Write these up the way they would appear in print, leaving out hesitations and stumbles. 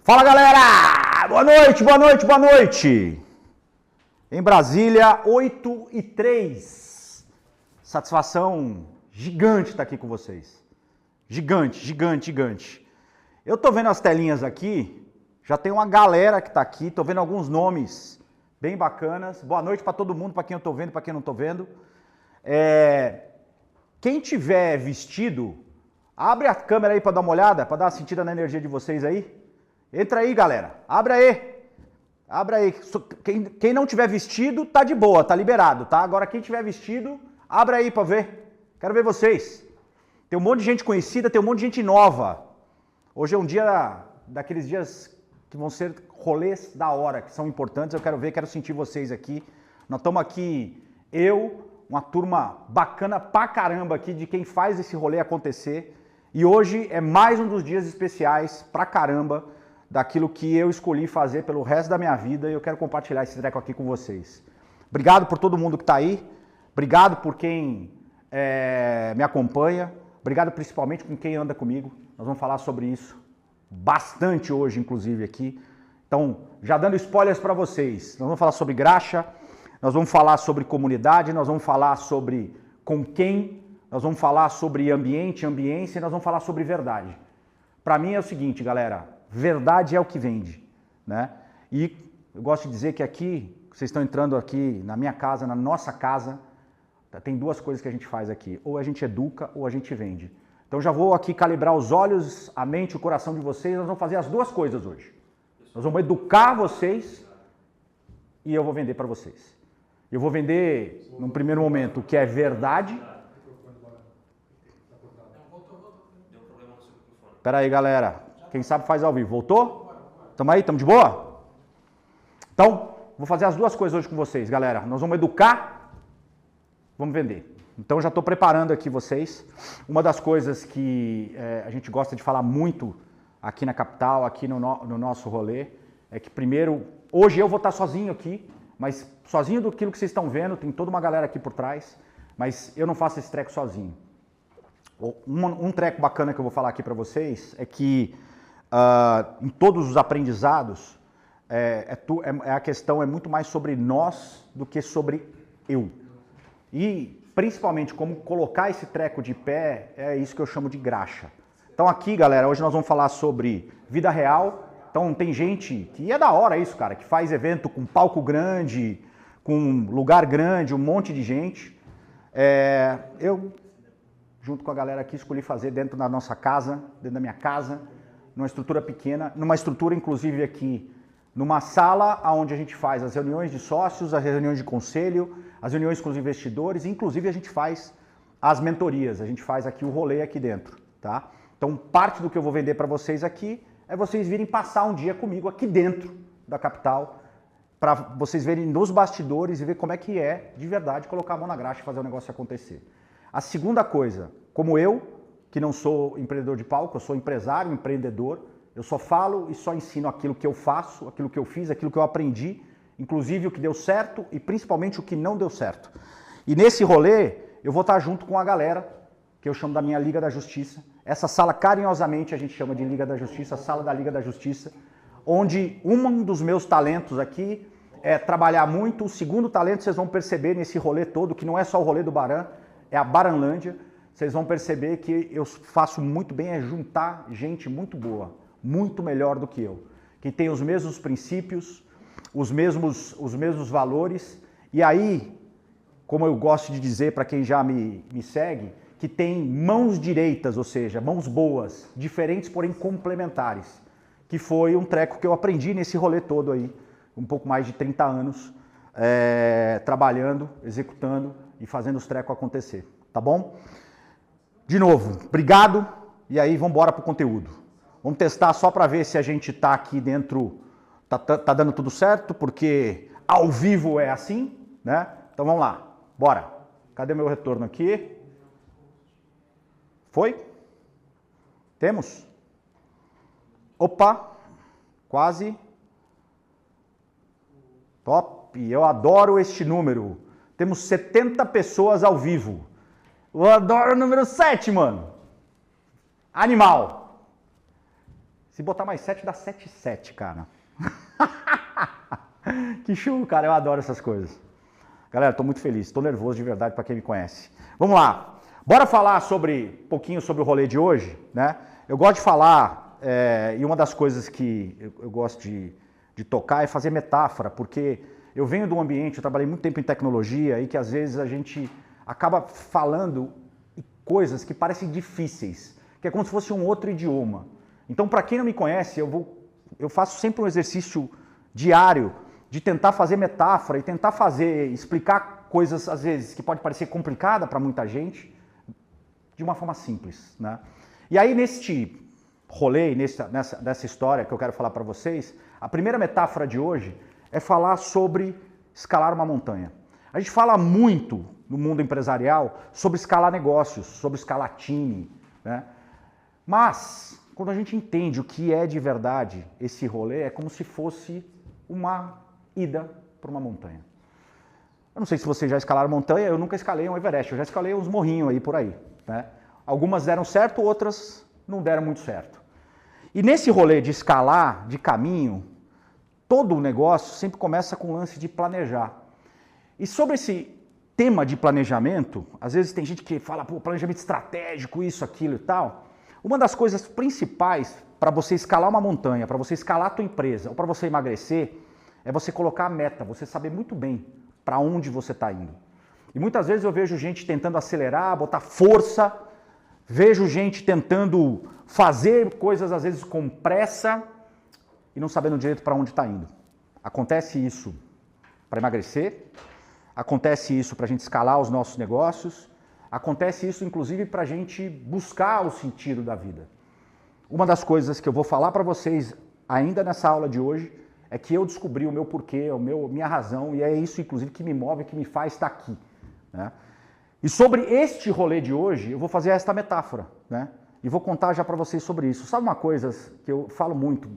Fala, galera! Boa noite, boa noite, boa noite! Em Brasília, 8h03. Satisfação gigante estar aqui com vocês. Gigante, gigante, gigante. Eu tô vendo as telinhas aqui, já tem uma galera que tá aqui, tô vendo alguns nomes bem bacanas. Boa noite para todo mundo, para quem eu tô vendo, para quem não tô vendo. Quem tiver vestido, abre a câmera aí para dar uma olhada, para dar uma sentida na energia de vocês aí. Entra aí, galera. Abre aí. Abre aí. Quem não tiver vestido, tá de boa, tá liberado, tá? Agora quem tiver vestido, abre aí pra ver. Quero ver vocês. Tem um monte de gente conhecida, tem um monte de gente nova. Hoje é um dia daqueles dias que vão ser rolês da hora, que são importantes. Eu quero ver, quero sentir vocês aqui. Nós estamos aqui, uma turma bacana pra caramba aqui de quem faz esse rolê acontecer. E hoje é mais um dos dias especiais pra caramba daquilo que eu escolhi fazer pelo resto da minha vida e eu quero compartilhar esse treco aqui com vocês. Obrigado por todo mundo que está aí, obrigado por quem me acompanha, obrigado principalmente com quem anda comigo. Nós vamos falar sobre isso bastante hoje, inclusive, aqui. Então, já dando spoilers para vocês, nós vamos falar sobre graxa, nós vamos falar sobre comunidade, nós vamos falar sobre com quem, nós vamos falar sobre ambiente, ambiência e nós vamos falar sobre verdade. Para mim é o seguinte, galera, verdade é o que vende, né? E eu gosto de dizer que aqui, vocês estão entrando aqui na minha casa, na nossa casa, tem duas coisas que a gente faz aqui. Ou a gente educa ou a gente vende. Então já vou aqui calibrar os olhos, a mente e o coração de vocês. Nós vamos fazer as duas coisas hoje. Nós vamos educar vocês e eu vou vender para vocês. Eu vou vender, num primeiro momento, o que é verdade. Espera aí, galera. Quem sabe faz ao vivo. Voltou? Tamo aí? Tamo de boa? Então, vou fazer as duas coisas hoje com vocês, galera. Nós vamos educar, vamos vender. Então, já estou preparando aqui vocês. Uma das coisas que a gente gosta de falar muito aqui na capital, aqui no nosso rolê, é que primeiro, hoje eu vou estar sozinho aqui, mas sozinho do que vocês estão vendo, tem toda uma galera aqui por trás, mas eu não faço esse treco sozinho. Um treco bacana que eu vou falar aqui para vocês é que em todos os aprendizados, a questão é muito mais sobre nós do que sobre eu. E, principalmente, como colocar esse treco de pé, é isso que eu chamo de graxa. Então aqui, galera, hoje nós vamos falar sobre vida real. Então tem gente, que é da hora isso, cara, que faz evento com palco grande, com lugar grande, um monte de gente. Eu, junto com a galera aqui, escolhi fazer dentro da nossa casa, dentro da minha casa, numa estrutura pequena, numa estrutura inclusive aqui, numa sala onde a gente faz as reuniões de sócios, as reuniões de conselho, as reuniões com os investidores, e inclusive a gente faz as mentorias, a gente faz aqui o rolê aqui dentro, tá? Então parte do que eu vou vender para vocês aqui é vocês virem passar um dia comigo aqui dentro da capital, para vocês verem nos bastidores e ver como é que é, de verdade, colocar a mão na graxa e fazer o negócio acontecer. A segunda coisa, como eu, que não sou empreendedor de palco, eu sou empresário, empreendedor, eu só falo e só ensino aquilo que eu faço, aquilo que eu fiz, aquilo que eu aprendi, inclusive o que deu certo e principalmente o que não deu certo. E nesse rolê, eu vou estar junto com a galera, que eu chamo da minha Liga da Justiça. Essa sala, carinhosamente, a gente chama de Liga da Justiça, Sala da Liga da Justiça, onde um dos meus talentos aqui é trabalhar muito. O segundo talento, vocês vão perceber nesse rolê todo, que não é só o rolê do Baran, é a Baranlândia. Vocês vão perceber que eu faço muito bem é juntar gente muito boa, muito melhor do que eu, que tem os mesmos princípios, os mesmos valores, e aí, como eu gosto de dizer para quem já me segue, que tem mãos direitas, ou seja, mãos boas, diferentes porém complementares, que foi um treco que eu aprendi nesse rolê todo aí, um pouco mais de 30 anos, trabalhando, executando e fazendo os trecos acontecer, tá bom? De novo, obrigado, e aí vamos embora pro conteúdo. Vamos testar só para ver se a gente tá aqui dentro, tá dando tudo certo, porque ao vivo é assim, né? Então vamos lá, bora. Cadê meu retorno aqui? Foi? Temos? Opa, quase. Top, eu adoro este número. Temos 70 pessoas ao vivo. Eu adoro o número 7, mano. Animal. Se botar mais 7, dá 7,7, cara. Que show, cara. Eu adoro essas coisas. Galera, tô muito feliz. Tô nervoso de verdade para quem me conhece. Vamos lá. Bora falar um pouquinho sobre o rolê de hoje, né? Eu gosto de falar, e uma das coisas que eu gosto de tocar é fazer metáfora, porque eu venho de um ambiente, eu trabalhei muito tempo em tecnologia e que às vezes a gente acaba falando coisas que parecem difíceis, que é como se fosse um outro idioma. Então, para quem não me conhece, eu faço sempre um exercício diário de tentar fazer metáfora e tentar explicar coisas, às vezes, que pode parecer complicada para muita gente, de uma forma simples, né? E aí, neste rolê, nessa história que eu quero falar para vocês, a primeira metáfora de hoje é falar sobre escalar uma montanha. A gente fala muito no mundo empresarial sobre escalar negócios, sobre escalar time, né? Mas, quando a gente entende o que é de verdade esse rolê, é como se fosse uma ida para uma montanha. Eu não sei se vocês já escalaram montanha, eu nunca escalei um Everest, eu já escalei uns morrinhos aí por aí, né? Algumas deram certo, outras não deram muito certo. E nesse rolê de escalar, de caminho, todo o negócio sempre começa com o lance de planejar. E sobre esse tema de planejamento, às vezes tem gente que fala, pô, planejamento estratégico, isso, aquilo e tal. Uma das coisas principais para você escalar uma montanha, para você escalar a tua empresa ou para você emagrecer, é você colocar a meta, você saber muito bem para onde você está indo. E muitas vezes eu vejo gente tentando acelerar, botar força, vejo gente tentando fazer coisas às vezes com pressa e não sabendo direito para onde está indo. Acontece isso para emagrecer, acontece isso para a gente escalar os nossos negócios, acontece isso inclusive para a gente buscar o sentido da vida. Uma das coisas que eu vou falar para vocês ainda nessa aula de hoje é que eu descobri o meu porquê, minha razão, e é isso inclusive que me move, que me faz estar aqui, né? E sobre este rolê de hoje, eu vou fazer esta metáfora, né? E vou contar já para vocês sobre isso. Sabe uma coisa que eu falo muito,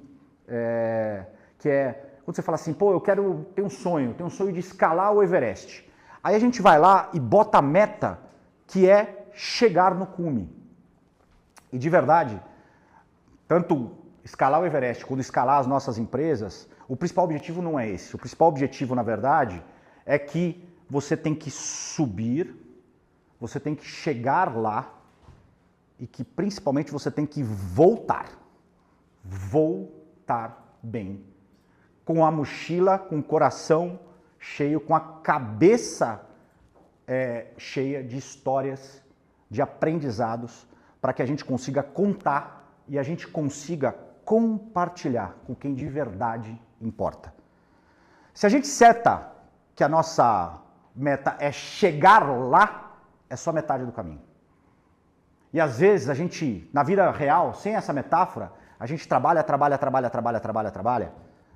que é quando você fala assim, pô, eu quero ter um sonho de escalar o Everest. Aí a gente vai lá e bota a meta, que é chegar no cume. E de verdade, tanto escalar o Everest quanto escalar as nossas empresas, o principal objetivo não é esse. O principal objetivo, na verdade, é que você tem que subir, você tem que chegar lá e que principalmente você tem que voltar bem, com a mochila, com o coração cheio, com a cabeça cheia de histórias, de aprendizados, para que a gente consiga contar e a gente consiga compartilhar com quem de verdade importa. Se a gente seta que a nossa meta é chegar lá, é só metade do caminho. E às vezes a gente, na vida real, sem essa metáfora, a gente trabalha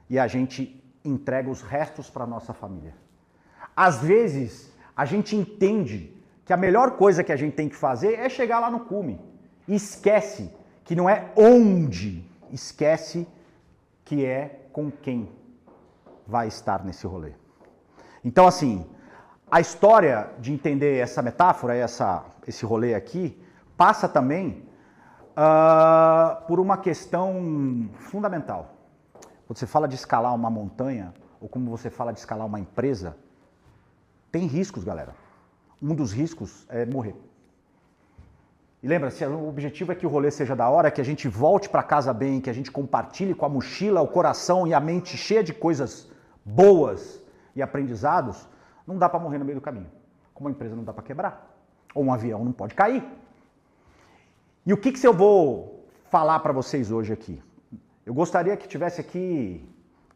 e a gente entrega os restos para a nossa família. Às vezes a gente entende que a melhor coisa que a gente tem que fazer é chegar lá no cume. E esquece que não é onde, esquece que é com quem vai estar nesse rolê. Então assim, a história de entender essa metáfora, esse rolê aqui, passa também por uma questão fundamental. Quando você fala de escalar uma montanha, ou como você fala de escalar uma empresa, tem riscos, galera. Um dos riscos é morrer. E lembra-se, o objetivo é que o rolê seja da hora, que a gente volte para casa bem, que a gente compartilhe com a mochila, o coração e a mente cheia de coisas boas e aprendizados. Não dá para morrer no meio do caminho. Como uma empresa não dá para quebrar. Ou um avião não pode cair. E o que eu vou falar para vocês hoje aqui? Eu gostaria que tivesse aqui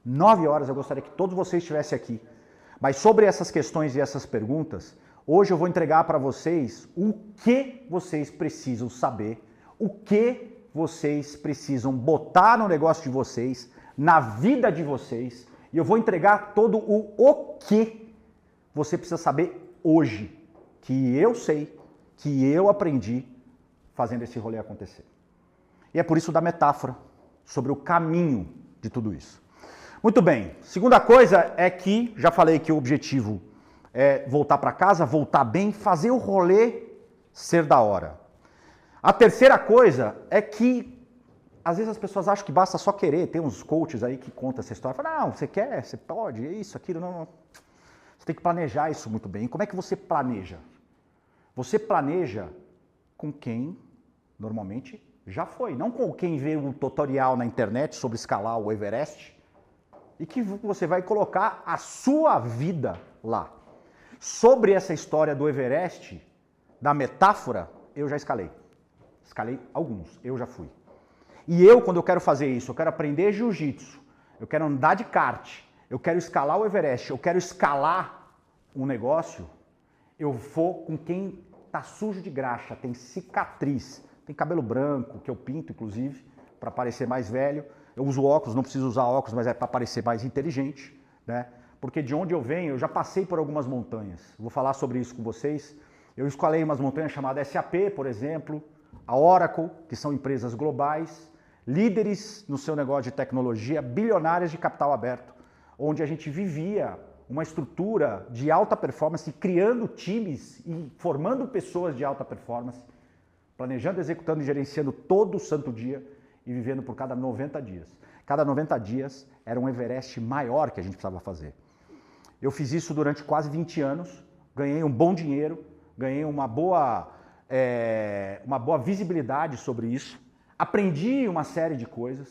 9 horas, eu gostaria que todos vocês estivessem aqui. Mas sobre essas questões e essas perguntas, hoje eu vou entregar para vocês o que vocês precisam saber, o que vocês precisam botar no negócio de vocês, na vida de vocês, e eu vou entregar todo o que você precisa saber hoje, que eu sei, que eu aprendi fazendo esse rolê acontecer. E é por isso da metáfora sobre o caminho de tudo isso. Muito bem, segunda coisa é que, já falei que o objetivo é voltar para casa, voltar bem, fazer o rolê ser da hora. A terceira coisa é que às vezes as pessoas acham que basta só querer, tem uns coaches aí que contam essa história, falam, não, você quer, você pode, é isso, aquilo, não. Você tem que planejar isso muito bem. E como é que você planeja? Você planeja com quem normalmente já foi, não com quem vê um tutorial na internet sobre escalar o Everest e que você vai colocar a sua vida lá. Sobre essa história do Everest, da metáfora, eu já escalei. Escalei alguns, eu já fui. E eu, quando eu quero fazer isso, eu quero aprender jiu-jitsu, eu quero andar de kart, eu quero escalar o Everest, eu quero escalar um negócio, eu vou com quem tá sujo de graxa, tem cicatriz, tem cabelo branco, que eu pinto, inclusive, para parecer mais velho. Eu uso óculos, não preciso usar óculos, mas é para parecer mais inteligente, né? Porque de onde eu venho, eu já passei por algumas montanhas. Vou falar sobre isso com vocês. Eu escalei umas montanhas chamadas SAP, por exemplo, a Oracle, que são empresas globais, líderes no seu negócio de tecnologia, bilionárias de capital aberto, onde a gente vivia uma estrutura de alta performance, criando times e formando pessoas de alta performance, planejando, executando e gerenciando todo o santo dia e vivendo por cada 90 dias. Cada 90 dias era um Everest maior que a gente precisava fazer. Eu fiz isso durante quase 20 anos, ganhei um bom dinheiro, ganhei uma boa visibilidade sobre isso, aprendi uma série de coisas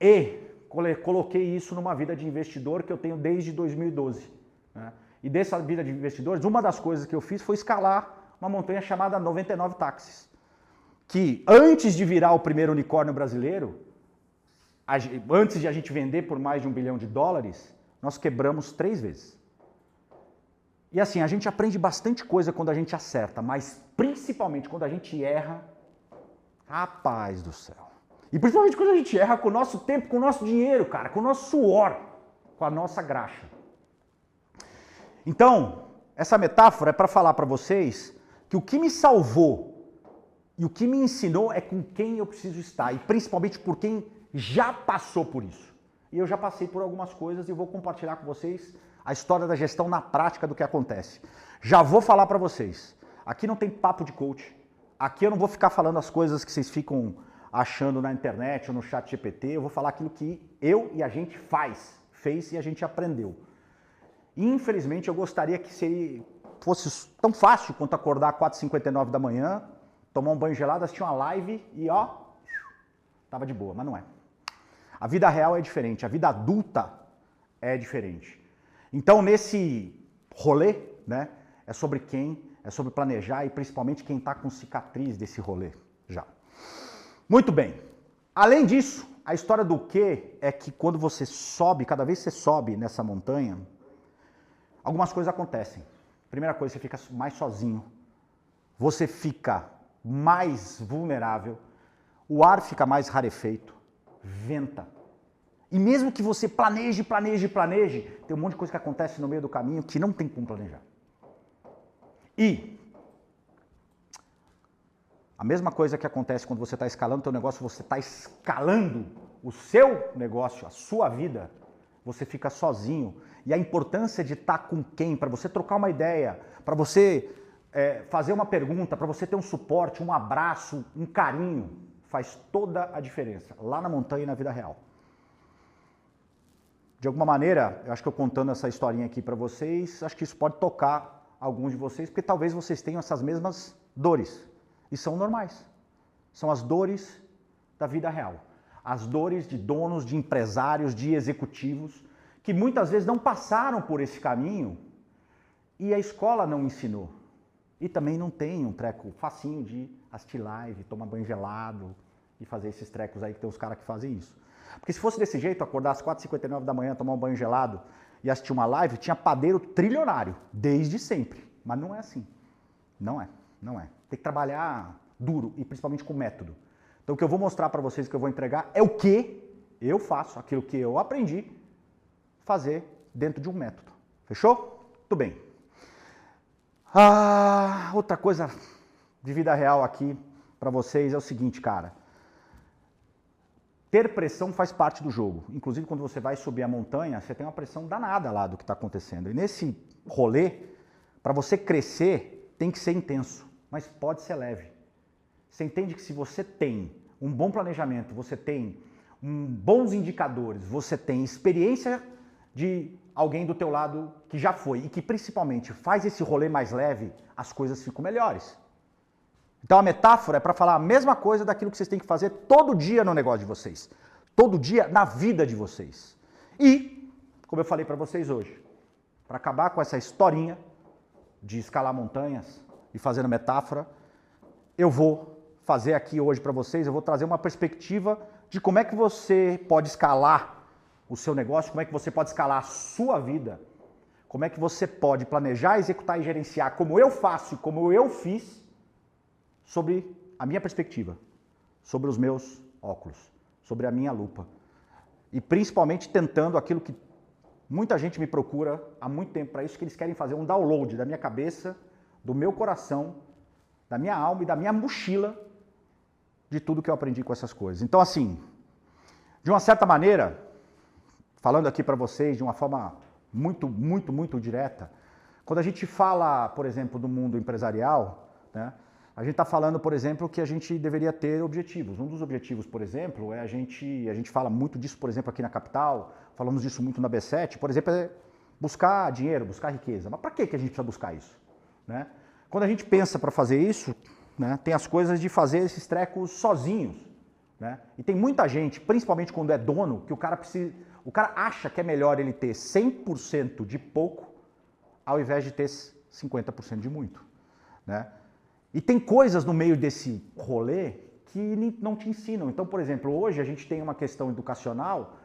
e coloquei isso numa vida de investidor que eu tenho desde 2012. Né? E dessa vida de investidores, uma das coisas que eu fiz foi escalar uma montanha chamada 99 táxis. Que antes de virar o primeiro unicórnio brasileiro, antes de a gente vender por mais de $1 bilhão, nós quebramos 3 vezes. E assim, a gente aprende bastante coisa quando a gente acerta, mas principalmente quando a gente erra, rapaz do céu. E principalmente quando a gente erra com o nosso tempo, com o nosso dinheiro, cara, com o nosso suor, com a nossa graxa. Então, essa metáfora é para falar para vocês que o que me salvou e o que me ensinou é com quem eu preciso estar, e principalmente por quem já passou por isso. E eu já passei por algumas coisas e vou compartilhar com vocês a história da gestão na prática do que acontece. Já vou falar para vocês, aqui não tem papo de coach, aqui eu não vou ficar falando as coisas que vocês ficam achando na internet ou no chat GPT, eu vou falar aquilo que eu e a gente fez e a gente aprendeu. Infelizmente eu gostaria que fosse tão fácil quanto acordar às 4h59 da manhã, tomar um banho gelado, assistir uma live e ó, tava de boa, mas não é. A vida real é diferente, a vida adulta é diferente. Então nesse rolê, né, é sobre quem, é sobre planejar e principalmente quem está com cicatriz desse rolê já. Muito bem. Além disso, a história do quê é que quando você sobe, cada vez que você sobe nessa montanha, algumas coisas acontecem. Primeira coisa, você fica mais sozinho. Você fica mais vulnerável. O ar fica mais rarefeito. Venta. E mesmo que você planeje, tem um monte de coisa que acontece no meio do caminho que não tem como planejar. E a mesma coisa que acontece quando você está escalando o teu negócio, você está escalando o seu negócio, a sua vida, você fica sozinho. E a importância de estar com quem, para você trocar uma ideia, para você fazer uma pergunta, para você ter um suporte, um abraço, um carinho, faz toda a diferença, lá na montanha e na vida real. De alguma maneira, eu acho que eu contando essa historinha aqui para vocês, acho que isso pode tocar alguns de vocês, porque talvez vocês tenham essas mesmas dores. E são normais. São as dores da vida real. As dores de donos, de empresários, de executivos, que muitas vezes não passaram por esse caminho e a escola não ensinou. E também não tem um treco facinho de assistir live, tomar banho gelado e fazer esses trecos aí que tem os caras que fazem isso. Porque se fosse desse jeito, acordar às 4h59 da manhã, tomar um banho gelado e assistir uma live, tinha padeiro trilionário, desde sempre. Mas não é assim. Não é. Tem que trabalhar duro e principalmente com método. Então o que eu vou mostrar para vocês, que eu vou entregar, é o que eu faço, aquilo que eu aprendi fazer dentro de um método. Fechou? Tudo bem. Outra coisa de vida real aqui para vocês é o seguinte, cara. Ter pressão faz parte do jogo. Inclusive, quando você vai subir a montanha, você tem uma pressão danada lá do que está acontecendo. E nesse rolê, para você crescer, tem que ser intenso, mas pode ser leve. Você entende que se você tem um bom planejamento, você tem bons indicadores, você tem experiência de alguém do teu lado que já foi e que principalmente faz esse rolê mais leve, as coisas ficam melhores. Então a metáfora é para falar a mesma coisa daquilo que vocês têm que fazer todo dia no negócio de vocês, todo dia na vida de vocês. E, como eu falei para vocês hoje, para acabar com essa historinha de escalar montanhas e fazendo metáfora, eu vou fazer aqui hoje para vocês, eu vou trazer uma perspectiva de como é que você pode escalar o seu negócio, como é que você pode escalar a sua vida, como é que você pode planejar, executar e gerenciar como eu faço e como eu fiz, sobre a minha perspectiva, sobre os meus óculos, sobre a minha lupa. E principalmente tentando aquilo que muita gente me procura há muito tempo para isso, que eles querem fazer um download da minha cabeça, do meu coração, da minha alma e da minha mochila, de tudo que eu aprendi com essas coisas. Então assim, de uma certa maneira, falando aqui para vocês de uma forma muito direta, quando a gente fala, por exemplo, do mundo empresarial, né, a gente está falando, por exemplo, que a gente deveria ter objetivos. Um dos objetivos, por exemplo, é a gente fala muito disso, por exemplo, aqui na capital, falamos disso muito na B7, por exemplo, é buscar dinheiro, buscar riqueza. Mas para que a gente precisa buscar isso? Né? Quando a gente pensa para fazer isso, né, tem as coisas de fazer esses trecos sozinhos. Né? E tem muita gente, principalmente quando é dono, que o cara acha que é melhor ele ter 100% de pouco, ao invés de ter 50% de muito. Né? E tem coisas no meio desse rolê que não te ensinam. Então, por exemplo, hoje a gente tem uma questão educacional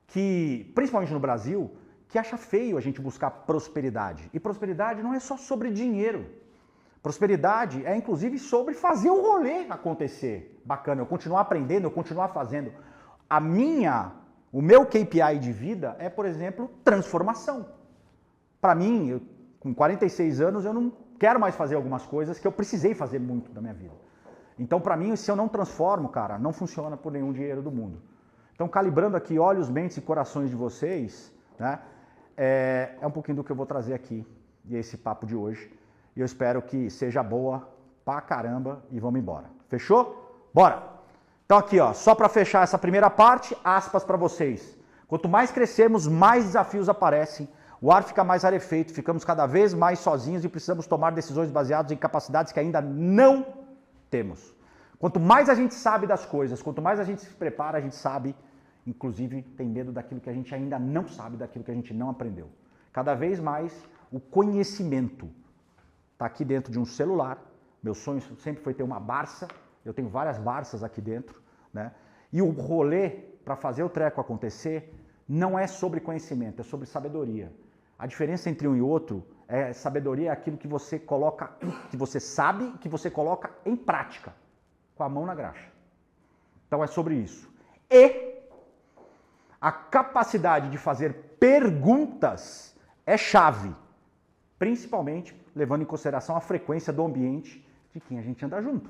que, principalmente no Brasil, que acha feio a gente buscar prosperidade. E prosperidade não é só sobre dinheiro. Prosperidade é, inclusive, sobre fazer o rolê acontecer. Bacana, eu continuar aprendendo, eu continuar fazendo. O meu KPI de vida é, por exemplo, transformação. Para mim, com 46 anos, eu não quero mais fazer algumas coisas que eu precisei fazer muito da minha vida. Então, para mim, se eu não transformo, cara, não funciona por nenhum dinheiro do mundo. Então, calibrando aqui olhos, mentes e corações de vocês, né, é um pouquinho do que eu vou trazer aqui, e esse papo de hoje. E eu espero que seja boa pra caramba e vamos embora. Fechou? Bora! Então aqui, ó, só para fechar essa primeira parte, aspas para vocês. Quanto mais crescemos, mais desafios aparecem. O ar fica mais rarefeito, ficamos cada vez mais sozinhos e precisamos tomar decisões baseadas em capacidades que ainda não temos. Quanto mais a gente sabe das coisas, quanto mais a gente se prepara, a gente sabe, inclusive tem medo daquilo que a gente ainda não sabe, daquilo que a gente não aprendeu. Cada vez mais o conhecimento está aqui dentro de um celular. Meu sonho sempre foi ter uma Barça, eu tenho várias Barças aqui dentro, né? E o rolê para fazer o treco acontecer não é sobre conhecimento, é sobre sabedoria. A diferença entre um e outro é sabedoria é aquilo que você coloca, que você sabe, que você coloca em prática, com a mão na graxa. Então é sobre isso. E a capacidade de fazer perguntas é chave, principalmente levando em consideração a frequência do ambiente de quem a gente anda junto.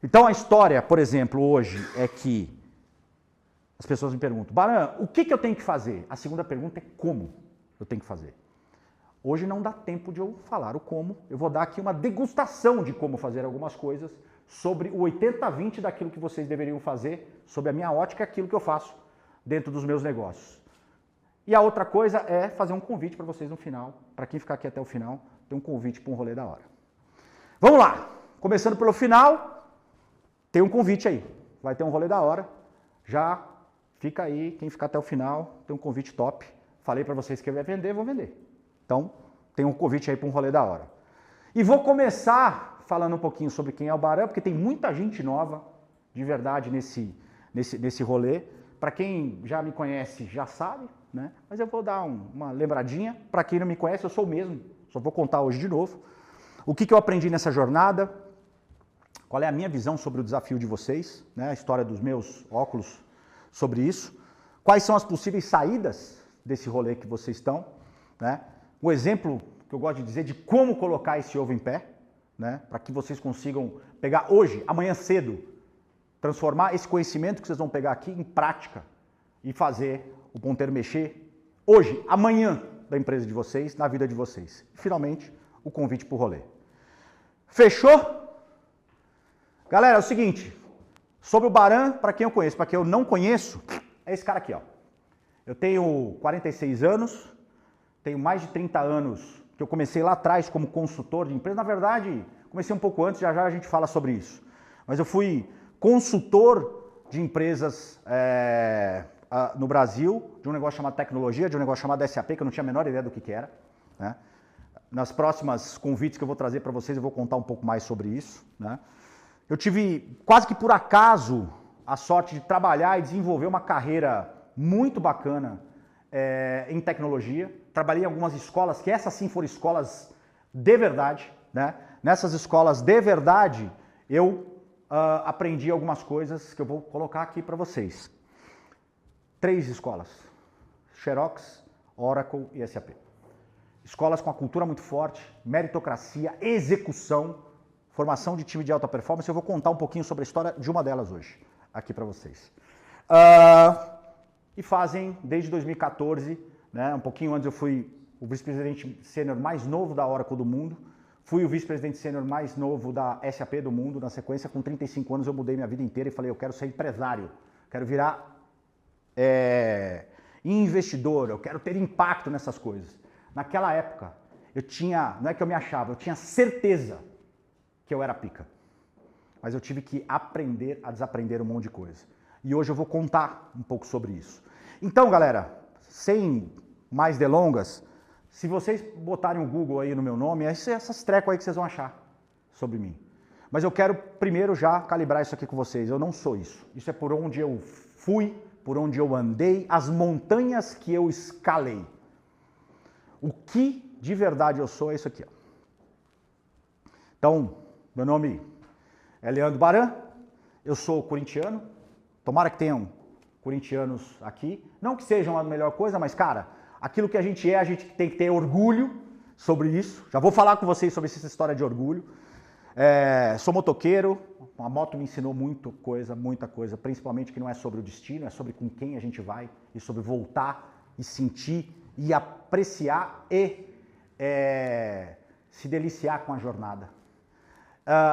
Então a história, por exemplo, hoje é que as pessoas me perguntam, Baran, o que eu tenho que fazer? A segunda pergunta é como eu tenho que fazer. Hoje não dá tempo de eu falar o como, eu vou dar aqui uma degustação de como fazer algumas coisas sobre o 80-20 daquilo que vocês deveriam fazer, sobre a minha ótica, aquilo que eu faço dentro dos meus negócios. E a outra coisa é fazer um convite para vocês no final, para quem ficar aqui até o final, tem um convite para um rolê da hora. Vamos lá, começando pelo final, tem um convite aí, vai ter um rolê da hora, já fica aí, quem ficar até o final, tem um convite top. Falei para vocês que eu ia vender, vou vender. Então, tem um convite aí para um rolê da hora. E vou começar falando um pouquinho sobre quem é o Baran, porque tem muita gente nova, de verdade, nesse rolê. Para quem já me conhece, já sabe, né? Mas eu vou dar uma lembradinha. Para quem não me conhece, eu sou o mesmo. Só vou contar hoje de novo. O que eu aprendi nessa jornada? Qual é a minha visão sobre o desafio de vocês? Né? A história dos meus óculos sobre isso. Quais são as possíveis saídas desse rolê que vocês estão? Né? O exemplo que eu gosto de dizer de como colocar esse ovo em pé, né? Para que vocês consigam pegar hoje, amanhã cedo, transformar esse conhecimento que vocês vão pegar aqui em prática e fazer o ponteiro mexer hoje, amanhã, da empresa de vocês, na vida de vocês. E, finalmente, o convite para o rolê. Fechou? Galera, é o seguinte, Sobre o Baran, para quem eu conheço, para quem eu não conheço, é esse cara aqui, ó. Eu tenho 46 anos, tenho mais de 30 anos, que eu comecei lá atrás como consultor de empresa. Na verdade, comecei um pouco antes, já já a gente fala sobre isso. Mas eu fui consultor de empresas no Brasil, de um negócio chamado tecnologia, de um negócio chamado SAP, que eu não tinha a menor ideia do que era, né? Nas próximas convites que eu vou trazer para vocês, eu vou contar um pouco mais sobre isso, né? Eu tive, quase que por acaso, a sorte de trabalhar e desenvolver uma carreira muito bacana em tecnologia. Trabalhei em algumas escolas, que essas sim foram escolas de verdade, né? Nessas escolas de verdade, eu aprendi algumas coisas que eu vou colocar aqui para vocês. 3 escolas: Xerox, Oracle e SAP. Escolas com a cultura muito forte, meritocracia, execução, formação de time de alta performance. Eu vou contar um pouquinho sobre a história de uma delas hoje, aqui para vocês. E fazem, desde 2014, né, um pouquinho antes eu fui o vice-presidente sênior mais novo da Oracle do mundo, fui o vice-presidente sênior mais novo da SAP do mundo. Na sequência, com 35 anos, eu mudei minha vida inteira e falei, eu quero ser empresário, quero virar investidor, eu quero ter impacto nessas coisas. Naquela época, eu tinha, não é que eu me achava, eu tinha certeza que eu era pica. Mas eu tive que aprender a desaprender um monte de coisa. E hoje eu vou contar um pouco sobre isso. Então, galera, sem mais delongas, se vocês botarem o Google aí no meu nome, essas trecos aí que vocês vão achar sobre mim. Mas eu quero primeiro já calibrar isso aqui com vocês. Eu não sou isso. Isso é por onde eu fui, por onde eu andei, as montanhas que eu escalei. O que de verdade eu sou é isso aqui, ó. Então, meu nome é Leandro Baran, eu sou corintiano, tomara que tenham corintianos aqui, não que sejam a melhor coisa, mas cara, aquilo que a gente tem que ter orgulho sobre isso. Já vou falar com vocês sobre essa história de orgulho. Sou motoqueiro, a moto me ensinou muita coisa, principalmente que não é sobre o destino, é sobre com quem a gente vai, e sobre voltar e sentir e apreciar e se deliciar com a jornada.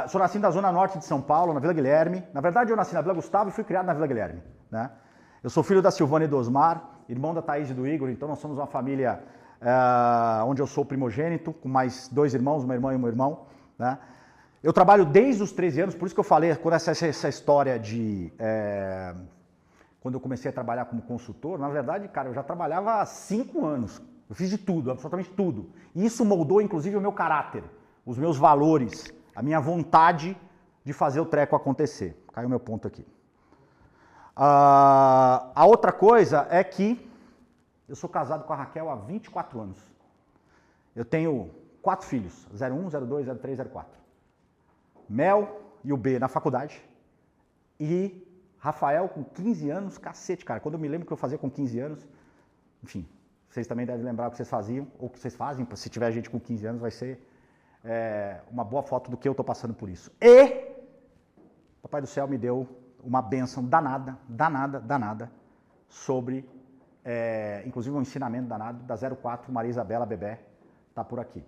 Sou nascido na zona norte de São Paulo, na Vila Guilherme. Na verdade, eu nasci na Vila Gustavo e fui criado na Vila Guilherme, né? Eu sou filho da Silvana e do Osmar, irmão da Thaís e do Igor, então nós somos uma família onde eu sou primogênito, com mais 2 irmãos, uma irmã e um irmão, né? Eu trabalho desde os 13 anos, por isso que eu falei, quando essa história de... quando eu comecei a trabalhar como consultor, na verdade, cara, eu já trabalhava há 5 anos. Eu fiz de tudo, absolutamente tudo. E isso moldou, inclusive, o meu caráter, os meus valores, a minha vontade de fazer o treco acontecer. Caiu meu ponto aqui. A outra coisa é que eu sou casado com a Raquel há 24 anos. Eu tenho 4 filhos, 01, 02, 03, 04. Mel e o B na faculdade. E Rafael com 15 anos, cacete, cara. Quando eu me lembro o que eu fazia com 15 anos, enfim, vocês também devem lembrar o que vocês faziam, ou o que vocês fazem, se tiver gente com 15 anos, vai ser uma boa foto do que eu estou passando por isso. E Papai do Céu me deu uma bênção danada, sobre, inclusive um ensinamento danado da 04, Maria Isabela Bebé, tá por aqui.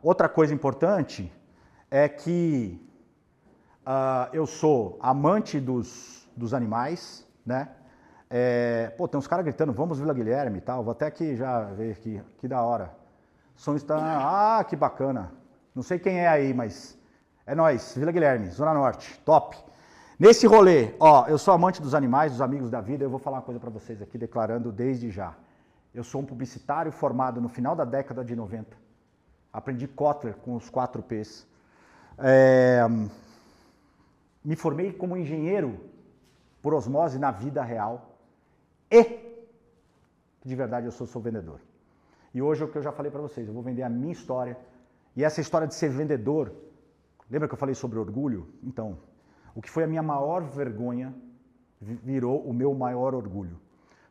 Outra coisa importante é que eu sou amante dos animais, né? Pô, tem uns caras gritando, vamos Vila Guilherme e tal, vou até aqui já ver aqui, que da hora. Som está, que bacana. Não sei quem é aí, mas é nóis, Vila Guilherme, Zona Norte, top. Nesse rolê, ó, eu sou amante dos animais, dos amigos da vida, eu vou falar uma coisa pra vocês aqui, declarando desde já. Eu sou um publicitário formado no final da década de 90. Aprendi Kotler com os 4 Ps. Me formei como engenheiro por osmose na vida real. E, de verdade, eu sou vendedor. E hoje é o que eu já falei para vocês, eu vou vender a minha história. E essa história de ser vendedor, lembra que eu falei sobre orgulho? Então, o que foi a minha maior vergonha virou o meu maior orgulho.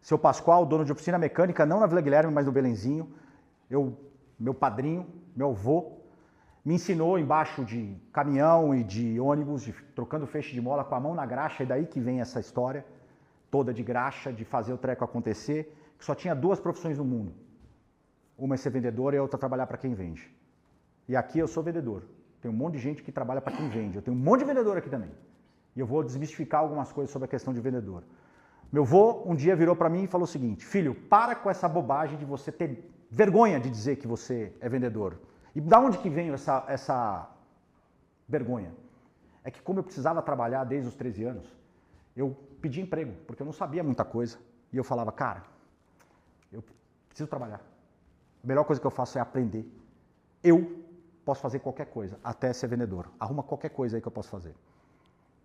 Seu Pascoal, dono de oficina mecânica, não na Vila Guilherme, mas no Belenzinho, meu padrinho, meu avô, me ensinou embaixo de caminhão e de ônibus, trocando feixe de mola com a mão na graxa, e daí que vem essa história toda de graxa, de fazer o treco acontecer, que só tinha 2 profissões no mundo. Uma é ser vendedor e a outra trabalhar para quem vende. E aqui eu sou vendedor. Tem um monte de gente que trabalha para quem vende. Eu tenho um monte de vendedor aqui também. E eu vou desmistificar algumas coisas sobre a questão de vendedor. Meu avô um dia virou para mim e falou o seguinte: filho, para com essa bobagem de você ter vergonha de dizer que você é vendedor. E da onde que vem essa vergonha? É que como eu precisava trabalhar desde os 13 anos, eu pedi emprego, porque eu não sabia muita coisa. E eu falava, cara, eu preciso trabalhar. A melhor coisa que eu faço é aprender. Eu posso fazer qualquer coisa, até ser vendedor. Arruma qualquer coisa aí que eu posso fazer.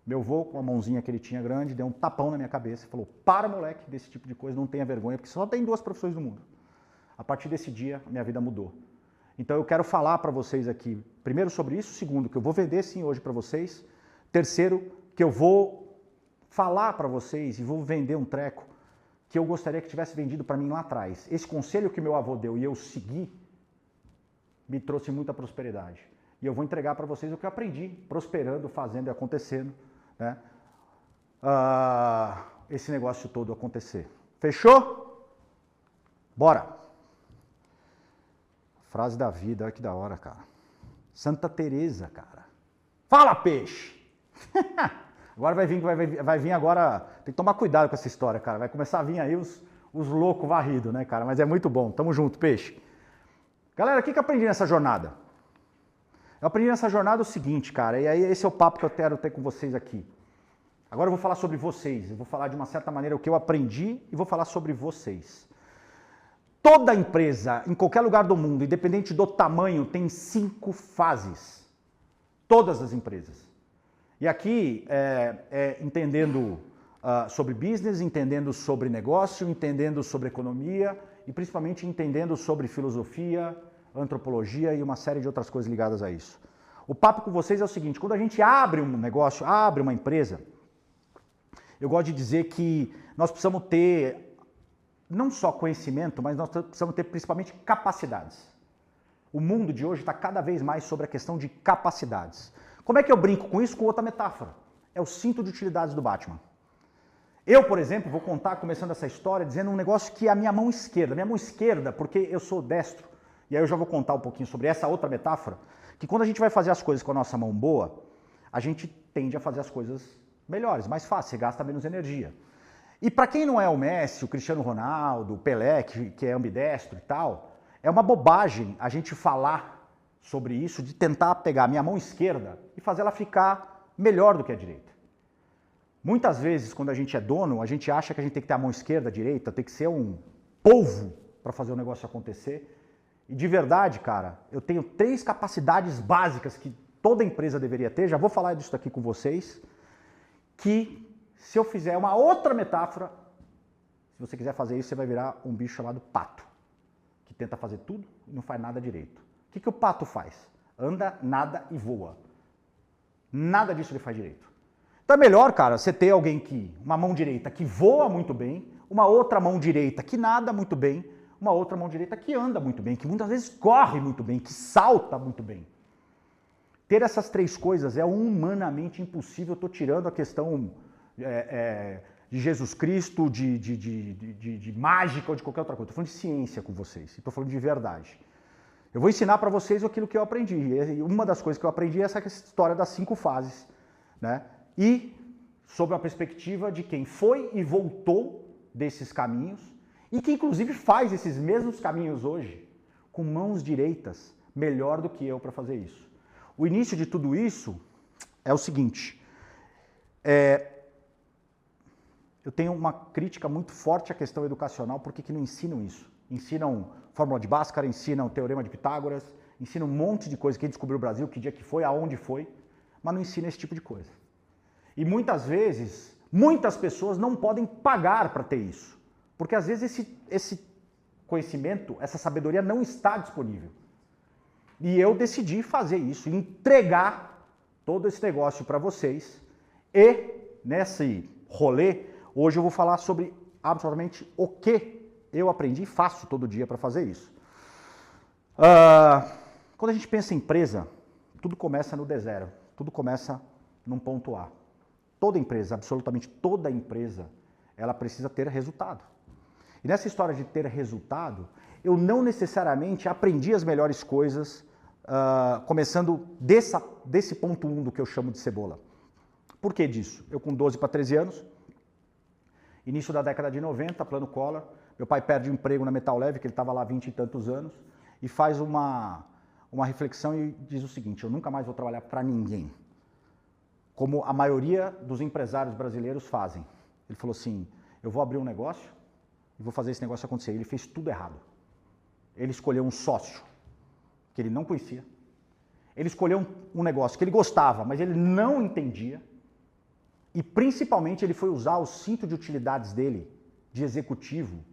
Meu avô, com a mãozinha que ele tinha grande, deu um tapão na minha cabeça e falou, para, moleque, desse tipo de coisa, não tenha vergonha, porque só tem 2 profissões no mundo. A partir desse dia, a minha vida mudou. Então eu quero falar para vocês aqui, primeiro sobre isso, segundo, que eu vou vender sim hoje para vocês, terceiro, que eu vou falar para vocês e vou vender um treco que eu gostaria que tivesse vendido para mim lá atrás. Esse conselho que meu avô deu e eu segui, me trouxe muita prosperidade. E eu vou entregar para vocês o que eu aprendi, prosperando, fazendo e acontecendo, né? Esse negócio todo acontecer. Fechou? Bora! Frase da vida, olha que da hora, cara. Santa Teresa, cara. Fala, peixe! Agora vai vir agora, tem que tomar cuidado com essa história, cara. Vai começar a vir aí os loucos varridos, né, cara? Mas é muito bom. Tamo junto, peixe. Galera, o que eu aprendi nessa jornada? Eu aprendi nessa jornada o seguinte, cara, e aí esse é o papo que eu quero ter com vocês aqui. Agora eu vou falar sobre vocês, eu vou falar de uma certa maneira o que eu aprendi e vou falar sobre vocês. Toda empresa, em qualquer lugar do mundo, independente do tamanho, tem 5 fases. Todas as empresas. E aqui, entendendo sobre business, entendendo sobre negócio, entendendo sobre economia e principalmente entendendo sobre filosofia, antropologia e uma série de outras coisas ligadas a isso. O papo com vocês é o seguinte, quando a gente abre um negócio, abre uma empresa, eu gosto de dizer que nós precisamos ter não só conhecimento, mas nós precisamos ter principalmente capacidades. O mundo de hoje está cada vez mais sobre a questão de capacidades. Como é que eu brinco com isso? Com outra metáfora. É o cinto de utilidades do Batman. Eu, por exemplo, vou contar, começando essa história, dizendo um negócio que é a minha mão esquerda, porque eu sou destro, e aí eu já vou contar um pouquinho sobre essa outra metáfora, que quando a gente vai fazer as coisas com a nossa mão boa, a gente tende a fazer as coisas melhores, mais fácil, você gasta menos energia. E para quem não é o Messi, o Cristiano Ronaldo, o Pelé, que é ambidestro e tal, é uma bobagem a gente falar sobre isso, de tentar pegar a minha mão esquerda e fazer ela ficar melhor do que a direita. Muitas vezes, quando a gente é dono, a gente acha que a gente tem que ter a mão esquerda, a direita, tem que ser um polvo para fazer o negócio acontecer. E de verdade, cara, eu tenho 3 capacidades básicas que toda empresa deveria ter, já vou falar disso aqui com vocês, que se eu fizer uma outra metáfora, se você quiser fazer isso, você vai virar um bicho chamado pato, que tenta fazer tudo e não faz nada direito. O que o pato faz? Anda, nada e voa. Nada disso ele faz direito. Então é melhor, cara, você ter alguém uma mão direita que voa muito bem, uma outra mão direita que nada muito bem, uma outra mão direita que anda muito bem, que muitas vezes corre muito bem, que salta muito bem. Ter essas 3 coisas é humanamente impossível. Eu estou tirando a questão de Jesus Cristo, de mágica ou de qualquer outra coisa. Estou falando de ciência com vocês, estou falando de verdade. Eu vou ensinar para vocês aquilo que eu aprendi. E uma das coisas que eu aprendi é essa história das 5 fases, né? E sob a perspectiva de quem foi e voltou desses caminhos e que inclusive faz esses mesmos caminhos hoje com mãos direitas, melhor do que eu para fazer isso. O início de tudo isso é o seguinte, eu tenho uma crítica muito forte à questão educacional, porque que não ensinam isso. Ensinam fórmula de Bhaskara, ensinam teorema de Pitágoras, ensinam um monte de coisa, quem descobriu o Brasil, que dia que foi, aonde foi, mas não ensina esse tipo de coisa. E muitas vezes, muitas pessoas não podem pagar para ter isso, porque às vezes esse conhecimento, essa sabedoria não está disponível. E eu decidi fazer isso, entregar todo esse negócio para vocês. E nesse rolê, hoje eu vou falar sobre absolutamente o que eu aprendi e faço todo dia para fazer isso. Quando a gente pensa em empresa, tudo começa no D0, tudo começa num ponto A. Toda empresa, absolutamente toda empresa, ela precisa ter resultado. E nessa história de ter resultado, eu não necessariamente aprendi as melhores coisas começando desse ponto 1 do que eu chamo de cebola. Por que disso? Eu com 12 para 13 anos, início da década de 90, plano Collor, meu pai perde o emprego na Metal Leve, que ele estava lá há 20 e tantos anos, e faz uma reflexão e diz o seguinte: eu nunca mais vou trabalhar para ninguém, como a maioria dos empresários brasileiros fazem. Ele falou assim, eu vou abrir um negócio e vou fazer esse negócio acontecer. Ele fez tudo errado. Ele escolheu um sócio que ele não conhecia. Ele escolheu um negócio que ele gostava, mas ele não entendia. E principalmente ele foi usar o cinto de utilidades dele, de executivo,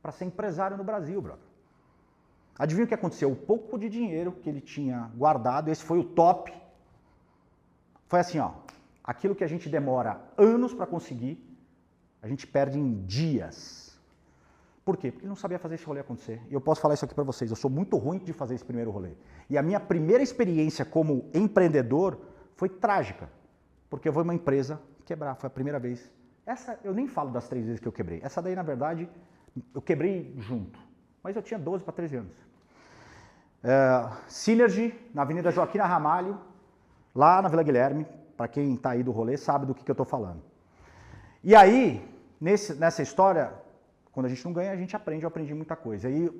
para ser empresário no Brasil, brother. Adivinha o que aconteceu? O pouco de dinheiro que ele tinha guardado, esse foi o top. Foi assim, ó, aquilo que a gente demora anos para conseguir, a gente perde em dias. Por quê? Porque ele não sabia fazer esse rolê acontecer. E eu posso falar isso aqui para vocês, eu sou muito ruim de fazer esse primeiro rolê. E a minha primeira experiência como empreendedor foi trágica, porque eu vou uma empresa quebrar, foi a primeira vez. Essa, eu nem falo das 3 vezes que eu quebrei. Essa daí, na verdade, eu quebrei junto. Mas eu tinha 12 para 13 anos. Synergy, na Avenida Joaquim Ramalho, lá na Vila Guilherme, para quem está aí do rolê, sabe do que eu estou falando. E aí, nessa história, quando a gente não ganha, a gente aprende, eu aprendi muita coisa. E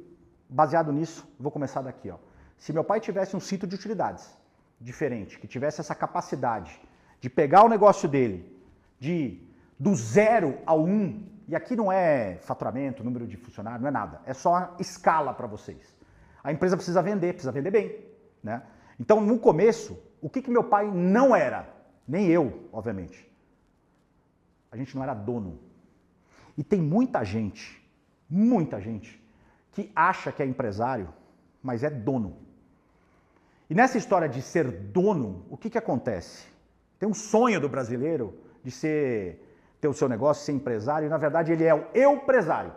baseado nisso, vou começar daqui. Ó. Se meu pai tivesse um cinto de utilidades diferente, que tivesse essa capacidade de pegar o negócio dele, do 0 ao 1, e aqui não é faturamento, número de funcionários, não é nada, é só uma escala para vocês. A empresa precisa vender bem. Né? Então, no começo, o que meu pai não era? Nem eu, obviamente. A gente não era dono. E tem muita gente que acha que é empresário, mas é dono. E nessa história de ser dono, o que acontece? Tem um sonho do brasileiro de ter o seu negócio, ser empresário, e na verdade ele é o eu-presário.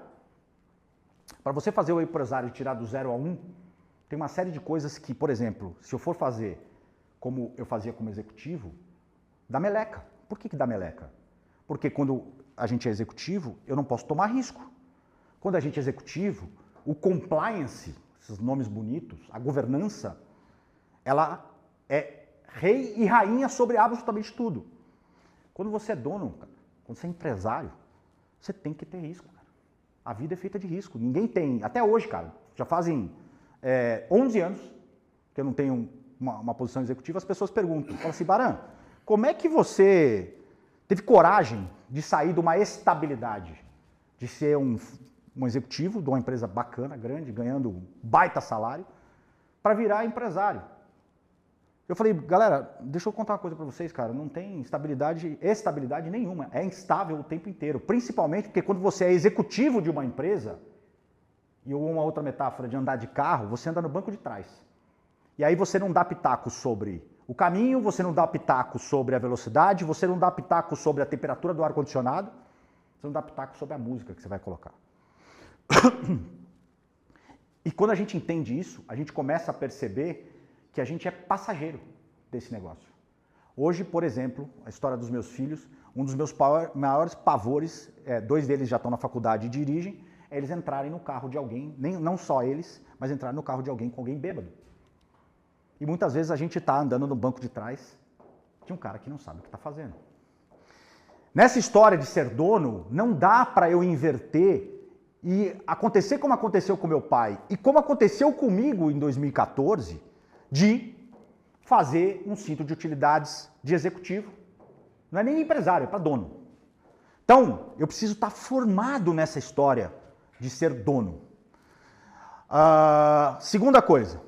Para você fazer o empresário e tirar do 0 a 1, tem uma série de coisas que, por exemplo, se eu for fazer como eu fazia como executivo, dá meleca. Por que dá meleca? Porque quando a gente é executivo, eu não posso tomar risco. Quando a gente é executivo, o compliance, esses nomes bonitos, a governança, ela é rei e rainha sobre absolutamente tudo. Quando você é dono, quando você é empresário, você tem que ter risco, cara. A vida é feita de risco. Ninguém tem, até hoje, cara, já fazem 11 anos que eu não tenho uma posição executiva, as pessoas perguntam, falam assim, Baran, como é que você teve coragem de sair de uma estabilidade, de ser um executivo de uma empresa bacana, grande, ganhando um baita salário, para virar empresário? Eu falei, galera, deixa eu contar uma coisa para vocês, cara, não tem estabilidade nenhuma, é instável o tempo inteiro, principalmente porque quando você é executivo de uma empresa, e uma outra metáfora de andar de carro, você anda no banco de trás. E aí você não dá pitaco sobre o caminho, você não dá pitaco sobre a velocidade, você não dá pitaco sobre a temperatura do ar-condicionado, você não dá pitaco sobre a música que você vai colocar. E quando a gente entende isso, a gente começa a perceber que a gente é passageiro desse negócio. Hoje, por exemplo, a história dos meus filhos, um dos meus maiores pavores, 2 deles já estão na faculdade e dirigem, é eles entrarem no carro de alguém, não só eles, mas entrarem no carro de alguém com alguém bêbado. E muitas vezes a gente está andando no banco de trás de um cara que não sabe o que está fazendo. Nessa história de ser dono, não dá para eu inverter e acontecer como aconteceu com meu pai e como aconteceu comigo em 2014, de fazer um cinto de utilidades de executivo. Não é nem empresário, é para dono. Então, eu preciso estar formado nessa história de ser dono. Segunda coisa,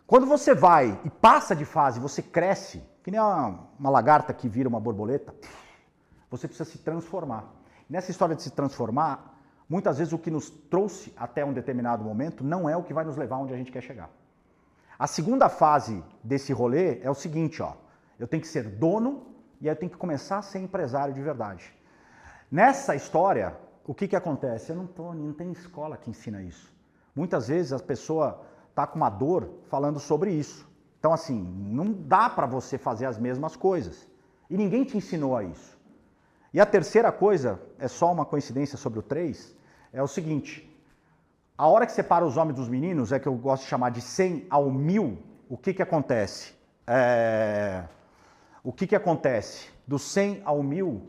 quando você vai e passa de fase, você cresce, que nem uma lagarta que vira uma borboleta, você precisa se transformar. Nessa história de se transformar, muitas vezes o que nos trouxe até um determinado momento não é o que vai nos levar onde a gente quer chegar. A segunda fase desse rolê é o seguinte, ó, eu tenho que ser dono e aí eu tenho que começar a ser empresário de verdade. Nessa história, o que acontece? Não tem escola que ensina isso. Muitas vezes a pessoa está com uma dor falando sobre isso. Então, assim, não dá para você fazer as mesmas coisas. E ninguém te ensinou a isso. E a terceira coisa, é só uma coincidência sobre o 3, é o seguinte, a hora que separa os homens dos meninos, é que eu gosto de chamar de 100 ao 1000, o que que acontece? O que que acontece? Do 100 ao 1000,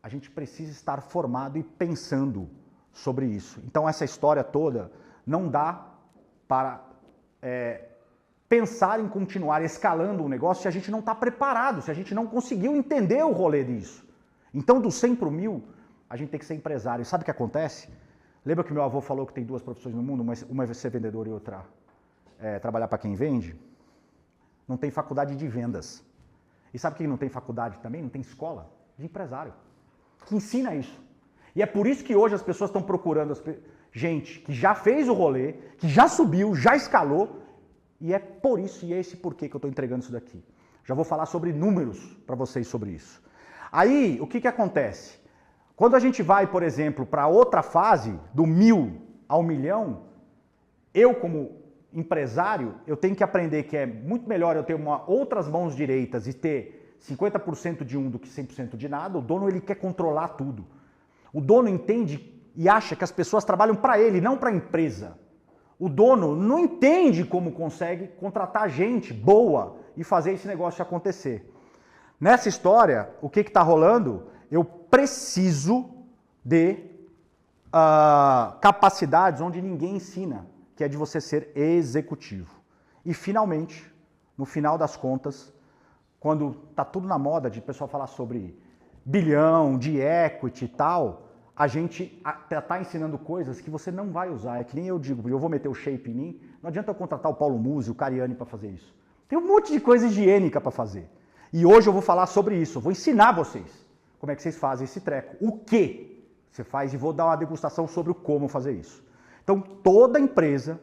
a gente precisa estar formado e pensando sobre isso. Então essa história toda não dá para pensar em continuar escalando um negócio se a gente não está preparado, se a gente não conseguiu entender o rolê disso. Então do 100 para o 1000, a gente tem que ser empresário. E sabe o que acontece? Lembra que meu avô falou que tem duas profissões no mundo, uma é ser vendedor e outra trabalhar para quem vende? Não tem faculdade de vendas. E sabe quem não tem faculdade também? Não tem escola de empresário que ensina isso. E é por isso que hoje as pessoas estão procurando gente que já fez o rolê, que já subiu, já escalou, e é por isso e é esse porquê que eu estou entregando isso daqui. Já vou falar sobre números para vocês sobre isso. Aí, o que que acontece? Quando a gente vai, por exemplo, para outra fase, do 1000 ao 1.000.000, eu como empresário, eu tenho que aprender que é muito melhor eu ter outras mãos direitas e ter 50% de um do que 100% de nada. O dono, ele quer controlar tudo. O dono entende e acha que as pessoas trabalham para ele, não para a empresa. O dono não entende como consegue contratar gente boa e fazer esse negócio acontecer. Nessa história, o que está rolando? Eu preciso de capacidades onde ninguém ensina, que é de você ser executivo. E finalmente, no final das contas, quando está tudo na moda de pessoal falar sobre bilhão, de equity e tal, a gente está ensinando coisas que você não vai usar. É que nem eu digo, eu vou meter o shape em mim, não adianta eu contratar o Paulo Musi, o Cariani para fazer isso. Tem um monte de coisa higiênica para fazer. E hoje eu vou falar sobre isso, eu vou ensinar vocês como é que vocês fazem esse treco. O que você faz e vou dar uma degustação sobre o como fazer isso. Então toda empresa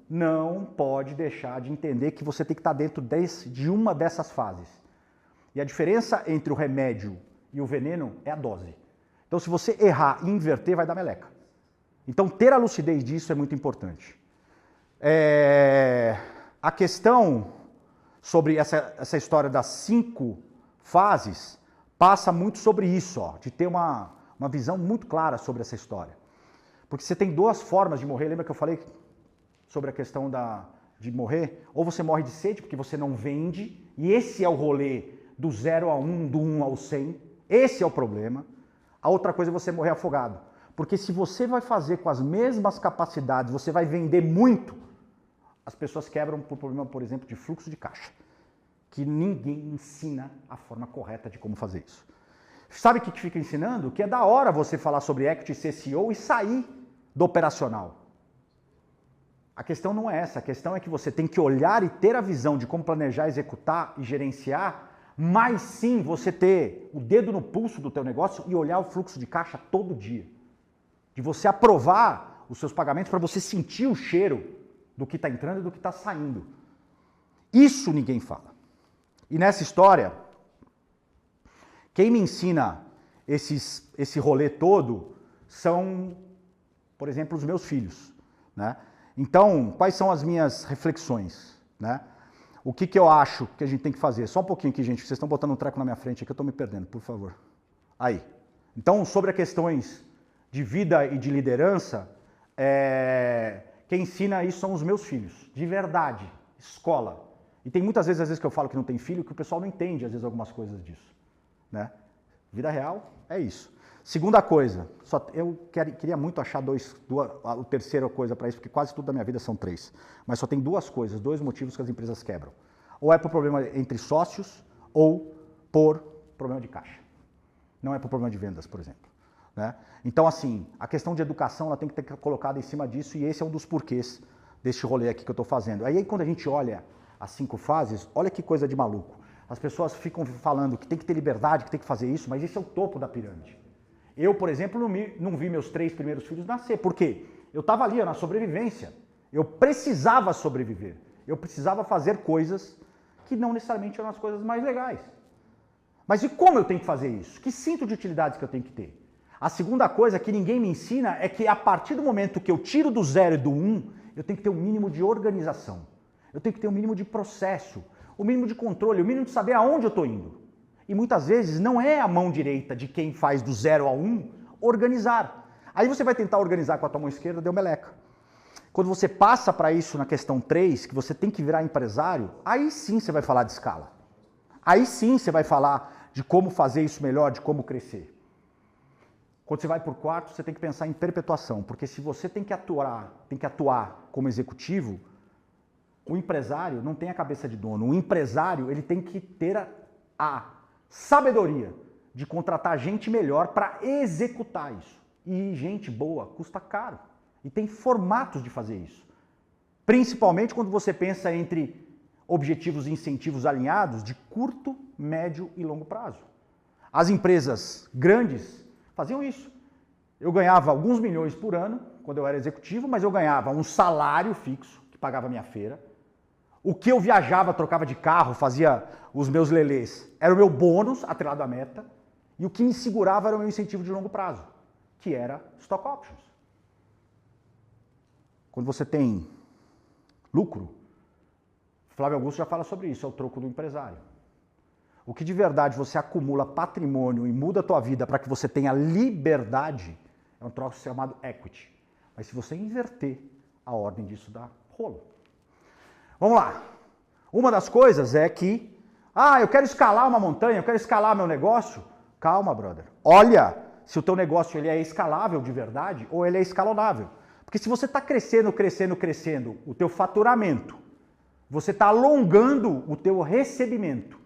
não pode deixar de entender que você tem que estar dentro de uma dessas fases. E a diferença entre o remédio e o veneno é a dose. Então se você errar e inverter, vai dar meleca. Então ter a lucidez disso é muito importante. A questão sobre essa história das 5 fases passa muito sobre isso, ó, de ter uma visão muito clara sobre essa história. Porque você tem 2 formas de morrer. Lembra que eu falei sobre a questão de morrer? Ou você morre de sede porque você não vende, e esse é o rolê do 0 a 1, do 1 ao 100. Esse é o problema. A outra coisa é você morrer afogado. Porque se você vai fazer com as mesmas capacidades, você vai vender muito, as pessoas quebram por problema, por exemplo, de fluxo de caixa. Que ninguém ensina a forma correta de como fazer isso. Sabe o que fica ensinando? Que é da hora você falar sobre equity, ser CEO e sair do operacional. A questão não é essa, a questão é que você tem que olhar e ter a visão de como planejar, executar e gerenciar, mas sim você ter o dedo no pulso do teu negócio e olhar o fluxo de caixa todo dia. De você aprovar os seus pagamentos para você sentir o cheiro do que está entrando e do que está saindo. Isso ninguém fala. E nessa história, quem me ensina esse rolê todo são, por exemplo, os meus filhos, né? Então, quais são as minhas reflexões, né? O que eu acho que a gente tem que fazer? Só um pouquinho aqui, gente, vocês estão botando um treco na minha frente aqui, eu estou me perdendo, por favor. Aí. Então, sobre as questões de vida e de liderança, quem ensina isso são os meus filhos, de verdade, escola. E tem muitas vezes, que eu falo que não tem filho, que o pessoal não entende, às vezes, algumas coisas disso, né? Vida real é isso. Segunda coisa, eu queria muito achar a terceira coisa para isso, porque quase tudo da minha vida são 3. Mas só tem 2 coisas, 2 motivos que as empresas quebram. Ou é por problema entre sócios, ou por problema de caixa. Não é por problema de vendas, por exemplo, né? Então, assim, a questão de educação ela tem que ter colocada em cima disso, e esse é um dos porquês deste rolê aqui que eu estou fazendo. Aí quando a gente olha as 5 fases, olha que coisa de maluco. As pessoas ficam falando que tem que ter liberdade, que tem que fazer isso, mas esse é o topo da pirâmide. Eu, por exemplo, não vi meus 3 primeiros filhos nascer. Por quê? Eu estava ali, na sobrevivência. Eu precisava sobreviver. Eu precisava fazer coisas que não necessariamente eram as coisas mais legais. Mas e como eu tenho que fazer isso? Que cinto de utilidades que eu tenho que ter? A segunda coisa que ninguém me ensina é que a partir do momento que eu tiro do 0 e do 1, eu tenho que ter um mínimo de organização. Eu tenho que ter um mínimo de processo, o mínimo de controle, o mínimo de saber aonde eu estou indo. E muitas vezes não é a mão direita de quem faz do 0 a 1 organizar. Aí você vai tentar organizar com a tua mão esquerda, deu meleca. Quando você passa para isso na questão 3, que você tem que virar empresário, aí sim você vai falar de escala. Aí sim você vai falar de como fazer isso melhor, de como crescer. Quando você vai por 4, você tem que pensar em perpetuação, porque se você tem que atuar como executivo, o empresário não tem a cabeça de dono. O empresário, ele tem que ter a sabedoria de contratar gente melhor para executar isso. E gente boa custa caro. E tem formatos de fazer isso. Principalmente quando você pensa entre objetivos e incentivos alinhados de curto, médio e longo prazo. As empresas grandes faziam isso. Eu ganhava alguns milhões por ano, quando eu era executivo, mas eu ganhava um salário fixo, que pagava a minha feira. O que eu viajava, trocava de carro, fazia os meus lelês, era o meu bônus atrelado à meta, e o que me segurava era o meu incentivo de longo prazo, que era stock options. Quando você tem lucro, Flávio Augusto já fala sobre isso, é o troco do empresário. O que de verdade você acumula patrimônio e muda a tua vida para que você tenha liberdade, é um troço chamado equity. Mas se você inverter a ordem disso, dá rolo. Vamos lá. Uma das coisas é que, eu quero escalar uma montanha, eu quero escalar meu negócio. Calma, brother. Olha se o teu negócio ele é escalável de verdade ou ele é escalonável. Porque se você está crescendo o teu faturamento, você está alongando o teu recebimento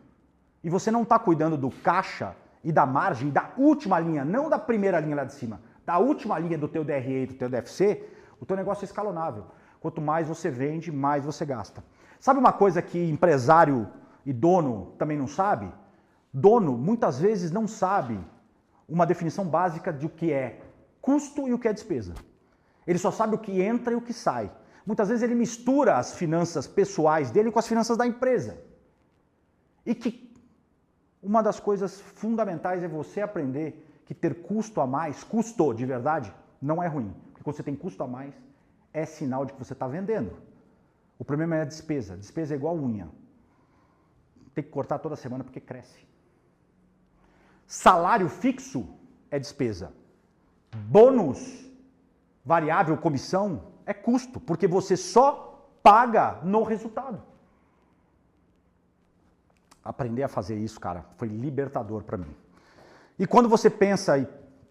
e você não está cuidando do caixa e da margem da última linha, não da primeira linha lá de cima, da última linha do teu DRE e do teu DFC, o teu negócio é escalonável. Quanto mais você vende, mais você gasta. Sabe uma coisa que empresário e dono também não sabe? Dono muitas vezes não sabe uma definição básica de o que é custo e o que é despesa. Ele só sabe o que entra e o que sai. Muitas vezes ele mistura as finanças pessoais dele com as finanças da empresa. E que uma das coisas fundamentais é você aprender que ter custo a mais, custo de verdade, não é ruim. Porque quando você tem custo a mais, é sinal de que você está vendendo. O problema é a despesa. Despesa é igual unha. Tem que cortar toda semana porque cresce. Salário fixo é despesa. Bônus, variável, comissão, é custo, porque você só paga no resultado. Aprender a fazer isso, cara, foi libertador para mim. E quando você pensa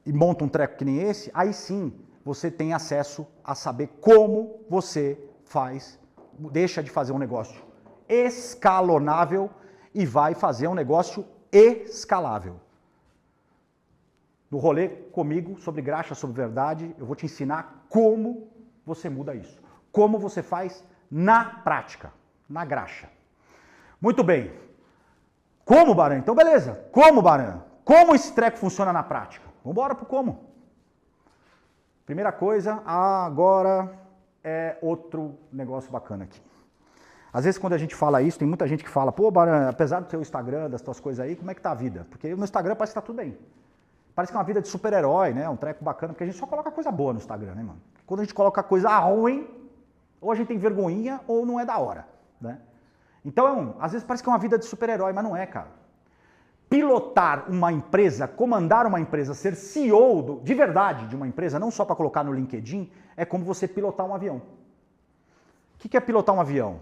e monta um treco que nem esse, aí sim você tem acesso a saber como você deixa de fazer um negócio escalonável e vai fazer um negócio escalável. No rolê comigo, sobre graxa, sobre verdade, eu vou te ensinar como você muda isso. Como você faz na prática, na graxa. Muito bem. Como, Baran? Então, beleza. Como, Baran? Como esse treco funciona na prática? Vamos embora pro como. Primeira coisa, agora é outro negócio bacana aqui. Às vezes, quando a gente fala isso, tem muita gente que fala, pô, Baran, apesar do teu Instagram, das tuas coisas aí, como é que tá a vida? Porque no Instagram parece que tá tudo bem. Parece que é uma vida de super-herói, né? Um treco bacana, porque a gente só coloca coisa boa no Instagram, né, mano? Quando a gente coloca coisa ruim, ou a gente tem vergonhinha, ou não é da hora, né? Então, às vezes parece que é uma vida de super-herói, mas não é, cara. Pilotar uma empresa, comandar uma empresa, ser CEO de verdade de uma empresa, não só para colocar no LinkedIn, é como você pilotar um avião. O que é pilotar um avião?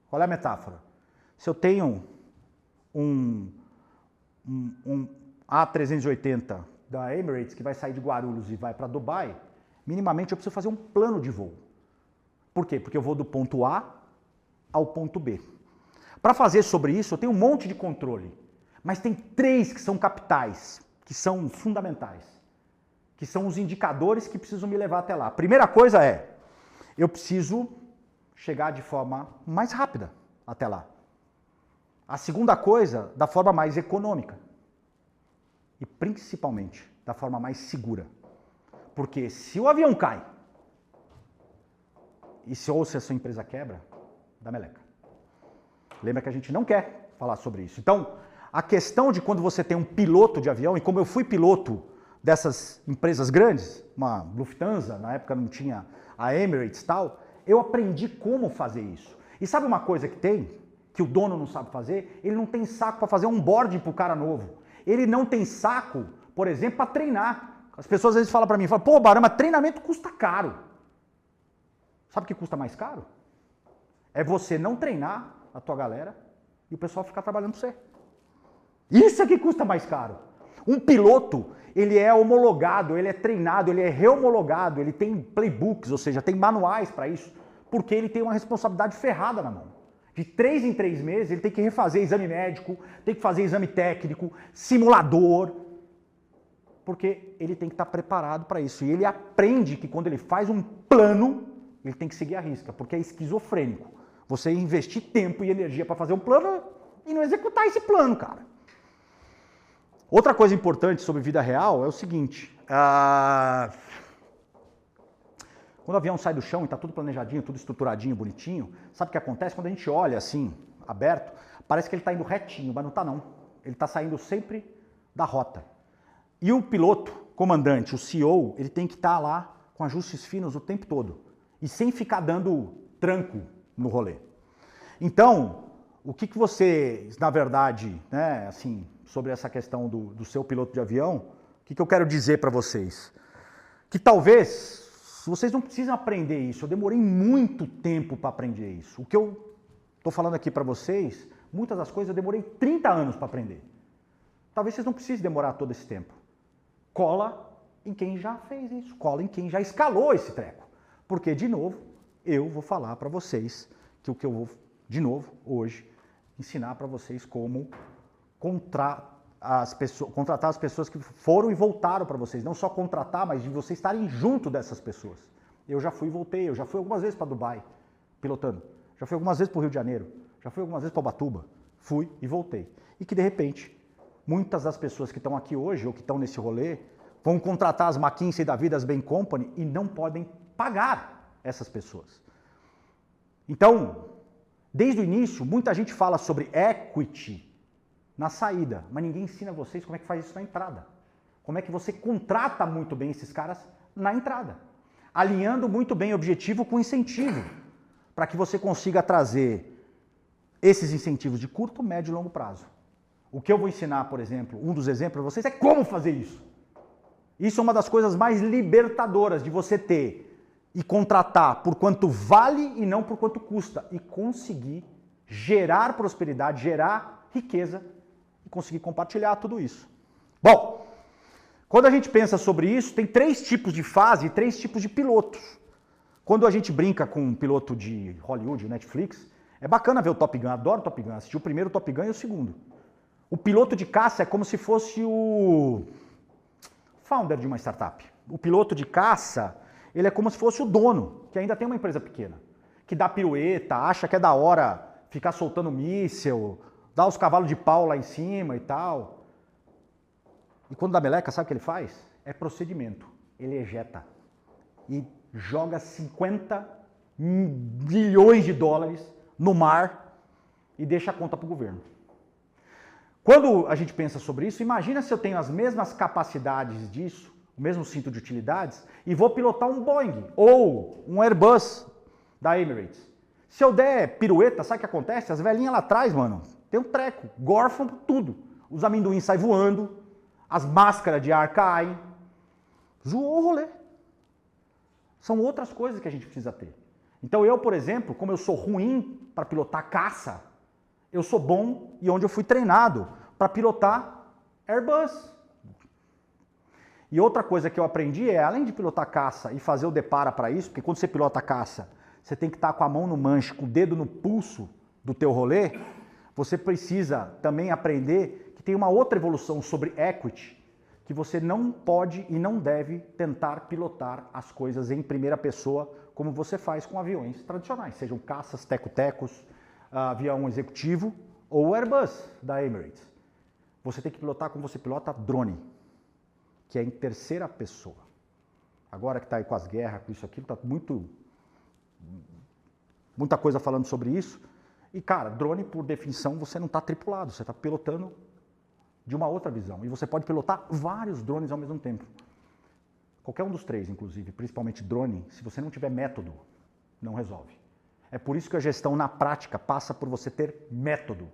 Qual é a metáfora? Se eu tenho um A380 da Emirates que vai sair de Guarulhos e vai para Dubai, minimamente eu preciso fazer um plano de voo. Por quê? Porque eu vou do ponto A ao ponto B. Para fazer sobre isso, eu tenho um monte de controle, mas tem 3 que são capitais, que são fundamentais, que são os indicadores que precisam me levar até lá. A primeira coisa é, eu preciso chegar de forma mais rápida até lá. A segunda coisa, da forma mais econômica. E principalmente, da forma mais segura. Porque se o avião cai, e se a sua empresa quebra, dá meleca. Lembra que a gente não quer falar sobre isso. Então, a questão de quando você tem um piloto de avião, e como eu fui piloto dessas empresas grandes, uma Lufthansa, na época não tinha a Emirates e tal, eu aprendi como fazer isso. E sabe uma coisa que tem, que o dono não sabe fazer? Ele não tem saco para fazer um onboarding para o cara novo. Ele não tem saco, por exemplo, para treinar. As pessoas às vezes falam para mim, pô, Barão, mas treinamento custa caro. Sabe o que custa mais caro? É você não treinar a tua galera e o pessoal ficar trabalhando para você. Isso é que custa mais caro. Um piloto, ele é homologado, ele é treinado, ele é rehomologado, ele tem playbooks, ou seja, tem manuais para isso, porque ele tem uma responsabilidade ferrada na mão. De 3 em 3 meses, ele tem que refazer exame médico, tem que fazer exame técnico, simulador, porque ele tem que estar preparado para isso. E ele aprende que quando ele faz um plano, ele tem que seguir a risca, porque é esquizofrênico. Você investir tempo e energia para fazer um plano e não executar esse plano, cara. Outra coisa importante sobre vida real é o seguinte, quando o avião sai do chão e está tudo planejadinho, tudo estruturadinho, bonitinho, sabe o que acontece? Quando a gente olha assim, aberto, parece que ele está indo retinho, mas não está não. Ele está saindo sempre da rota. E o piloto, comandante, o CEO, ele tem que estar lá com ajustes finos o tempo todo e sem ficar dando tranco no rolê. Então, o que vocês, na verdade, né, assim, sobre essa questão do seu piloto de avião, o que eu quero dizer para vocês? Que talvez vocês não precisam aprender isso. Eu demorei muito tempo para aprender isso. O que eu estou falando aqui para vocês, muitas das coisas eu demorei 30 anos para aprender. Talvez vocês não precisem demorar todo esse tempo. Cola em quem já fez isso, cola em quem já escalou esse treco. Porque, de novo, eu vou falar para vocês que o que eu vou, de novo, hoje, ensinar para vocês como contratar as pessoas que foram e voltaram para vocês. Não só contratar, mas de vocês estarem junto dessas pessoas. Eu já fui e voltei, eu já fui algumas vezes para Dubai, pilotando. Já fui algumas vezes para o Rio de Janeiro, já fui algumas vezes para Ubatuba. Fui e voltei. E que, de repente, muitas das pessoas que estão aqui hoje, ou que estão nesse rolê, vão contratar as McKinsey da vida, as Bain Company, e não podem pagar essas pessoas. Então, desde o início, muita gente fala sobre equity na saída, mas ninguém ensina vocês como é que faz isso na entrada. Como é que você contrata muito bem esses caras na entrada. Alinhando muito bem objetivo com incentivo, para que você consiga trazer esses incentivos de curto, médio e longo prazo. O que eu vou ensinar, por exemplo, um dos exemplos para vocês é como fazer isso. Isso é uma das coisas mais libertadoras de você ter e contratar por quanto vale e não por quanto custa. E conseguir gerar prosperidade, gerar riqueza e conseguir compartilhar tudo isso. Bom, quando a gente pensa sobre isso, tem 3 tipos de fase e 3 tipos de pilotos. Quando a gente brinca com um piloto de Hollywood, Netflix, é bacana ver o Top Gun, adoro o Top Gun, assisti o primeiro Top Gun e o segundo. O piloto de caça é como se fosse o founder de uma startup. O piloto de caça, ele é como se fosse o dono, que ainda tem uma empresa pequena, que dá pirueta, acha que é da hora ficar soltando míssil, dá os cavalos de pau lá em cima e tal. E quando dá meleca, sabe o que ele faz? É procedimento. Ele ejeta e joga 50 bilhões de dólares no mar e deixa a conta para o governo. Quando a gente pensa sobre isso, imagina se eu tenho as mesmas capacidades disso, o mesmo cinto de utilidades, e vou pilotar um Boeing ou um Airbus da Emirates. Se eu der pirueta, sabe o que acontece? As velhinhas lá atrás, mano, tem um treco, gorfam tudo. Os amendoins saem voando, as máscaras de ar caem. Zoou o rolê. São outras coisas que a gente precisa ter. Então eu, por exemplo, como eu sou ruim para pilotar caça, eu sou bom e onde eu fui treinado para pilotar Airbus. E outra coisa que eu aprendi é, além de pilotar caça e fazer o depara para isso, porque quando você pilota caça, você tem que estar com a mão no manche, com o dedo no pulso do teu rolê, você precisa também aprender que tem uma outra evolução sobre equity, que você não pode e não deve tentar pilotar as coisas em primeira pessoa, como você faz com aviões tradicionais, sejam caças, teco-tecos, avião executivo ou Airbus da Emirates. Você tem que pilotar como você pilota drone, que é em terceira pessoa. Agora que está aí com as guerras, com isso aqui, está muita coisa falando sobre isso. E cara, drone por definição você não está tripulado, você está pilotando de uma outra visão. E você pode pilotar vários drones ao mesmo tempo. Qualquer um dos 3, inclusive, principalmente drone, se você não tiver método, não resolve. É por isso que a gestão na prática passa por você ter método.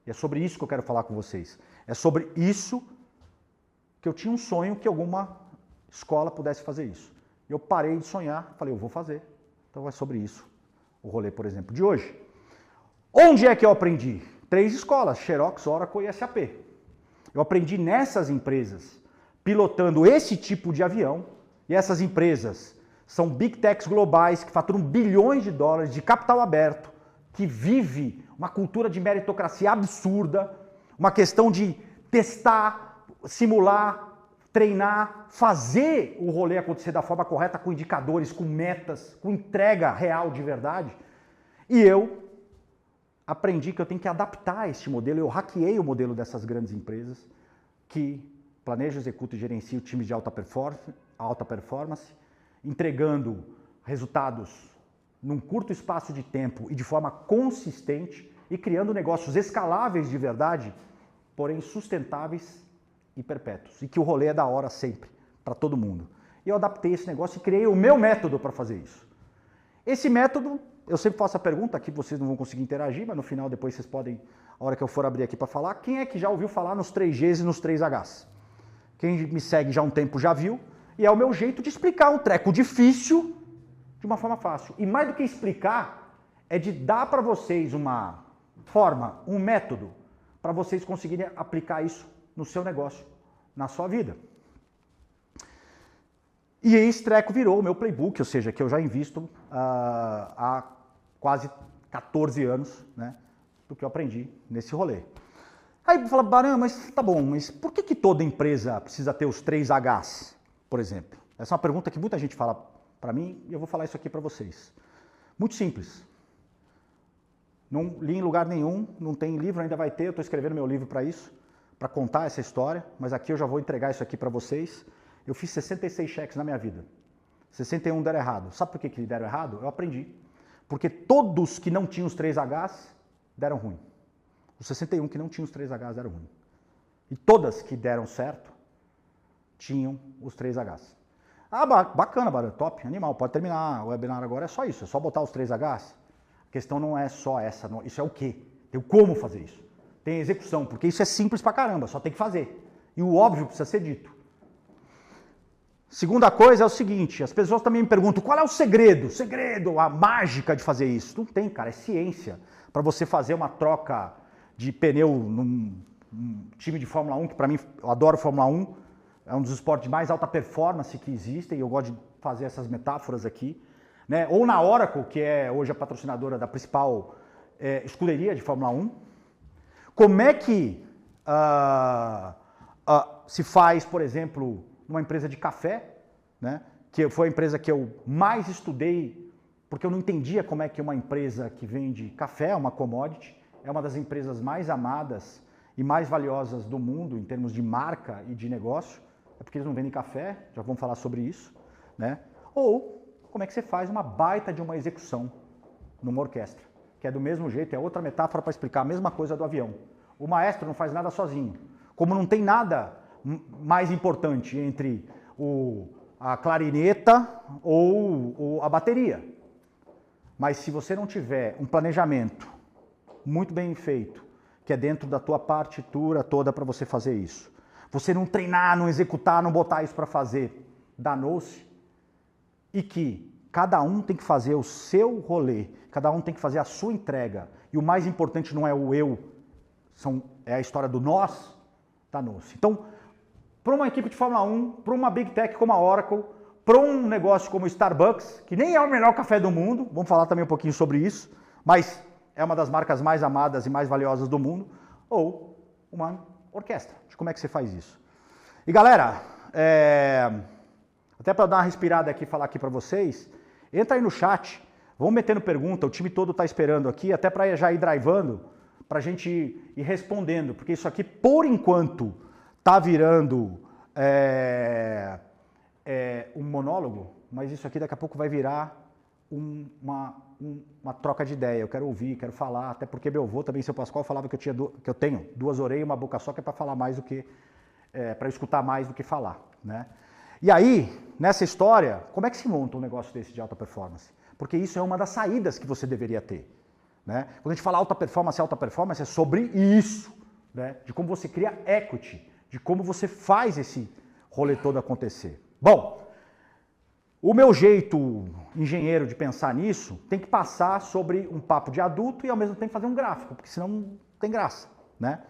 E é sobre isso que eu quero falar com vocês. É sobre isso que eu tinha um sonho que alguma escola pudesse fazer isso. Eu parei de sonhar, falei, eu vou fazer. Então é sobre isso o rolê, por exemplo, de hoje. Onde é que eu aprendi? 3 escolas, Xerox, Oracle e SAP. Eu aprendi nessas empresas, pilotando esse tipo de avião, e essas empresas são big techs globais que faturam bilhões de dólares de capital aberto, que vive uma cultura de meritocracia absurda, uma questão de testar, simular, treinar, fazer o rolê acontecer da forma correta, com indicadores, com metas, com entrega real de verdade. E eu aprendi que eu tenho que adaptar este modelo, eu hackeei o modelo dessas grandes empresas que planejam, executam e gerenciam times de alta performance, entregando resultados num curto espaço de tempo e de forma consistente e criando negócios escaláveis de verdade, porém sustentáveis e perpétuos. E que o rolê é da hora sempre, para todo mundo. E eu adaptei esse negócio e criei o meu método para fazer isso. Esse método, eu sempre faço a pergunta, aqui vocês não vão conseguir interagir, mas no final depois vocês podem, a hora que eu for abrir aqui para falar, quem é que já ouviu falar nos 3Gs e nos 3Hs? Quem me segue já há um tempo já viu, e é o meu jeito de explicar um treco difícil de uma forma fácil. E mais do que explicar, é de dar para vocês uma forma, um método, para vocês conseguirem aplicar isso no seu negócio, na sua vida. E esse treco virou o meu playbook, ou seja, que eu já invisto há quase 14 anos, né, do que eu aprendi nesse rolê. Aí fala, Baran, mas tá bom, mas por que toda empresa precisa ter os 3Hs, por exemplo? Essa é uma pergunta que muita gente fala para mim e eu vou falar isso aqui para vocês. Muito simples. Não li em lugar nenhum, não tem livro, ainda vai ter, eu estou escrevendo meu livro para isso, para contar essa história, mas aqui eu já vou entregar isso aqui para vocês. Eu fiz 66 cheques na minha vida. 61 deram errado. Sabe por que deram errado? Eu aprendi. Porque todos que não tinham os 3Hs deram ruim. Os 61 que não tinham os 3Hs deram ruim. E todas que deram certo tinham os 3Hs. Ah, bacana, Baran, top, animal, pode terminar o webinar agora, é só isso, é só botar os 3Hs. A questão não é só essa, não, isso é o quê? Tem o como fazer isso. Tem a execução, porque isso é simples pra caramba, só tem que fazer. E o óbvio precisa ser dito. Segunda coisa é o seguinte, as pessoas também me perguntam, qual é o segredo? A mágica de fazer isso? Não tem, cara, é ciência. Para você fazer uma troca de pneu num time de Fórmula 1, que para mim, eu adoro Fórmula 1, é um dos esportes de mais alta performance que existem, e eu gosto de fazer essas metáforas aqui. Né? Ou na Oracle, que é hoje a patrocinadora da principal escuderia de Fórmula 1. Como é que se faz, por exemplo, numa empresa de café, né? Que foi a empresa que eu mais estudei, porque eu não entendia como é que uma empresa que vende café, uma commodity, é uma das empresas mais amadas e mais valiosas do mundo em termos de marca e de negócio. É porque eles não vendem café, já vamos falar sobre isso, né? Ou como é que você faz uma baita de uma execução numa orquestra, que é do mesmo jeito, é outra metáfora para explicar a mesma coisa do avião. O maestro não faz nada sozinho. Como não tem nada mais importante entre a clarineta ou a bateria. Mas se você não tiver um planejamento muito bem feito, que é dentro da tua partitura toda para você fazer isso, você não treinar, não executar, não botar isso para fazer, danou-se. E que cada um tem que fazer o seu rolê, cada um tem que fazer a sua entrega. E o mais importante não é o eu, é a história do nós, danou-se. Então, para uma equipe de Fórmula 1, para uma Big Tech como a Oracle, para um negócio como o Starbucks, que nem é o melhor café do mundo, vamos falar também um pouquinho sobre isso, mas é uma das marcas mais amadas e mais valiosas do mundo, ou uma orquestra, de como é que você faz isso. E galera, até para dar uma respirada aqui e falar aqui para vocês, entra aí no chat, vão metendo pergunta, o time todo está esperando aqui, até para já ir drivando, para a gente ir respondendo, porque isso aqui, por enquanto, está virando um monólogo, mas isso aqui daqui a pouco vai virar uma troca de ideia. Eu quero ouvir, quero falar, até porque meu avô também, seu Pascoal, falava que eu tenho 2 orelhas e uma boca só, que é para falar mais do que, para escutar mais do que falar, né? E aí, nessa história, como é que se monta um negócio desse de alta performance? Porque isso é uma das saídas que você deveria ter, né? Quando a gente fala alta performance é sobre isso, né? De como você cria equity, de como você faz esse rolê todo acontecer. Bom, O meu jeito engenheiro de pensar nisso tem que passar sobre um papo de adulto e ao mesmo tempo fazer um gráfico, porque senão não tem graça, né?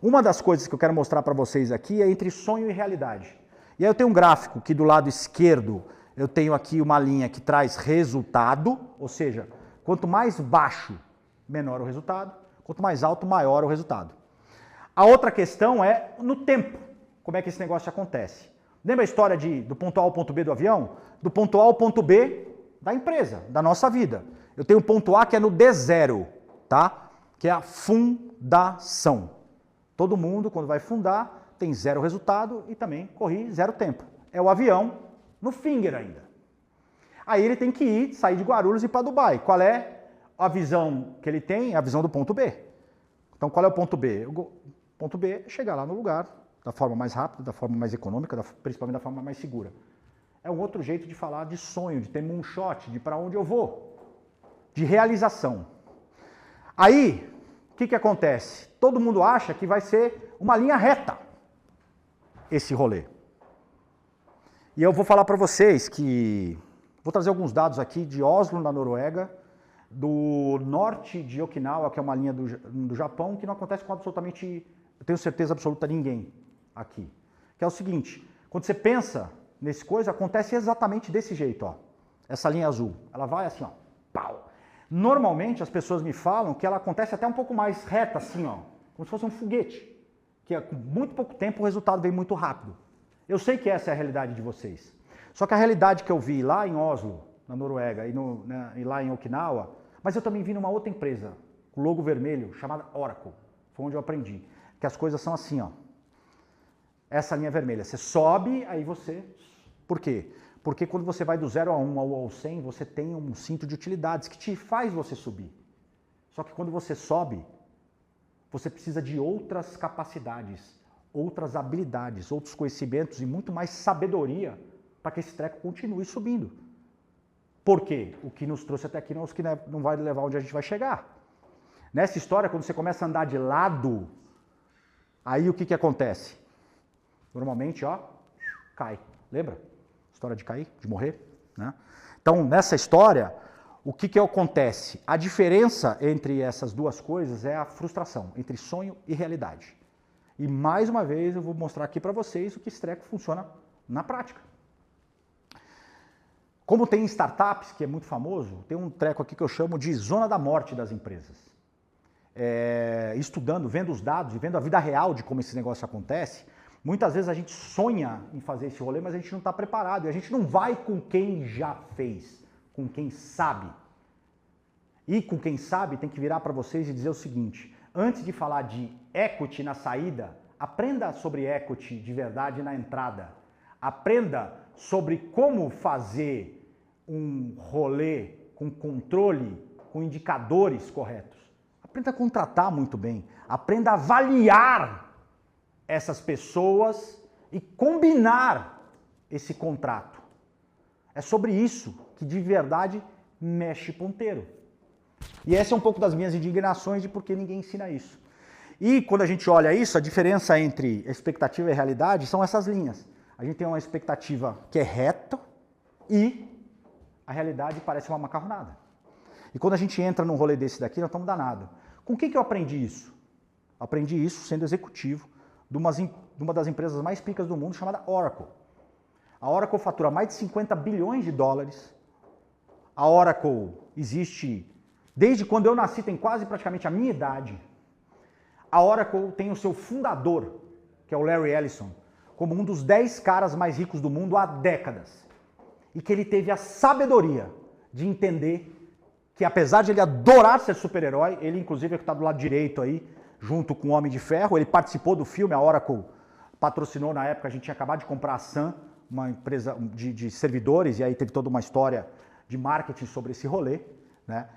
Uma das coisas que eu quero mostrar para vocês aqui é entre sonho e realidade. E aí eu tenho um gráfico que do lado esquerdo eu tenho aqui uma linha que traz resultado, ou seja, quanto mais baixo, menor o resultado, quanto mais alto, maior o resultado. A outra questão é no tempo, como é que esse negócio acontece. Lembra a história do ponto A ao ponto B do avião? Do ponto A ao ponto B da empresa, da nossa vida. Eu tenho o ponto A que é no D0, tá? Que é a fundação. Todo mundo, quando vai fundar, tem 0 resultado e também corri 0 tempo. É o avião no finger ainda. Aí ele tem que sair de Guarulhos e ir para Dubai. Qual é a visão que ele tem? A visão do ponto B. Então qual é o ponto B? O ponto B é chegar lá no lugar, da forma mais rápida, da forma mais econômica, principalmente da forma mais segura. É um outro jeito de falar de sonho, de ter moonshot, de para onde eu vou, de realização. Aí, o que acontece? Todo mundo acha que vai ser uma linha reta esse rolê. E eu vou falar para vocês que... Vou trazer alguns dados aqui de Oslo, na Noruega, do norte de Okinawa, que é uma linha do Japão, que não acontece com absolutamente, eu tenho certeza absoluta, ninguém aqui. Que é o seguinte, quando você pensa nesse coisa, acontece exatamente desse jeito, ó. Essa linha azul, ela vai assim, ó, pau. Normalmente as pessoas me falam que ela acontece até um pouco mais reta, assim, ó, como se fosse um foguete, que com muito pouco tempo o resultado vem muito rápido. Eu sei que essa é a realidade de vocês. Só que a realidade que eu vi lá em Oslo, na Noruega, e lá em Okinawa, mas eu também vi numa outra empresa, com logo vermelho, chamada Oracle. Foi onde eu aprendi. Que as coisas são assim, ó. Essa linha vermelha. Você sobe, aí você... Por quê? Porque quando você vai do 0 a 1 ao 100, você tem um cinto de utilidades que te faz você subir. Só que quando você sobe, você precisa de outras capacidades, outras habilidades, outros conhecimentos e muito mais sabedoria para que esse treco continue subindo. Por quê? O que nos trouxe até aqui não é o que não vai levar onde a gente vai chegar. Nessa história, quando você começa a andar de lado, aí o que acontece? Normalmente, ó, cai. Lembra? História de cair, de morrer, né? Então, nessa história, o que acontece? A diferença entre essas duas coisas é a frustração, entre sonho e realidade. E mais uma vez eu vou mostrar aqui para vocês o que esse treco funciona na prática. Como tem em startups, que é muito famoso, tem um treco aqui que eu chamo de zona da morte das empresas. Estudando, vendo os dados e vendo a vida real de como esse negócio acontece, muitas vezes a gente sonha em fazer esse rolê, mas a gente não está preparado. E a gente não vai com quem já fez, com quem sabe. E com quem sabe tem que virar para vocês e dizer o seguinte, antes de falar de equity na saída, aprenda sobre equity de verdade na entrada. Aprenda sobre como fazer um rolê com controle, com indicadores corretos. Aprenda a contratar muito bem. Aprenda a avaliar essas pessoas e combinar esse contrato. É sobre isso que de verdade mexe ponteiro. E essa é um pouco das minhas indignações de por que ninguém ensina isso. E quando a gente olha isso, a diferença entre expectativa e realidade são essas linhas. A gente tem uma expectativa que é reta e a realidade parece uma macarronada. E quando a gente entra num rolê desse daqui, nós estamos danados. Com o que eu aprendi isso? Aprendi isso sendo executivo de uma das empresas mais picas do mundo, chamada Oracle. A Oracle fatura mais de 50 bilhões de dólares. A Oracle existe desde quando eu nasci, tem quase praticamente a minha idade. A Oracle tem o seu fundador, que é o Larry Ellison, como um dos 10 caras mais ricos do mundo há décadas. E que ele teve a sabedoria de entender que, apesar de ele adorar ser super-herói, ele inclusive é que está do lado direito aí, junto com o Homem de Ferro, ele participou do filme, a Oracle patrocinou na época, a gente tinha acabado de comprar a Sun, uma empresa de servidores, e aí teve toda uma história de marketing sobre esse rolê, né?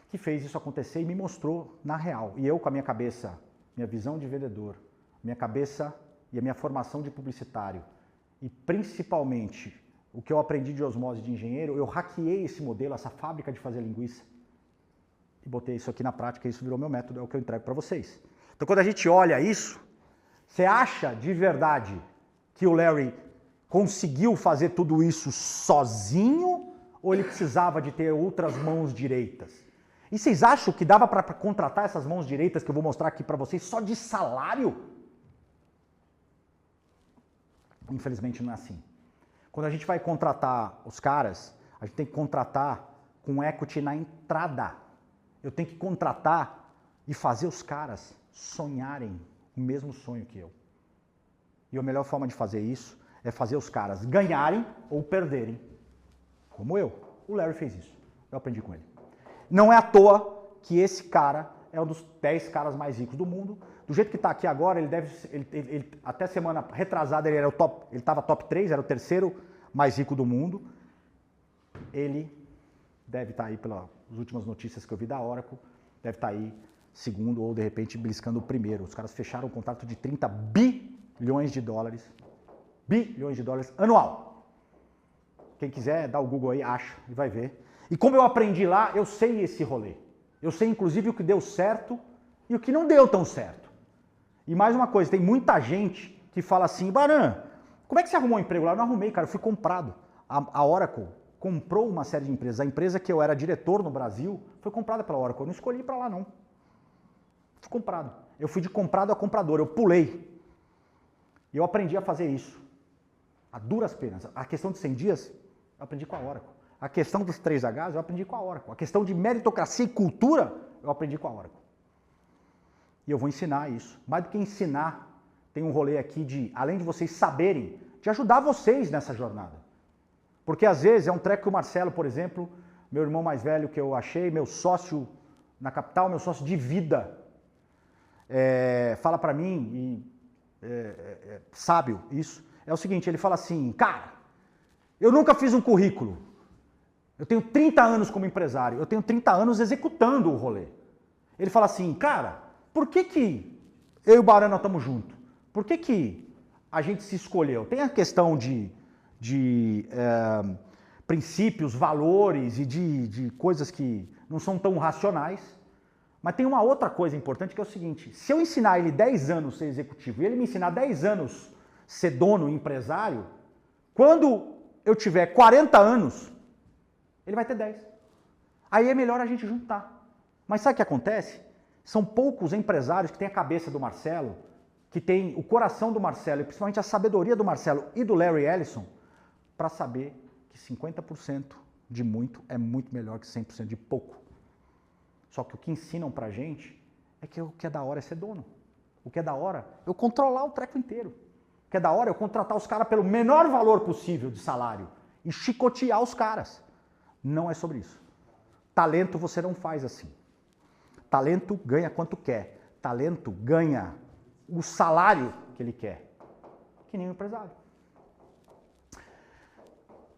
Que fez isso acontecer e me mostrou na real. E eu com a minha cabeça, minha visão de vendedor, minha cabeça e a minha formação de publicitário, e principalmente o que eu aprendi de osmose de engenheiro, eu hackeei esse modelo, essa fábrica de fazer linguiça, e botei isso aqui na prática, e isso virou meu método, é o que eu entrego para vocês. Então quando a gente olha isso, você acha de verdade que o Larry conseguiu fazer tudo isso sozinho ou ele precisava de ter outras mãos direitas? E vocês acham que dava para contratar essas mãos direitas que eu vou mostrar aqui para vocês só de salário? Infelizmente não é assim. Quando a gente vai contratar os caras, a gente tem que contratar com equity na entrada. Eu tenho que contratar e fazer os caras sonharem o mesmo sonho que eu. E a melhor forma de fazer isso é fazer os caras ganharem ou perderem. Como eu. O Larry fez isso. Eu aprendi com ele. Não é à toa que esse cara é um dos 10 caras mais ricos do mundo. Do jeito que está aqui agora, ele até semana retrasada ele estava top 3, era o terceiro mais rico do mundo. Ele deve estar aí, pelas últimas notícias que eu vi da Oracle, deve estar aí segundo ou de repente beliscando o primeiro. Os caras fecharam um contrato de 30 bilhões de dólares anual. Quem quiser, dá o Google aí, acha e vai ver. E como eu aprendi lá, eu sei esse rolê. Eu sei inclusive o que deu certo e o que não deu tão certo. E mais uma coisa, tem muita gente que fala assim, Baran, como é que você arrumou um emprego lá? Eu não arrumei, cara, eu fui comprado. A Oracle comprou uma série de empresas. A empresa que eu era diretor no Brasil foi comprada pela Oracle. Eu não escolhi ir para lá, não. Fui comprado. Eu fui de comprado a comprador, eu pulei. E eu aprendi a fazer isso. A duras penas. A questão de 100 dias, eu aprendi com a Oracle. A questão dos 3Hs, eu aprendi com a Oracle. A questão de meritocracia e cultura, eu aprendi com a Oracle. E eu vou ensinar isso. Mais do que ensinar, tem um rolê aqui de, além de vocês saberem, de ajudar vocês nessa jornada. Porque às vezes é um treco que o Marcelo, por exemplo, meu irmão mais velho que eu achei, meu sócio na capital, meu sócio de vida, fala pra mim, sábio isso, é o seguinte, ele fala assim, cara, eu nunca fiz um currículo, eu tenho 30 anos como empresário, eu tenho 30 anos executando o rolê. Ele fala assim, cara, por que eu e o Baran estamos juntos? Por que a gente se escolheu? Tem a questão de princípios, valores e de coisas que não são tão racionais, mas tem uma outra coisa importante que é o seguinte, se eu ensinar ele 10 anos ser executivo e ele me ensinar 10 anos ser dono, empresário, quando eu tiver 40 anos, ele vai ter 10. Aí é melhor a gente juntar. Mas sabe o que acontece? São poucos empresários que têm a cabeça do Marcelo, que têm o coração do Marcelo e principalmente a sabedoria do Marcelo e do Larry Ellison para saber que 50% de muito é muito melhor que 100% de pouco. Só que o que ensinam pra gente é que o que é da hora é ser dono. O que é da hora é eu controlar o treco inteiro. O que é da hora é eu contratar os caras pelo menor valor possível de salário e chicotear os caras. Não é sobre isso. Talento você não faz assim. Talento ganha quanto quer. Talento ganha o salário que ele quer. Que nem o empresário.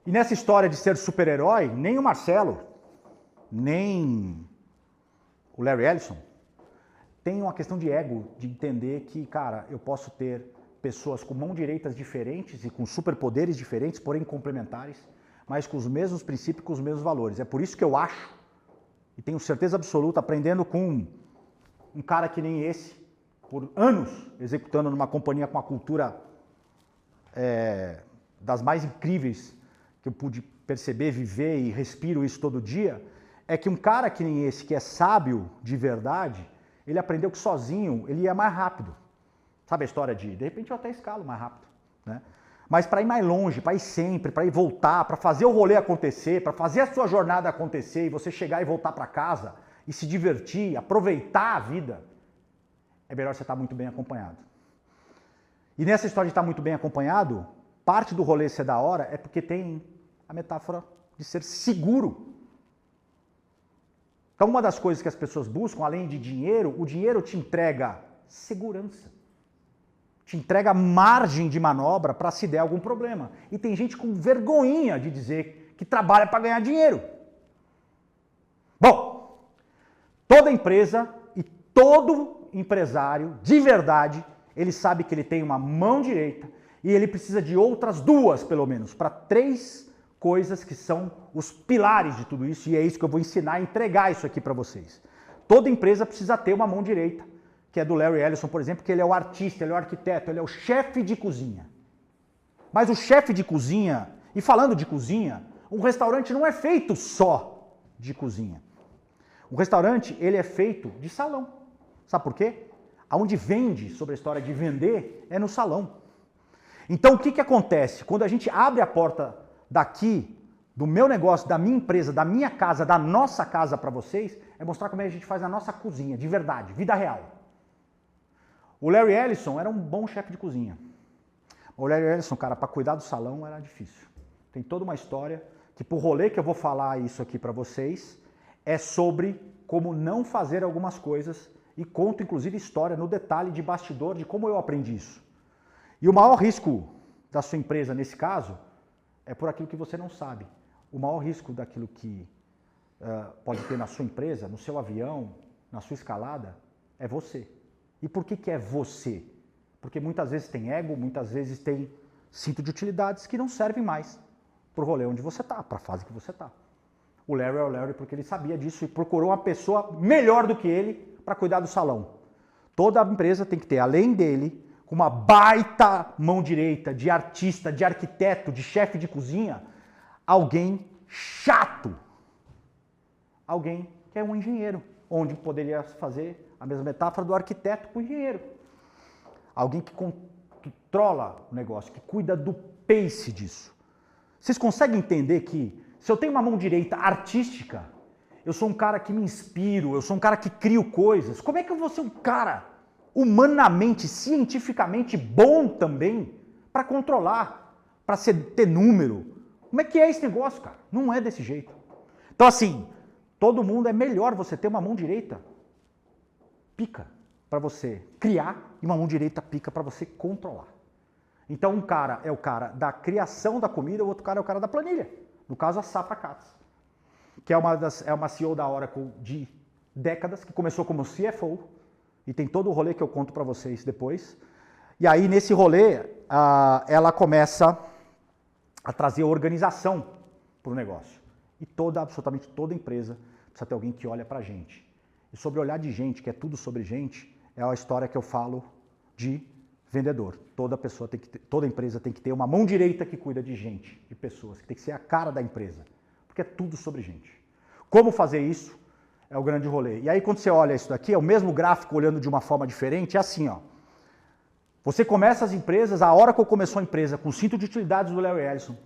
E nessa história de ser super-herói, nem o Marcelo, nem o Larry Ellison tem uma questão de ego, de entender que, cara, eu posso ter pessoas com mãos direitas diferentes e com superpoderes diferentes, porém complementares, mas com os mesmos princípios e com os mesmos valores. É por isso que eu acho, e tenho certeza absoluta, aprendendo com um cara que nem esse, por anos, executando numa companhia com uma cultura das mais incríveis que eu pude perceber, viver e respiro isso todo dia, é que um cara que nem esse, que é sábio de verdade, ele aprendeu que sozinho ele ia mais rápido. Sabe a história de repente eu até escalo mais rápido, né? Mas para ir mais longe, para ir sempre, para ir voltar, para fazer o rolê acontecer, para fazer a sua jornada acontecer e você chegar e voltar para casa e se divertir, aproveitar a vida, é melhor você estar muito bem acompanhado. E nessa história de estar muito bem acompanhado, parte do rolê ser da hora é porque tem a metáfora de ser seguro. Então uma das coisas que as pessoas buscam, além de dinheiro, o dinheiro te entrega segurança. Te entrega margem de manobra para se der algum problema. E tem gente com vergonhinha de dizer que trabalha para ganhar dinheiro. Bom, toda empresa e todo empresário, de verdade, ele sabe que ele tem uma mão direita e ele precisa de outras duas, pelo menos, para 3 coisas que são os pilares de tudo isso, e é isso que eu vou ensinar, entregar isso aqui para vocês. Toda empresa precisa ter uma mão direita, que é do Larry Ellison, por exemplo, que ele é o artista, ele é o arquiteto, ele é o chefe de cozinha. Mas o chefe de cozinha, e falando de cozinha, um restaurante não é feito só de cozinha. O restaurante, ele é feito de salão. Sabe por quê? Aonde vende, sobre a história de vender, é no salão. Então, o que acontece? Quando a gente abre a porta daqui, do meu negócio, da minha empresa, da minha casa, da nossa casa para vocês, é mostrar como é que a gente faz a nossa cozinha, de verdade, vida real. O Larry Ellison era um bom chefe de cozinha. O Larry Ellison, cara, para cuidar do salão era difícil. Tem toda uma história, que pro rolê que eu vou falar isso aqui para vocês, é sobre como não fazer algumas coisas e conto inclusive história no detalhe de bastidor de como eu aprendi isso. E o maior risco da sua empresa nesse caso é por aquilo que você não sabe. O maior risco daquilo que pode ter na sua empresa, no seu avião, na sua escalada, é você. E por que é você? Porque muitas vezes tem ego, muitas vezes tem cinto de utilidades que não servem mais para o rolê onde você está, para a fase que você está. O Larry é o Larry porque ele sabia disso e procurou uma pessoa melhor do que ele para cuidar do salão. Toda empresa tem que ter, além dele, com uma baita mão direita de artista, de arquiteto, de chefe de cozinha, alguém chato. Alguém que é um engenheiro, onde poderia fazer a mesma metáfora do arquiteto com o engenheiro. Alguém que controla o negócio, que cuida do pace disso. Vocês conseguem entender que se eu tenho uma mão direita artística, eu sou um cara que me inspiro, eu sou um cara que crio coisas, como é que eu vou ser um cara humanamente, cientificamente bom também para controlar, para ter número? Como é que é esse negócio, cara? Não é desse jeito. Então assim, todo mundo é melhor você ter uma mão direita pica para você criar e uma mão direita pica para você controlar. Então um cara é o cara da criação da comida, o outro cara é o cara da planilha. No caso, a Safra Catz, que é uma CEO da Oracle de décadas, que começou como CFO, e tem todo o rolê que eu conto para vocês depois. E aí, nesse rolê, ela começa a trazer organização para o negócio. E absolutamente toda empresa precisa ter alguém que olha para a gente. E sobre olhar de gente, que é tudo sobre gente, é a história que eu falo de vendedor. Toda empresa tem que ter uma mão direita que cuida de gente, de pessoas, que tem que ser a cara da empresa. Porque é tudo sobre gente. Como fazer isso é o grande rolê. E aí quando você olha isso daqui, é o mesmo gráfico olhando de uma forma diferente, é assim, ó. Você começa as empresas, a Oracle começou a empresa com o cinto de utilidades do Larry Ellison.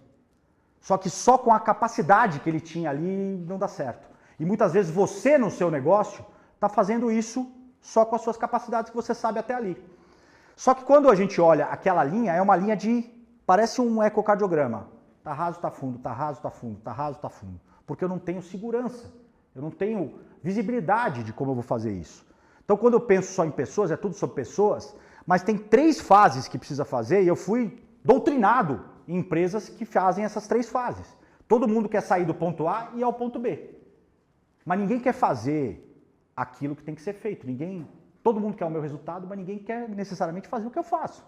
Só que só com a capacidade que ele tinha ali não dá certo. E muitas vezes você no seu negócio está fazendo isso só com as suas capacidades que você sabe até ali. Só que quando a gente olha aquela linha, é uma linha parece um ecocardiograma. Tá raso, tá fundo, tá raso, tá fundo, tá raso, tá fundo. Porque eu não tenho segurança, eu não tenho visibilidade de como eu vou fazer isso. Então quando eu penso só em pessoas, é tudo sobre pessoas, mas tem 3 fases que precisa fazer e eu fui doutrinado em empresas que fazem essas 3 fases. Todo mundo quer sair do ponto A e ir ao ponto B. Mas ninguém quer fazer aquilo que tem que ser feito. Todo mundo quer o meu resultado, mas ninguém quer necessariamente fazer o que eu faço.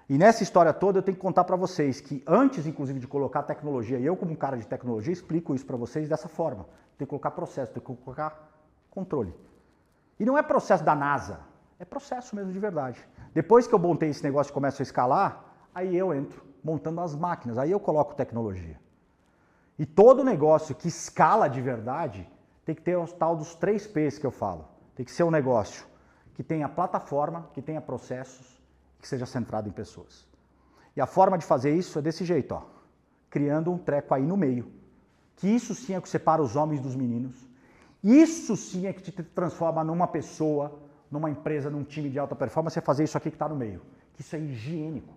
E nessa história toda eu tenho que contar para vocês que antes, inclusive, de colocar tecnologia, e eu como um cara de tecnologia explico isso para vocês dessa forma. Tem que colocar processo, tem que colocar controle. E não é processo da NASA, é processo mesmo de verdade. Depois que eu montei esse negócio e começo a escalar, aí eu entro montando as máquinas, aí eu coloco tecnologia. E todo negócio que escala de verdade tem que ter o tal dos 3 P's que eu falo. Tem que ser um negócio que tenha plataforma, que tenha processos, que seja centrado em pessoas. E a forma de fazer isso é desse jeito, ó, criando um treco aí no meio. Que isso sim é o que separa os homens dos meninos. Isso sim é que te transforma numa pessoa, numa empresa, num time de alta performance, é fazer isso aqui que está no meio. Que isso é higiênico.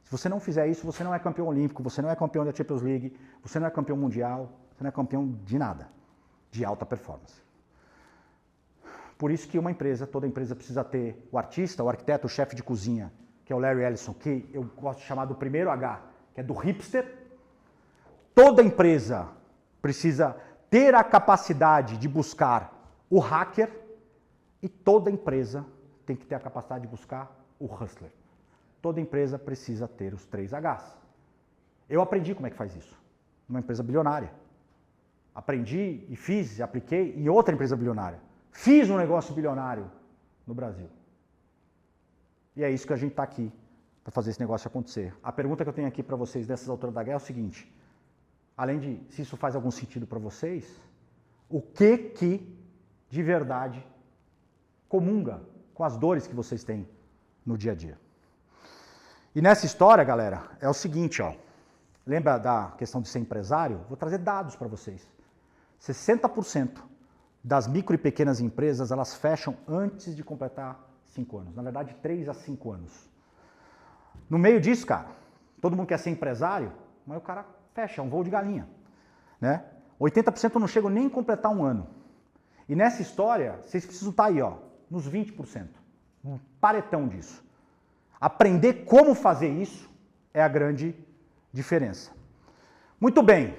Se você não fizer isso, você não é campeão olímpico, você não é campeão da Champions League, você não é campeão mundial, você não é campeão de nada, de alta performance. Por isso que toda empresa precisa ter o artista, o arquiteto, o chefe de cozinha, que é o Larry Ellison, que eu gosto de chamar do primeiro H, que é do hipster. Toda empresa precisa ter a capacidade de buscar o hacker e toda empresa tem que ter a capacidade de buscar o hustler. Toda empresa precisa ter os 3 Hs. Eu aprendi como é que faz isso, numa empresa bilionária. Aprendi e fiz, e apliquei em outra empresa bilionária. Fiz um negócio bilionário no Brasil. E é isso que a gente está aqui para fazer esse negócio acontecer. A pergunta que eu tenho aqui para vocês nessas alturas da guerra é o seguinte, além de se isso faz algum sentido para vocês, o que de verdade comunga com as dores que vocês têm no dia a dia? E nessa história, galera, é o seguinte, ó. Lembra da questão de ser empresário? Vou trazer dados para vocês. 60% das micro e pequenas empresas, elas fecham antes de completar 5 anos. Na verdade, 3 a 5 anos. No meio disso, cara, todo mundo quer ser empresário, mas o cara fecha, é um voo de galinha, né? 80% não chegam nem a completar 1 ano. E nessa história, vocês precisam estar aí, ó, nos 20%. Um paretão disso. Aprender como fazer isso é a grande diferença. Muito bem.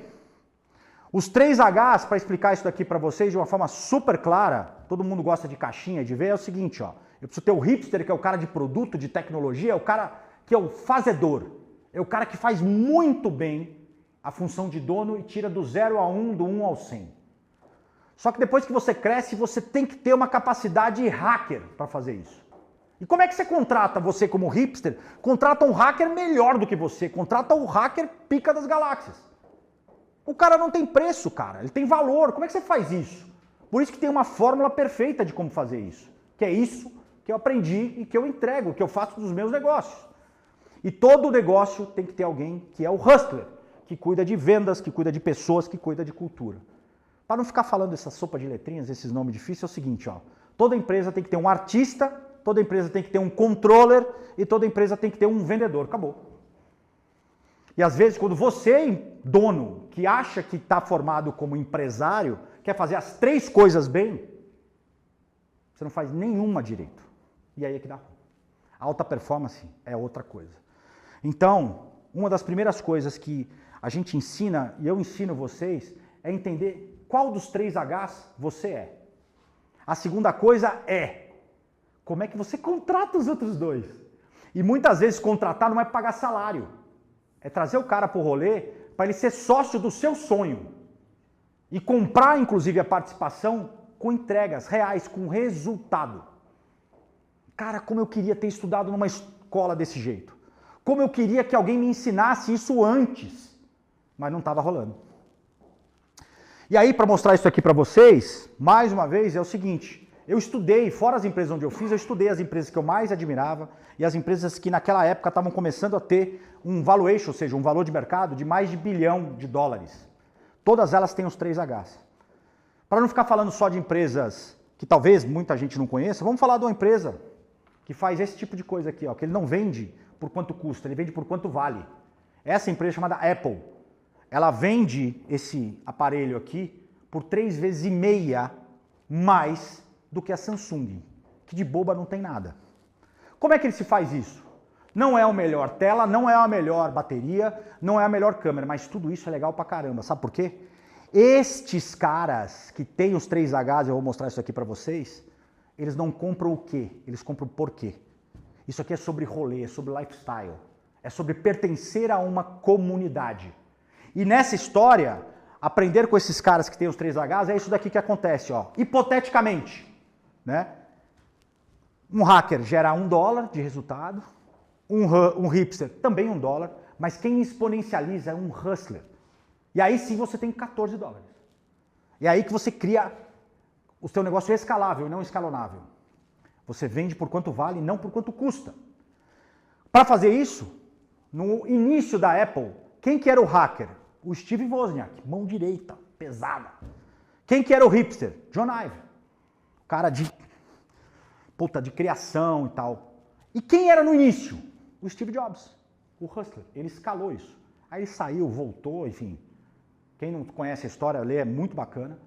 Os 3 Hs, para explicar isso daqui para vocês de uma forma super clara, todo mundo gosta de caixinha, de ver, é o seguinte, ó. Eu preciso ter o hipster, que é o cara de produto, de tecnologia, é o cara que é o fazedor. É o cara que faz muito bem a função de dono e tira do 0 a 1, do 1 ao 100. Só que depois que você cresce, você tem que ter uma capacidade hacker para fazer isso. E como é que você contrata, você como hipster, contrata um hacker melhor do que você, contrata o hacker pica das galáxias. O cara não tem preço, cara, ele tem valor. Como é que você faz isso? Por isso que tem uma fórmula perfeita de como fazer isso. Que é isso que eu aprendi e que eu entrego, que eu faço dos meus negócios. E todo negócio tem que ter alguém que é o hustler, que cuida de vendas, que cuida de pessoas, que cuida de cultura. Para não ficar falando essa sopa de letrinhas, esses nomes difíceis, é o seguinte, ó. Toda empresa tem que ter um artista, toda empresa tem que ter um controller e toda empresa tem que ter um vendedor. Acabou. E às vezes, quando você, dono, que acha que está formado como empresário, quer fazer as 3 coisas bem, você não faz nenhuma direito. E aí é que dá. A alta performance é outra coisa. Então, uma das primeiras coisas que a gente ensina, e eu ensino vocês, é entender qual dos 3 Hs você é. A segunda coisa é, como é que você contrata os outros 2? E muitas vezes contratar não é pagar salário. É trazer o cara para o rolê para ele ser sócio do seu sonho. E comprar, inclusive, a participação com entregas reais, com resultado. Cara, como eu queria ter estudado numa escola desse jeito. Como eu queria que alguém me ensinasse isso antes. Mas não estava rolando. E aí, para mostrar isso aqui para vocês, mais uma vez, é o seguinte. Eu estudei, fora as empresas onde eu fiz, eu estudei as empresas que eu mais admirava e as empresas que naquela época estavam começando a ter um valuation, ou seja, um valor de mercado de mais de $1 bilhão. Todas elas têm os 3 Hs. Para não ficar falando só de empresas que talvez muita gente não conheça, vamos falar de uma empresa que faz esse tipo de coisa aqui, ó, que ele não vende por quanto custa, ele vende por quanto vale. Essa empresa chamada Apple, ela vende esse aparelho aqui por 3,5 vezes mais do que a Samsung, que de boba não tem nada. Como é que ele se faz isso? Não é a melhor tela, não é a melhor bateria, não é a melhor câmera, mas tudo isso é legal pra caramba. Sabe por quê? Estes caras que têm os 3 Hs, eu vou mostrar isso aqui pra vocês, eles não compram o quê? Eles compram o porquê. Isso aqui é sobre rolê, é sobre lifestyle, é sobre pertencer a uma comunidade. E nessa história, aprender com esses caras que têm os 3 Hs é isso daqui que acontece, ó. Hipoteticamente, né? Um hacker gera $1 de resultado, um hipster também $1, mas quem exponencializa é um hustler. E aí sim você tem $14. E aí que você cria o seu negócio escalável e não escalonável. Você vende por quanto vale e não por quanto custa. Para fazer isso, no início da Apple, quem que era o hacker? O Steve Wozniak, mão direita, pesada. Quem que era o hipster? John Ive. Cara de criação e tal. E quem era no início? O Steve Jobs, o hustler. Ele escalou isso. Aí ele saiu, voltou, enfim. Quem não conhece a história, lê, é muito bacana.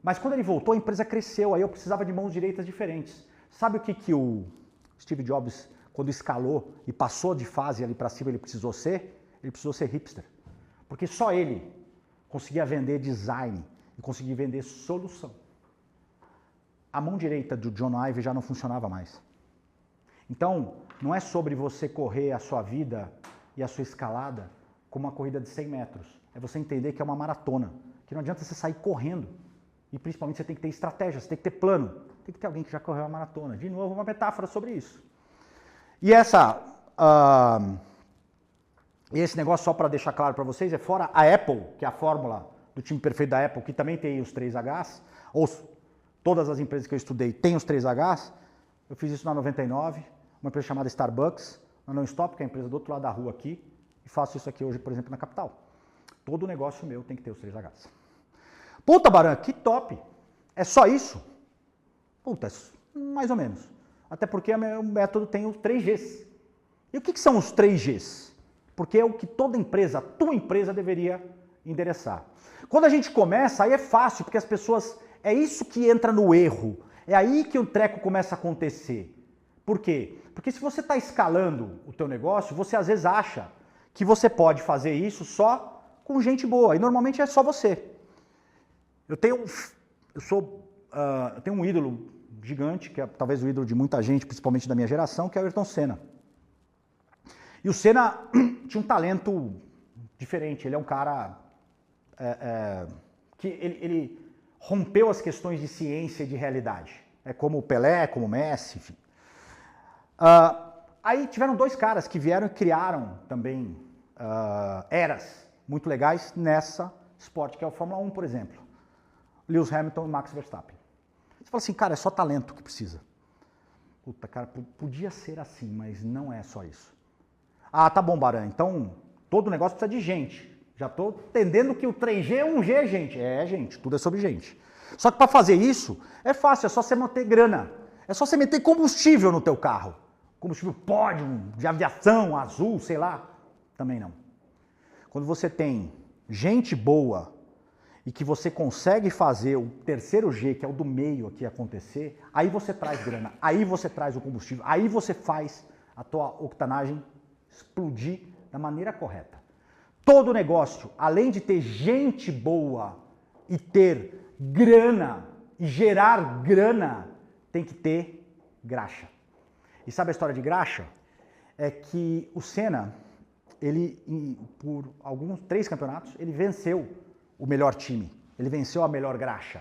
Mas quando ele voltou, a empresa cresceu, aí eu precisava de mãos direitas diferentes. Sabe o que o Steve Jobs, quando escalou e passou de fase ali para cima, ele precisou ser? Ele precisou ser hipster. Porque só ele conseguia vender design e conseguia vender solução. A mão direita do John Ive já não funcionava mais. Então, não é sobre você correr a sua vida e a sua escalada como uma corrida de 100 metros. É você entender que é uma maratona, que não adianta você sair correndo. E principalmente você tem que ter estratégia, você tem que ter plano. Tem que ter alguém que já correu a maratona. De novo, uma metáfora sobre isso. E E esse negócio, só para deixar claro para vocês, é fora a Apple, que é a fórmula do time perfeito da Apple, que também tem os 3Hs, ou todas as empresas que eu estudei têm os 3Hs. Eu fiz isso na 99, uma empresa chamada Starbucks, na Non-Stop, que é a empresa do outro lado da rua aqui, e faço isso aqui hoje, por exemplo, na capital. Todo negócio meu tem que ter os 3Hs. Puta, Baran, que top! É só isso? Puta, mais ou menos. Até porque o meu método tem os 3Gs. E o que são os 3Gs? Porque é o que toda empresa, tua empresa, deveria endereçar. Quando a gente começa, aí é fácil, porque as pessoas... É isso que entra no erro. É aí que o treco começa a acontecer. Por quê? Porque se você está escalando o teu negócio, você às vezes acha que você pode fazer isso só com gente boa. E normalmente é só você. Eu tenho um ídolo gigante, que é talvez o ídolo de muita gente, principalmente da minha geração, que é o Ayrton Senna. E o Senna tinha um talento diferente. Ele é um cara que ele rompeu as questões de ciência e de realidade. É como o Pelé, como o Messi, enfim. Aí tiveram dois caras que vieram e criaram também eras muito legais nessa esporte, que é o Fórmula 1, por exemplo. Lewis Hamilton e Max Verstappen. Você fala assim, cara, é só talento que precisa. Puta, cara, podia ser assim, mas não é só isso. Ah, tá bom, Baran, então todo negócio precisa de gente. Já estou entendendo que o 3G é 1G, gente. É, gente, tudo é sobre gente. Só que para fazer isso, é fácil, é só você manter grana. É só você meter combustível no teu carro. Combustível Pódium, de aviação, azul, sei lá. Também não. Quando você tem gente boa e que você consegue fazer o terceiro G, que é o do meio aqui, acontecer, aí você traz grana, aí você traz o combustível, aí você faz a tua octanagem explodir da maneira correta. Todo negócio, além de ter gente boa e ter grana e gerar grana, tem que ter graxa. E sabe a história de graxa? É que o Senna, ele, por alguns 3 campeonatos, ele venceu o melhor time. Ele venceu a melhor graxa.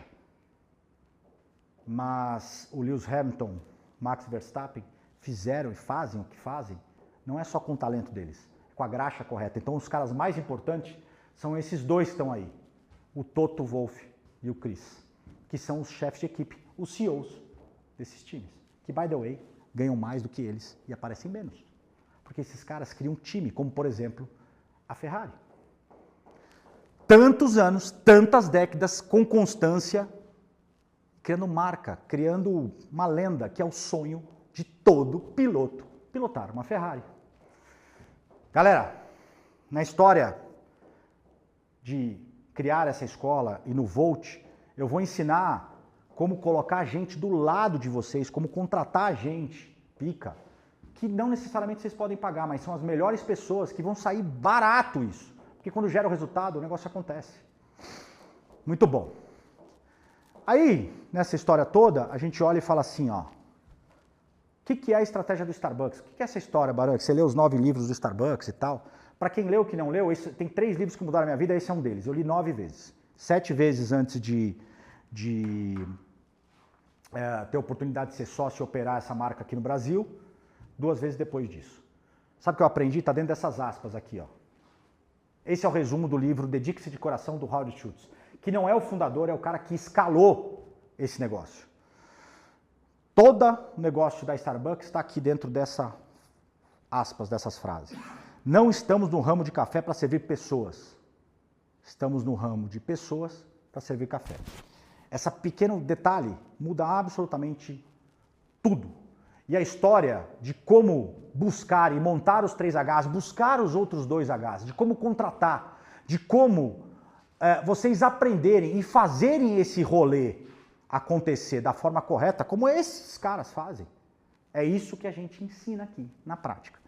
Mas o Lewis Hamilton, Max Verstappen, fizeram e fazem o que fazem, não é só com o talento deles, é com a graxa correta. Então os caras mais importantes são esses dois que estão aí, o Toto Wolff e o Chris, que são os chefes de equipe, os CEOs desses times, que, by the way, ganham mais do que eles e aparecem menos. Porque esses caras criam um time, como por exemplo, a Ferrari. Tantos anos, tantas décadas, com constância, criando marca, criando uma lenda, que é o sonho de todo piloto, pilotar uma Ferrari. Galera, na história de criar essa escola e no Volt, eu vou ensinar como colocar gente do lado de vocês, como contratar gente, pica, que não necessariamente vocês podem pagar, mas são as melhores pessoas que vão sair barato isso. Porque quando gera o resultado, o negócio acontece. Muito bom. Aí, nessa história toda, a gente olha e fala assim, ó. O que é a estratégia do Starbucks? O que é essa história, Baran? Você leu os 9 livros do Starbucks e tal. Para quem leu, que não leu, tem 3 livros que mudaram a minha vida, esse é um deles. Eu li 9 vezes. 7 vezes antes de ter a oportunidade de ser sócio e operar essa marca aqui no Brasil. 2 vezes depois disso. Sabe o que eu aprendi? Está dentro dessas aspas aqui, ó. Esse é o resumo do livro Dedique-se de Coração, do Howard Schultz, que não é o fundador, é o cara que escalou esse negócio. Todo o negócio da Starbucks está aqui dentro dessa aspas, dessas frases. Não estamos no ramo de café para servir pessoas. Estamos no ramo de pessoas para servir café. Esse pequeno detalhe muda absolutamente tudo. E a história de como buscar e montar os 3Hs, buscar os outros 2Hs, de como contratar, de como vocês aprenderem e fazerem esse rolê acontecer da forma correta, como esses caras fazem. É isso que a gente ensina aqui, na prática.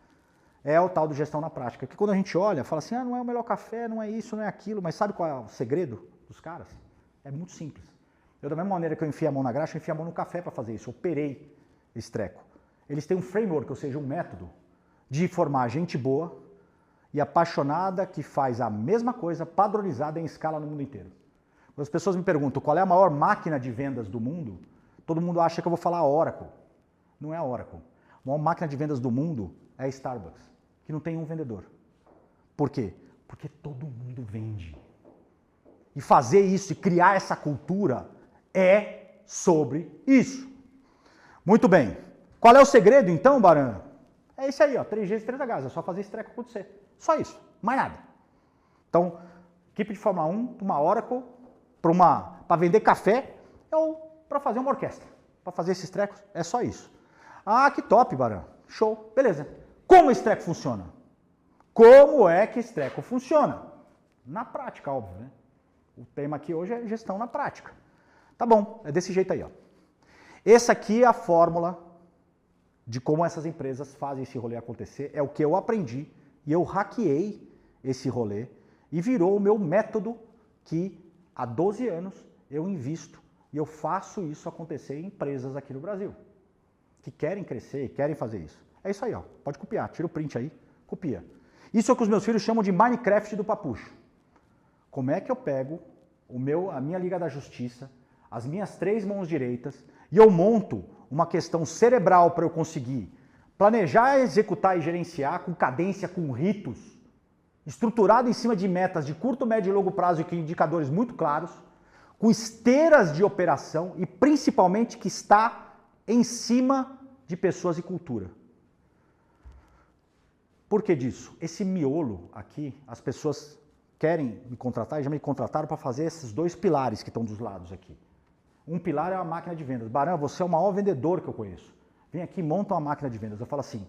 É o tal de gestão na prática. Que quando a gente olha, fala assim, não é o melhor café, não é isso, não é aquilo, mas sabe qual é o segredo dos caras? É muito simples. Eu, da mesma maneira que eu enfiei a mão na graxa, eu enfiei a mão no café para fazer isso, eu operei esse treco. Eles têm um framework, ou seja, um método de formar gente boa e apaixonada que faz a mesma coisa, padronizada em escala no mundo inteiro. Quando as pessoas me perguntam qual é a maior máquina de vendas do mundo, todo mundo acha que eu vou falar Oracle. Não é a Oracle. A maior máquina de vendas do mundo é a Starbucks, que não tem um vendedor. Por quê? Porque todo mundo vende. E fazer isso e criar essa cultura é sobre isso. Muito bem. Qual é o segredo então, Baran? É isso aí, ó, 3Gs, 3Hs, é só fazer esse treco acontecer. Só isso, mais nada. Então, equipe de Fórmula 1, uma Oracle, para vender café ou para fazer uma orquestra. Para fazer esses trecos, é só isso. Ah, que top, Baran. Show, beleza. Como esse treco funciona? Como é que esse treco funciona? Na prática, óbvio, né? O tema aqui hoje é gestão na prática. Tá bom, é desse jeito aí, ó. Essa aqui é a fórmula de como essas empresas fazem esse rolê acontecer. É o que eu aprendi e eu hackeei esse rolê e virou o meu método que há 12 anos eu invisto e eu faço isso acontecer em empresas aqui no Brasil que querem crescer e querem fazer isso. É isso aí, ó. Pode copiar, tira o print aí, copia. Isso é o que os meus filhos chamam de Minecraft do Papucho. Como é que eu pego a minha Liga da Justiça, as minhas 3 mãos direitas e eu monto uma questão cerebral para eu conseguir planejar, executar e gerenciar com cadência, com ritos, estruturado em cima de metas de curto, médio e longo prazo e com indicadores muito claros, com esteiras de operação e principalmente que está em cima de pessoas e cultura. Por que disso? Esse miolo aqui, as pessoas querem me contratar e já me contrataram para fazer esses 2 pilares que estão dos lados aqui. Um pilar é a máquina de vendas. Baran, você é o maior vendedor que eu conheço. Vem aqui, monta uma máquina de vendas. Eu falo assim,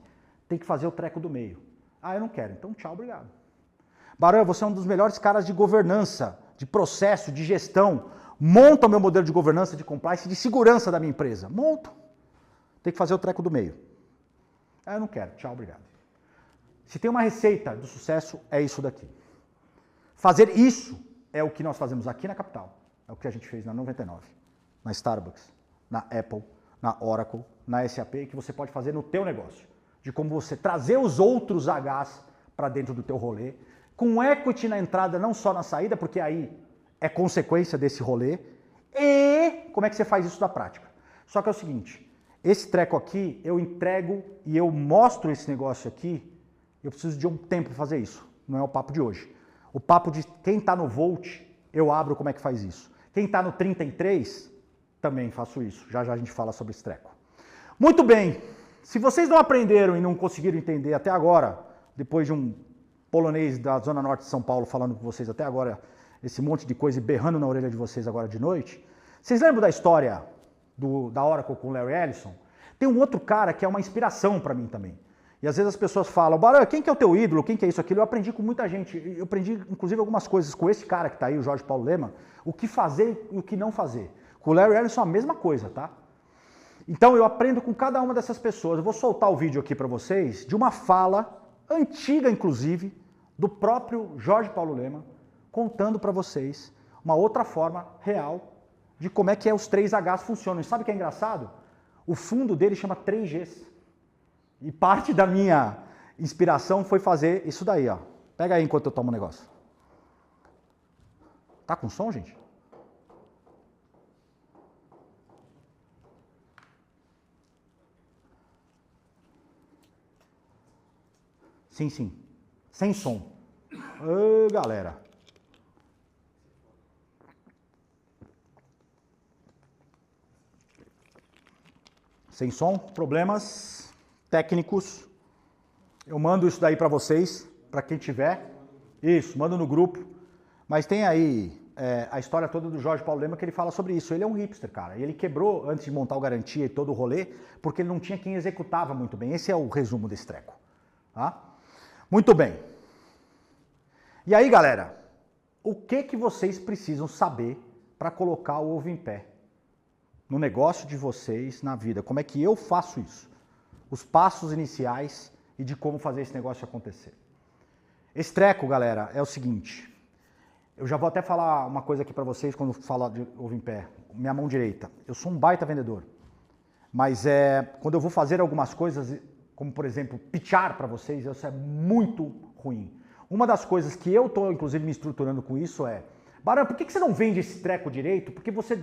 tem que fazer o treco do meio. Ah, eu não quero. Então, tchau, obrigado. Baran, você é um dos melhores caras de governança, de processo, de gestão. Monta o meu modelo de governança, de compliance, de segurança da minha empresa. Monto. Tem que fazer o treco do meio. Ah, eu não quero. Tchau, obrigado. Se tem uma receita do sucesso, é isso daqui. Fazer isso é o que nós fazemos aqui na capital. É o que a gente fez na 99, na Starbucks, na Apple, na Oracle, na SAP, que você pode fazer no teu negócio. De como você trazer os outros Hs para dentro do teu rolê, com equity na entrada, não só na saída, porque aí é consequência desse rolê, e como é que você faz isso na prática. Só que é o seguinte, esse treco aqui, eu entrego e eu mostro esse negócio aqui, eu preciso de um tempo para fazer isso, não é o papo de hoje. O papo de quem está no Volt, eu abro como é que faz isso. Quem está no 33, também faço isso. Já já a gente fala sobre esse treco. Muito bem, se vocês não aprenderam e não conseguiram entender até agora, depois de um polonês da Zona Norte de São Paulo falando com vocês até agora, esse monte de coisa e berrando na orelha de vocês agora de noite, vocês lembram da história da Oracle com o Larry Ellison? Tem um outro cara que é uma inspiração para mim também. E às vezes as pessoas falam, Baran, quem que é o teu ídolo, quem que é isso, aquilo? Eu aprendi com muita gente, eu aprendi inclusive algumas coisas com esse cara que está aí, o Jorge Paulo Lemann, o que fazer e o que não fazer. Com o Larry Ellison a mesma coisa, tá? Então eu aprendo com cada uma dessas pessoas. Eu vou soltar o vídeo aqui para vocês de uma fala, antiga inclusive, do próprio Jorge Paulo Lemann, contando para vocês uma outra forma real de como é que os 3Hs funcionam. E sabe o que é engraçado? O fundo dele chama 3Gs. E parte da minha inspiração foi fazer isso daí, ó. Pega aí enquanto eu tomo um negócio. Tá com som, gente? Sim, sim. Sem som. Ô, galera. Sem som, problemas técnicos. Eu mando isso daí para vocês, para quem tiver. Isso, mando no grupo. Mas tem aí a história toda do Jorge Paulo Lemann que ele fala sobre isso. Ele é um hipster, cara. E ele quebrou antes de montar o Garantia e todo o rolê, porque ele não tinha quem executava muito bem. Esse é o resumo desse treco. Tá? Muito bem. E aí, galera, o que vocês precisam saber para colocar o ovo em pé no negócio de vocês, na vida? Como é que eu faço isso? Os passos iniciais e de como fazer esse negócio acontecer. Esse treco, galera, é o seguinte. Eu já vou até falar uma coisa aqui para vocês quando falo de ovo em pé. Minha mão direita. Eu sou um baita vendedor. Mas quando eu vou fazer algumas coisas, como por exemplo, pitchar para vocês, isso é muito ruim. Uma das coisas que eu estou, inclusive, me estruturando com isso é, Baran, por que você não vende esse treco direito? Porque você,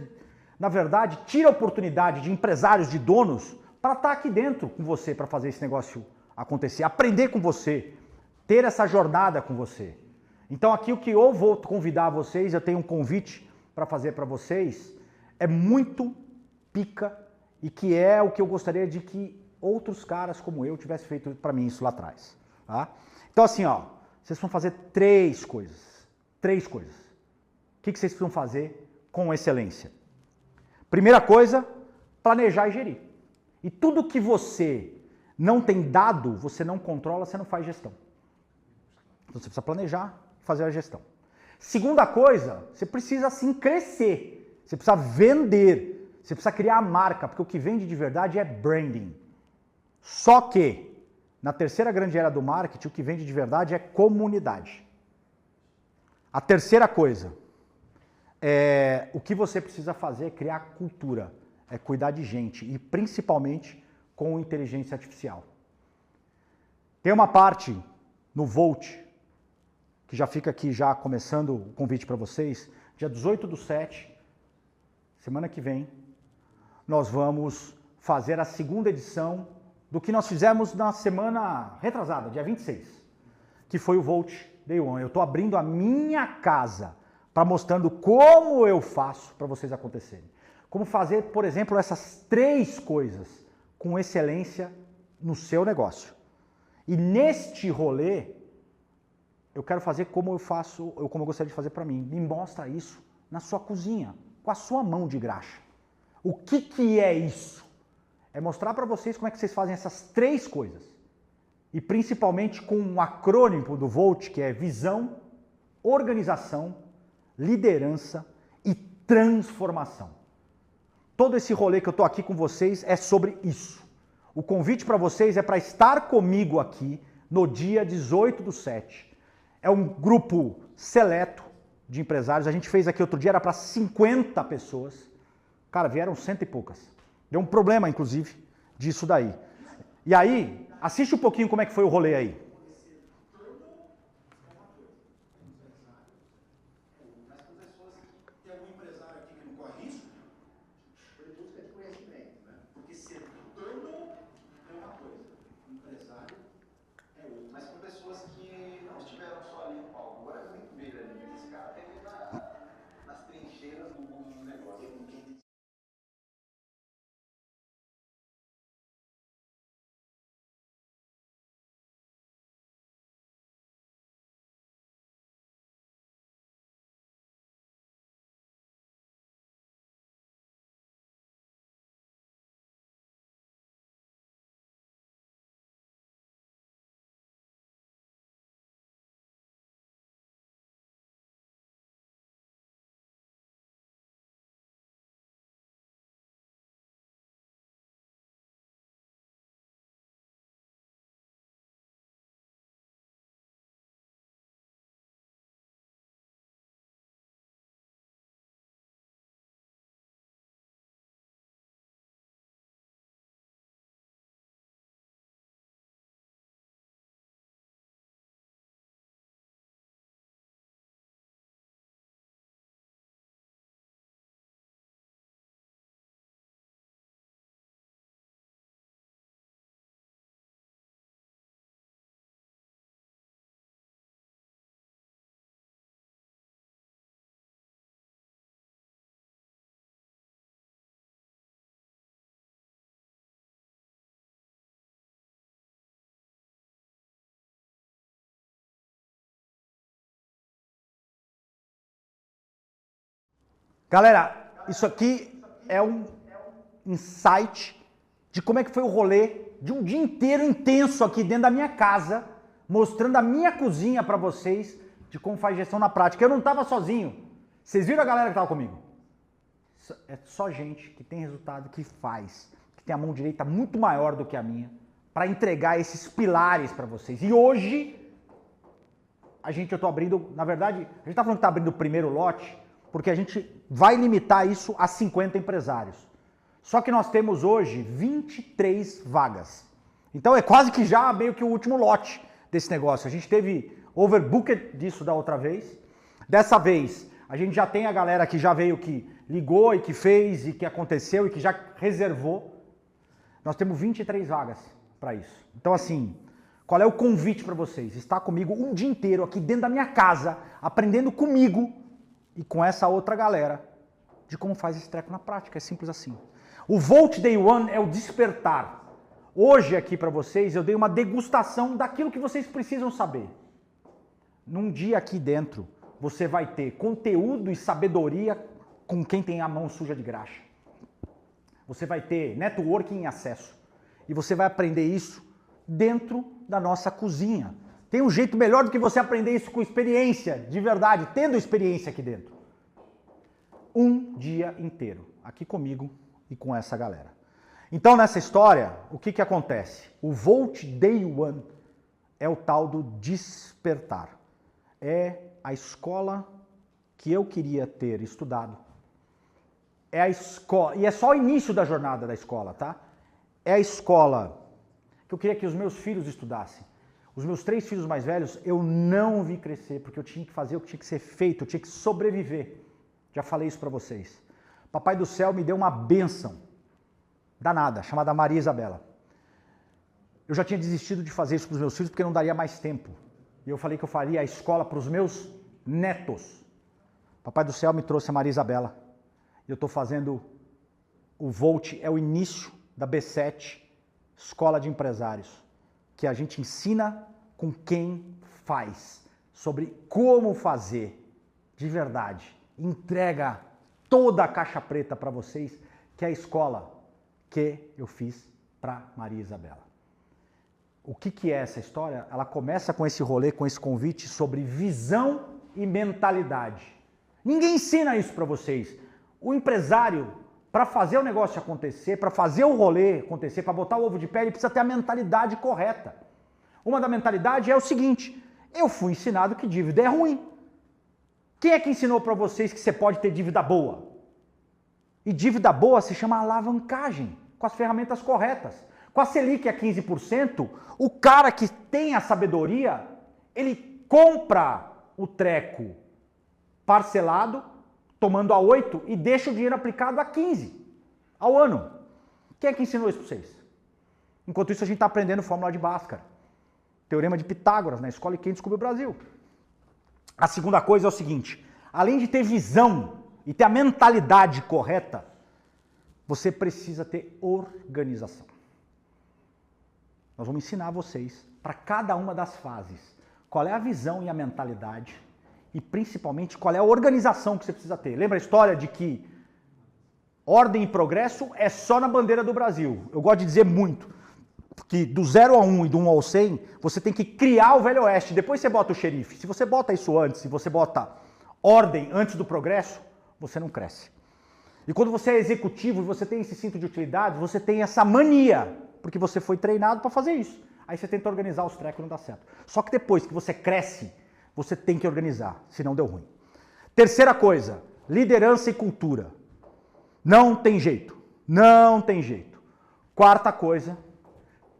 na verdade, tira a oportunidade de empresários, de donos, para estar aqui dentro com você, para fazer esse negócio acontecer, aprender com você, ter essa jornada com você. Então aqui o que eu vou convidar vocês, eu tenho um convite para fazer para vocês, é muito pica e que é o que eu gostaria de que outros caras como eu tivessem feito para mim isso lá atrás. Tá? Então assim, ó, vocês vão fazer três coisas. Três coisas. O que vocês precisam fazer com excelência? Primeira coisa, planejar e gerir. E tudo que você não tem dado, você não controla, você não faz gestão. Então você precisa planejar e fazer a gestão. Segunda coisa, você precisa sim crescer. Você precisa vender. Você precisa criar a marca, porque o que vende de verdade é branding. Só que, na terceira grande era do marketing, o que vende de verdade é comunidade. A terceira coisa, o que você precisa fazer é criar cultura, é cuidar de gente e principalmente com inteligência artificial. Tem uma parte no Volt, que já fica aqui já começando o convite para vocês, dia 18/7, semana que vem, nós vamos fazer a segunda edição do que nós fizemos na semana retrasada, dia 26, que foi o Volt Day One. Eu estou abrindo a minha casa para mostrando como eu faço para vocês acontecerem. Como fazer, por exemplo, essas três coisas com excelência no seu negócio. E neste rolê, eu quero fazer como eu faço, como eu gostaria de fazer para mim. Me mostra isso na sua cozinha, com a sua mão de graxa. O que é isso? É mostrar para vocês como é que vocês fazem essas três coisas. E principalmente com um acrônimo do Volt, que é visão, organização, liderança e transformação. Todo esse rolê que eu estou aqui com vocês é sobre isso. O convite para vocês é para estar comigo aqui no dia 18/7. É um grupo seleto de empresários. A gente fez aqui outro dia, era para 50 pessoas. Cara, vieram 100 e poucas. Deu um problema, inclusive, disso daí. E aí, assiste um pouquinho como é que foi o rolê aí. Galera, isso aqui é um insight de como é que foi o rolê de um dia inteiro intenso aqui dentro da minha casa, mostrando a minha cozinha para vocês de como faz gestão na prática. Eu não estava sozinho. Vocês viram a galera que estava comigo? É só gente que tem resultado, que faz, que tem a mão direita muito maior do que a minha, para entregar esses pilares para vocês. E hoje, eu estou abrindo, na verdade, a gente está falando que está abrindo o primeiro lote, porque a gente vai limitar isso a 50 empresários. Só que nós temos hoje 23 vagas. Então é quase que já meio que o último lote desse negócio. A gente teve overbooked disso da outra vez. Dessa vez, a gente já tem a galera que já veio, que ligou e que fez e que aconteceu e que já reservou. Nós temos 23 vagas para isso. Então assim, Qual é o convite para vocês? Estar comigo um dia inteiro aqui dentro da minha casa, aprendendo comigo e com essa outra galera de como faz esse treco na prática. É simples assim. O Volt Day One é o despertar. Hoje aqui para vocês eu dei uma degustação daquilo que vocês precisam saber. Num dia aqui dentro você vai ter conteúdo e sabedoria com quem tem a mão suja de graxa. Você vai ter networking em acesso. E você vai aprender isso dentro da nossa cozinha. Tem um jeito melhor do que você aprender isso com experiência, de verdade, tendo experiência aqui dentro. Um dia inteiro, aqui comigo e com essa galera. Então, nessa história, o que acontece? O Volt Day One é o tal do despertar. É a escola que eu queria ter estudado. É a escola, e é só o início da jornada da escola, tá? É a escola que eu queria que os meus filhos estudassem. Os meus 3 filhos mais velhos, eu não vi crescer, porque eu tinha que fazer o que tinha que ser feito, eu tinha que sobreviver. Já falei isso para vocês. Papai do céu me deu uma bênção danada, chamada Maria Isabela. Eu já tinha desistido de fazer isso para os meus filhos, porque não daria mais tempo. E eu falei que eu faria a escola para os meus netos. Papai do céu me trouxe a Maria Isabela. E eu estou fazendo o Volt, é o início da B7, Escola de Empresários, que a gente ensina com quem faz, sobre como fazer de verdade. Entrega toda a caixa preta para vocês, que é a escola que eu fiz para Maria Isabela. O que é essa história? Ela começa com esse rolê, com esse convite sobre visão e mentalidade. Ninguém ensina isso para vocês. O empresário, para fazer o negócio acontecer, para fazer o rolê acontecer, para botar o ovo de pé, ele precisa ter a mentalidade correta. Uma da mentalidade é o seguinte: eu fui ensinado que dívida é ruim. Quem é que ensinou para vocês que você pode ter dívida boa? E dívida boa se chama alavancagem, com as ferramentas corretas. Com a Selic a 15%, o cara que tem a sabedoria, ele compra o treco parcelado, tomando a 8 e deixa o dinheiro aplicado a 15 ao ano. Quem é que ensinou isso para vocês? Enquanto isso a gente está aprendendo fórmula de Bhaskara, teorema de Pitágoras, na escola, e quem descobriu o Brasil. A segunda coisa é o seguinte: além de ter visão e ter a mentalidade correta, você precisa ter organização. Nós vamos ensinar vocês, para cada uma das fases, qual é a visão e a mentalidade e, principalmente, qual é a organização que você precisa ter. Lembra a história de que ordem e progresso é só na bandeira do Brasil? Eu gosto de dizer muito que do 0 a 1 e do 1 ao 100, você tem que criar o Velho Oeste, depois você bota o xerife. Se você bota isso antes, se você bota ordem antes do progresso, você não cresce. E quando você é executivo e você tem esse cinto de utilidade, você tem essa mania, porque você foi treinado para fazer isso. Aí você tenta organizar os trecos e não dá certo. Só que depois que você cresce, você tem que organizar, senão deu ruim. Terceira coisa, liderança e cultura. Não tem jeito, não tem jeito. Quarta coisa,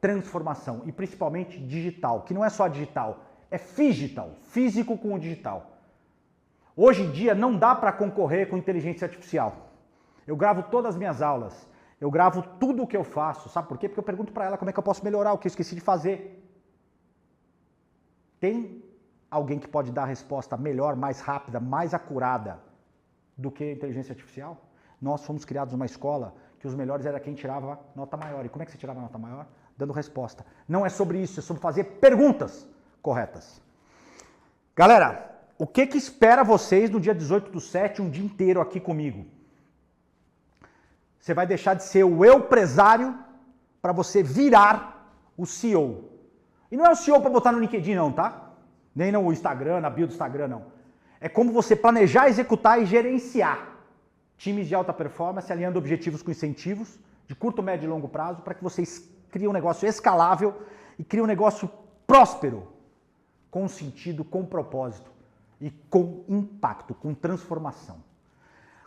transformação, e principalmente digital, que não é só digital, é figital, físico com o digital. Hoje em dia não dá para concorrer com inteligência artificial. Eu gravo todas as minhas aulas, eu gravo tudo o que eu faço, sabe por quê? Porque eu pergunto para ela como é que eu posso melhorar o que eu esqueci de fazer. Tem alguém que pode dar a resposta melhor, mais rápida, mais acurada do que a inteligência artificial? Nós fomos criados numa escola que os melhores era quem tirava nota maior. E como é que você tirava nota maior? Dando resposta. Não é sobre isso, é sobre fazer perguntas corretas. Galera, o que espera vocês no dia 18/7, um dia inteiro aqui comigo? Você vai deixar de ser o empresário para você virar o CEO. E não é o CEO para botar no LinkedIn não, tá? Nem no Instagram, na bio do Instagram não. É como você planejar, executar e gerenciar times de alta performance, alinhando objetivos com incentivos de curto, médio e longo prazo, para que vocês criem um negócio escalável e criem um negócio próspero, com sentido, com propósito e com impacto, com transformação.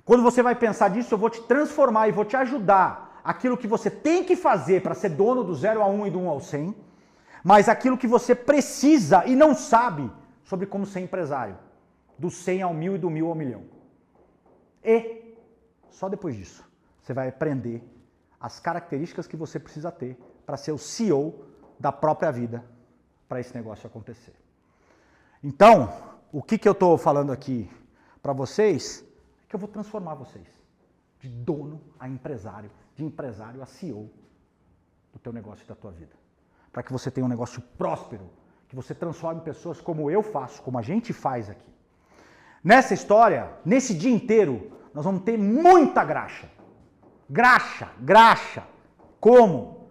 Quando você vai pensar nisso, eu vou te transformar e vou te ajudar aquilo que você tem que fazer para ser dono do 0 a 1 e do 1 ao 100, mas aquilo que você precisa e não sabe sobre como ser empresário, do 100 ao 1000 e do 1000 ao 1.000.000. E só depois disso você vai aprender as características que você precisa ter para ser o CEO da própria vida, para esse negócio acontecer. Então, o que eu estou falando aqui para vocês é que eu vou transformar vocês de dono a empresário, de empresário a CEO do teu negócio e da tua vida. Para que você tenha um negócio próspero, que você transforme pessoas como eu faço, como a gente faz aqui. Nessa história, nesse dia inteiro, nós vamos ter muita graxa. Graxa. Como?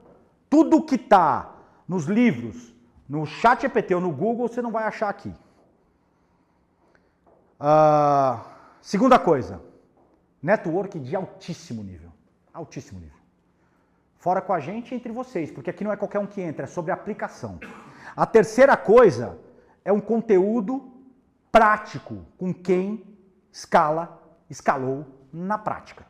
Tudo que está nos livros, no ChatGPT ou no Google, você não vai achar aqui. Segunda coisa, network de altíssimo nível. Altíssimo nível. Fora com a gente e entre vocês, porque aqui não é qualquer um que entra, é sobre aplicação. A terceira coisa é um conteúdo prático com quem escalou na prática.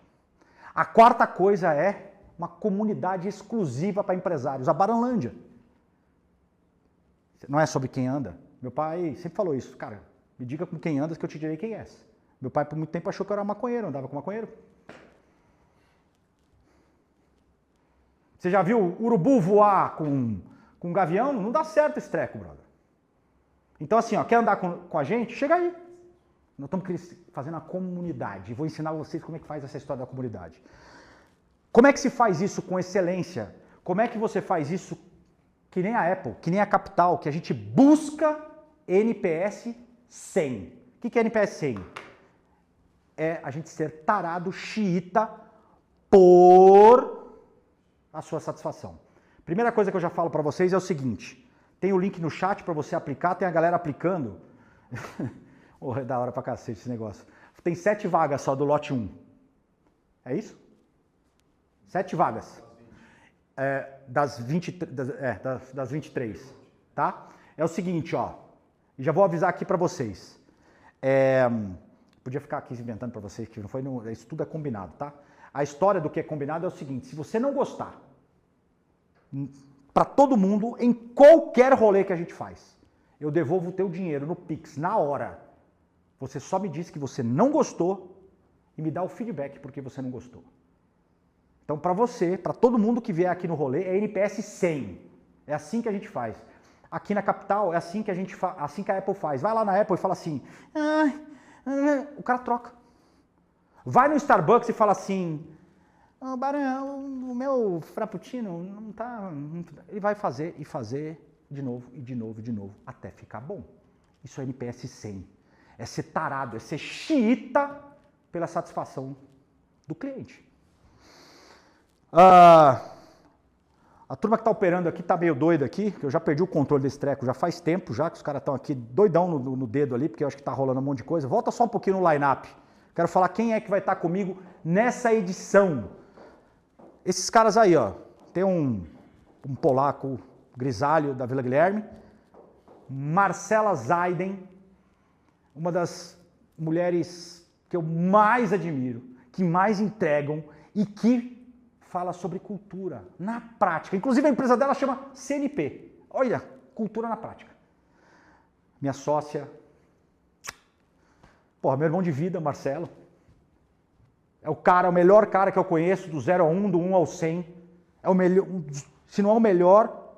A quarta coisa é uma comunidade exclusiva para empresários, a Baranlândia. Não é sobre quem anda. Meu pai sempre falou isso, cara, me diga com quem andas que eu te direi quem és. Meu pai por muito tempo achou que eu era maconheiro, andava com maconheiro. Você já viu urubu voar com gavião? Não dá certo esse treco, brother. Então assim, ó, quer andar com a gente? Chega aí. Nós estamos fazendo a comunidade. Vou ensinar vocês como é que faz essa história da comunidade. Como é que se faz isso com excelência? Como é que você faz isso que nem a Apple, que nem a Capital, que a gente busca NPS 100. O que é NPS 100? É a gente ser tarado xiita por a sua satisfação. Primeira coisa que eu já falo para vocês é o seguinte, tem o link no chat para você aplicar, tem a galera aplicando. Oh, é da hora pra cacete esse negócio. Tem 7 vagas só do lote 1. É isso? 7 vagas. Das 23, tá? É o seguinte, ó. Já vou avisar aqui pra vocês. Podia ficar aqui inventando pra vocês, que não foi, isso tudo é combinado, tá? A história do que é combinado é o seguinte, se você não gostar, pra todo mundo, em qualquer rolê que a gente faz, eu devolvo o teu dinheiro no Pix, na hora. Você só me diz que você não gostou e me dá o feedback porque você não gostou. Então, para você, para todo mundo que vier aqui no rolê, é NPS 100. É assim que a gente faz. Aqui na Capital, é assim que assim que a Apple faz. Vai lá na Apple e fala assim, o cara troca. Vai no Starbucks e fala assim, Barão, o meu frappuccino não tá... Ele vai fazer e fazer de novo, e de novo, e de novo, até ficar bom. Isso é NPS 100. É ser tarado, é ser xiita pela satisfação do cliente. A turma que está operando aqui está meio doida aqui, que eu já perdi o controle desse treco já faz tempo, já que os caras estão aqui doidão no dedo ali, porque eu acho que está rolando um monte de coisa. Volta só um pouquinho no line-up. Quero falar quem é que vai estar comigo nessa edição. Esses caras aí, ó. Tem um polaco grisalho da Vila Guilherme, Marcela Zaiden, uma das mulheres que eu mais admiro, que mais entregam e que fala sobre cultura na prática. Inclusive a empresa dela chama CNP. Olha, cultura na prática. Minha sócia, meu irmão de vida, Marcelo. É o melhor cara que eu conheço, do 0 ao 1, do 1 ao 100. É o melhor, se não é o melhor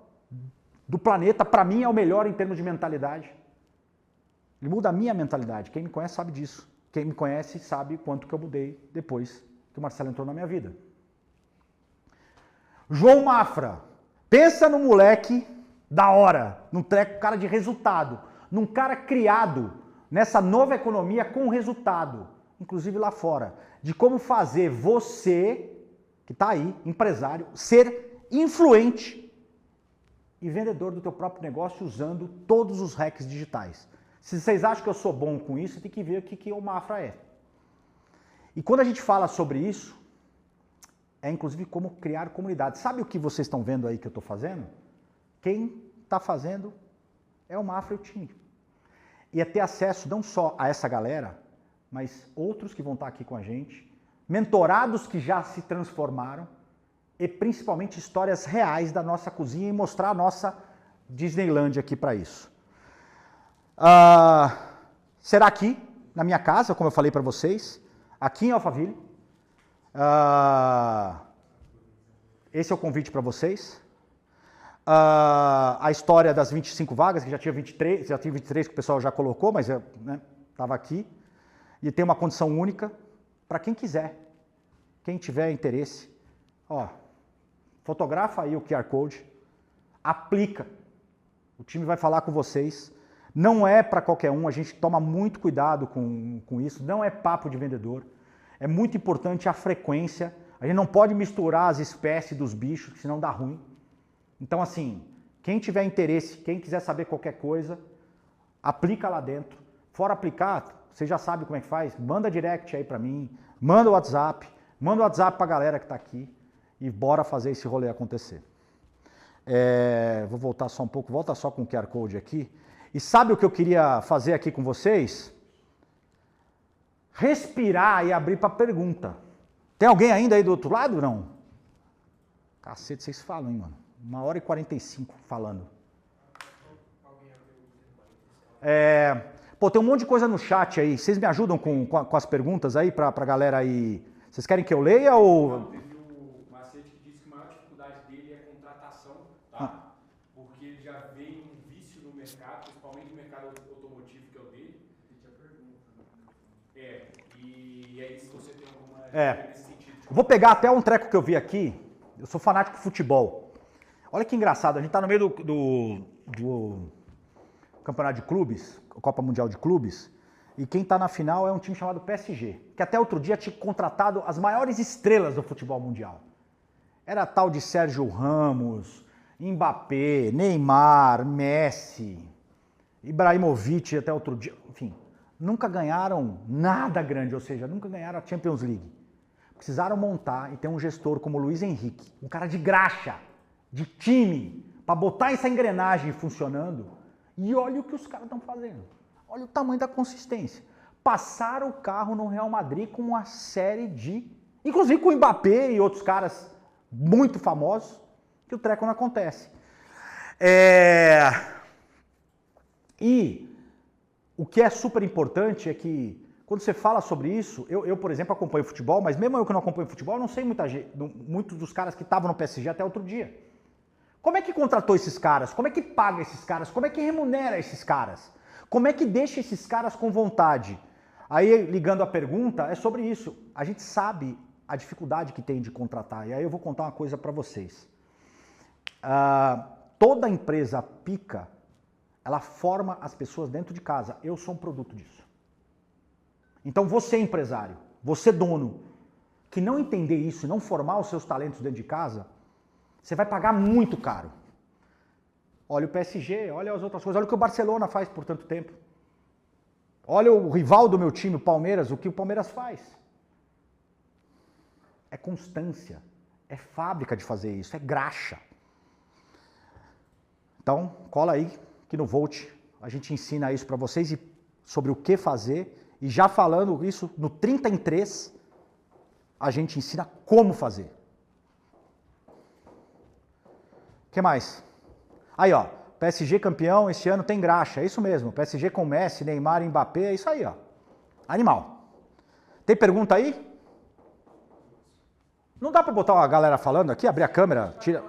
do planeta, para mim é o melhor em termos de mentalidade. Ele muda a minha mentalidade. Quem me conhece sabe disso. Quem me conhece sabe quanto que eu mudei depois que o Marcelo entrou na minha vida. João Mafra. Pensa no moleque da hora, num treco, cara de resultado, num cara criado nessa nova economia com resultado, inclusive lá fora, de como fazer você, que está aí, empresário, ser influente e vendedor do teu próprio negócio usando todos os hacks digitais. Se vocês acham que eu sou bom com isso, tem que ver o que o Mafra é. E quando a gente fala sobre isso, é inclusive como criar comunidade. Sabe o que vocês estão vendo aí que eu estou fazendo? Quem está fazendo é o Mafra e o time. E é ter acesso não só a essa galera, mas outros que vão estar aqui com a gente, mentorados que já se transformaram e principalmente histórias reais da nossa cozinha e mostrar a nossa Disneylandia aqui para isso. Será aqui, na minha casa, como eu falei para vocês, aqui em Alphaville. Esse é o convite para vocês. A história das 25 vagas, que já tinha 23 que o pessoal já colocou, mas estava aqui. E tem uma condição única para quem quiser, quem tiver interesse. Ó, fotografa aí o QR Code, aplica. O time vai falar com vocês. Não é para qualquer um, a gente toma muito cuidado com isso. Não é papo de vendedor. É muito importante a frequência. A gente não pode misturar as espécies dos bichos, senão dá ruim. Então, assim, quem tiver interesse, quem quiser saber qualquer coisa, aplica lá dentro. Fora aplicar, você já sabe como é que faz. Manda direct aí para mim, manda o WhatsApp para a galera que está aqui e bora fazer esse rolê acontecer. Vou voltar só um pouco, volta só com o QR Code aqui. E sabe o que eu queria fazer aqui com vocês? Respirar e abrir para pergunta. Tem alguém ainda aí do outro lado, não? Cacete, vocês falam, hein, mano? 1h45 falando. Pô, tem um monte de coisa no chat aí. Vocês me ajudam com as perguntas aí pra galera aí? Vocês querem que eu leia ou... Não, teve o Macete que disse que a maior dificuldade dele é a contratação, tá? Porque ele já vê um vício no mercado, principalmente no mercado automotivo, que é o dele. E aí se você tem alguma... nesse sentido. Vou pegar até um treco que eu vi aqui. Eu sou fanático de futebol. Olha que engraçado, a gente tá no meio do campeonato de clubes, Copa Mundial de Clubes, e quem tá na final é um time chamado PSG, que até outro dia tinha contratado as maiores estrelas do futebol mundial. Era tal de Sérgio Ramos, Mbappé, Neymar, Messi, Ibrahimovic até outro dia, enfim, nunca ganharam nada grande, ou seja, nunca ganharam a Champions League. Precisaram montar e ter um gestor como o Luiz Henrique, um cara de graxa, de time, para botar essa engrenagem funcionando. E olha o que os caras estão fazendo. Olha o tamanho da consistência. Passaram o carro no Real Madrid com uma série de... Inclusive com o Mbappé e outros caras muito famosos, que o treco não acontece. E o que é super importante é que quando você fala sobre isso, eu por exemplo, acompanho futebol, mas mesmo eu que não acompanho futebol, eu não sei muitos dos caras que estavam no PSG até outro dia. Como é que contratou esses caras? Como é que paga esses caras? Como é que remunera esses caras? Como é que deixa esses caras com vontade? Aí, ligando a pergunta, é sobre isso. A gente sabe a dificuldade que tem de contratar. E aí eu vou contar uma coisa para vocês. Toda empresa pica, ela forma as pessoas dentro de casa. Eu sou um produto disso. Então você empresário, você dono, que não entender isso e não formar os seus talentos dentro de casa, você vai pagar muito caro. Olha o PSG, olha as outras coisas, olha o que o Barcelona faz por tanto tempo. Olha o rival do meu time, o Palmeiras, o que o Palmeiras faz. É constância, é fábrica de fazer isso, é graxa. Então, cola aí que no Volt a gente ensina isso para vocês e sobre o que fazer. E já falando isso, no 30 em 3, a gente ensina como fazer. O que mais? Aí, ó, PSG campeão, esse ano tem graxa, é isso mesmo. PSG com Messi, Neymar, Mbappé, é isso aí, ó. Animal. Tem pergunta aí? Não dá pra botar uma galera falando aqui, abrir a câmera, tira...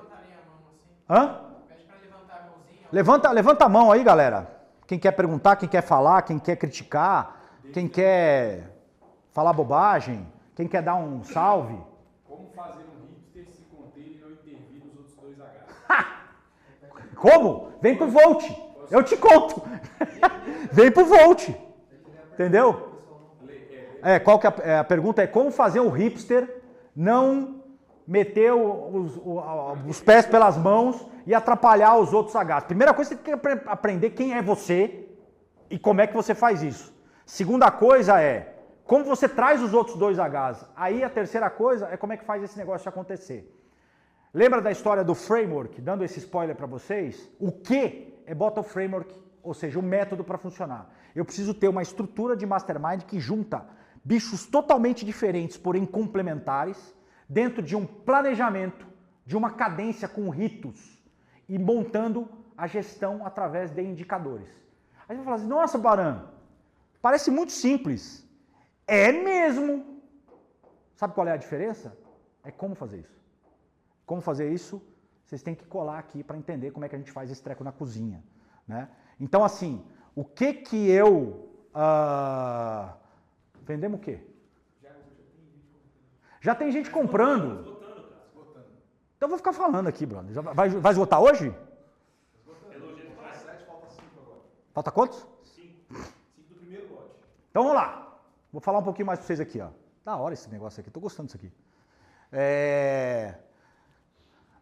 Hã? Pede pra levantar a mãozinha. Levanta a mão aí, galera. Quem quer perguntar, quem quer falar, quem quer criticar, quem quer falar bobagem, quem quer dar um salve. Como fazer um hipster se conter e não intervir nos outros 2 H? Como? Vem pro Volt. Eu te conto. Vem pro Volt. Entendeu? Qual que é a pergunta? É como fazer um hipster não meter os pés pelas mãos e atrapalhar os outros Hs. Primeira coisa, você tem que aprender quem é você e como é que você faz isso. Segunda coisa é como você traz os outros 2 Hs. Aí a terceira coisa é como é que faz esse negócio acontecer. Lembra da história do framework? Dando esse spoiler para vocês. O que é bota o framework, ou seja, o método para funcionar. Eu preciso ter uma estrutura de mastermind que junta bichos totalmente diferentes, porém complementares, dentro de um planejamento, de uma cadência com ritos e montando a gestão através de indicadores. Aí você vai falar assim, nossa, Baran, parece muito simples. É mesmo. Sabe qual é a diferença? É como fazer isso. Como fazer isso vocês têm que colar aqui para entender como é que a gente faz esse treco na cozinha, né? Então, assim, o que eu... vendemos o quê? Já tem gente comprando. Então eu vou ficar falando aqui, brother. Vai esgotar hoje? Falta quantos? 5 do primeiro lote. Então vamos lá. Vou falar um pouquinho mais para vocês aqui, ó. Da hora esse negócio aqui, tô gostando disso aqui.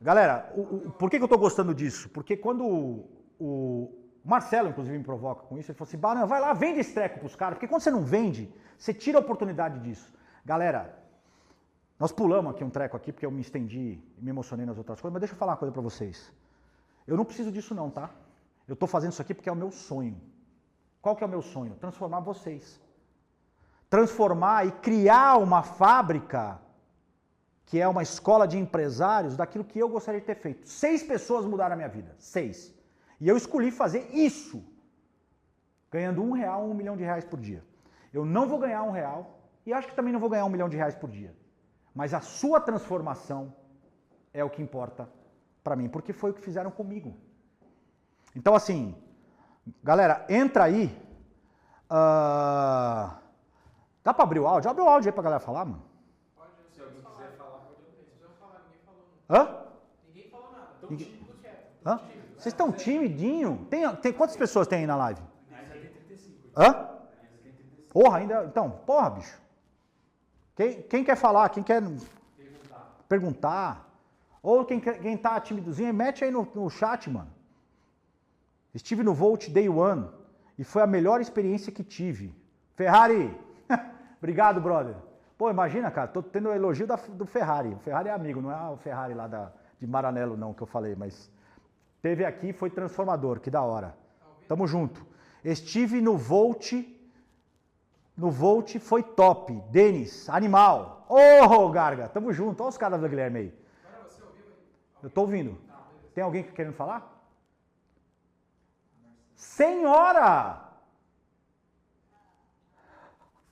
Galera, por que eu tô gostando disso? Porque quando o Marcelo, inclusive, me provoca com isso, ele falou assim, Barão, vai lá, vende esse treco pros caras, porque quando você não vende, você tira a oportunidade disso. Galera, nós pulamos aqui um treco aqui, porque eu me estendi e me emocionei nas outras coisas, mas deixa eu falar uma coisa para vocês. Eu não preciso disso não, tá? Eu tô fazendo isso aqui porque é o meu sonho. Qual que é o meu sonho? Transformar vocês. Transformar e criar uma fábrica, que é uma escola de empresários, daquilo que eu gostaria de ter feito. 6 pessoas mudaram a minha vida. 6. E eu escolhi fazer isso, ganhando R$1, R$1 milhão por dia. Eu não vou ganhar R$1 e acho que também não vou ganhar R$1 milhão por dia. Mas a sua transformação é o que importa para mim, porque foi o que fizeram comigo. Então, assim, galera, entra aí. Dá para abrir o áudio? Abre o áudio aí pra galera falar, mano. Pode, se alguém quiser falar, pode abrir. Ninguém falou. Hã? Ninguém falou nada. Tão Ninguém- tímido, quieto. Hã? Vocês estão timidinho? Tem quantas pessoas tem aí na live? Ainda tem 35. Hã? Porra, ainda... Então, porra, bicho. Quem quer falar? Quem quer perguntar? Ou quem tá timidozinho, mete aí no chat, mano. Estive no Volt Day One e foi a melhor experiência que tive. Ferrari! Obrigado, brother. Pô, imagina, cara, tô tendo o elogio do Ferrari. O Ferrari é amigo, não é o Ferrari lá de Maranello não, que eu falei, mas teve aqui e foi transformador, que da hora. Tamo junto. Estive no Volt foi top. Denis, animal. Ô, Garga, tamo junto. Olha os caras do Guilherme aí. Agora você ouviu aí? Eu tô ouvindo. Tem alguém querendo falar? Senhora!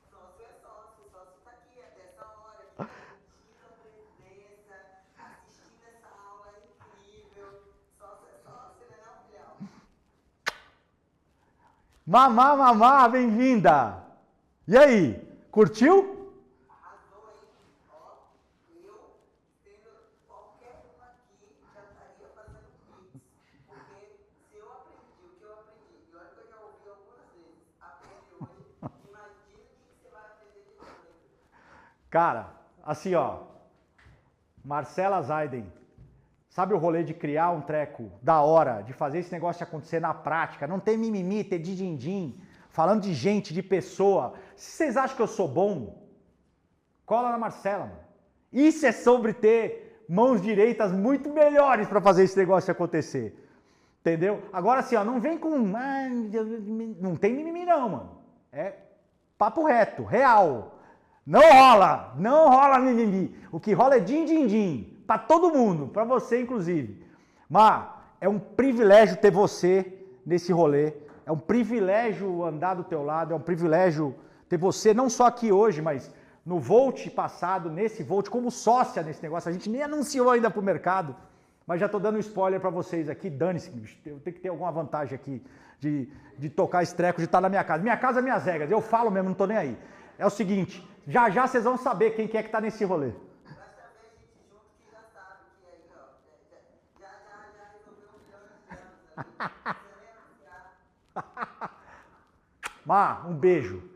Sócio é sócio, o sócio está aqui até essa hora, aqui curtindo a presença, assistindo essa aula incrível. Sócio é sócio, né não, filhão? Mamá, bem-vinda! E aí, curtiu? Arrasou aí, ó. Eu, tendo qualquer um aqui, já estaria fazendo pix. Porque se eu aprendi o que eu aprendi, e olha que eu já ouvi algumas vezes, aprende hoje, imagina o que você vai aprender depois. Cara, assim ó, Marcela Zaiden, sabe o rolê de criar um treco da hora, de fazer esse negócio acontecer na prática, não ter mimimi, ter din-din-din, falando de gente, de pessoa. Se vocês acham que eu sou bom, cola na Marcela, mano. Isso é sobre ter mãos direitas muito melhores para fazer esse negócio acontecer. Entendeu? Agora assim, ó, não vem com... não tem mimimi não, mano. É papo reto, real. Não rola mimimi. O que rola é din-din-din. Pra todo mundo, pra você inclusive. Mas é um privilégio ter você nesse rolê. É um privilégio andar do teu lado, é um privilégio ter você não só aqui hoje, mas no Volt passado, nesse Volt, como sócia nesse negócio. A gente nem anunciou ainda pro mercado, mas já tô dando um spoiler pra vocês aqui. Dane-se, eu tenho que ter alguma vantagem aqui de tocar esse treco, de estar na minha casa. Minha casa, minhas regras, eu falo mesmo, não tô nem aí. É o seguinte, já vocês vão saber quem que é que tá nesse rolê. Basta ver a gente junto que já sabe que aí, ó, já resolveu um milhão de anos ali. Má, um beijo.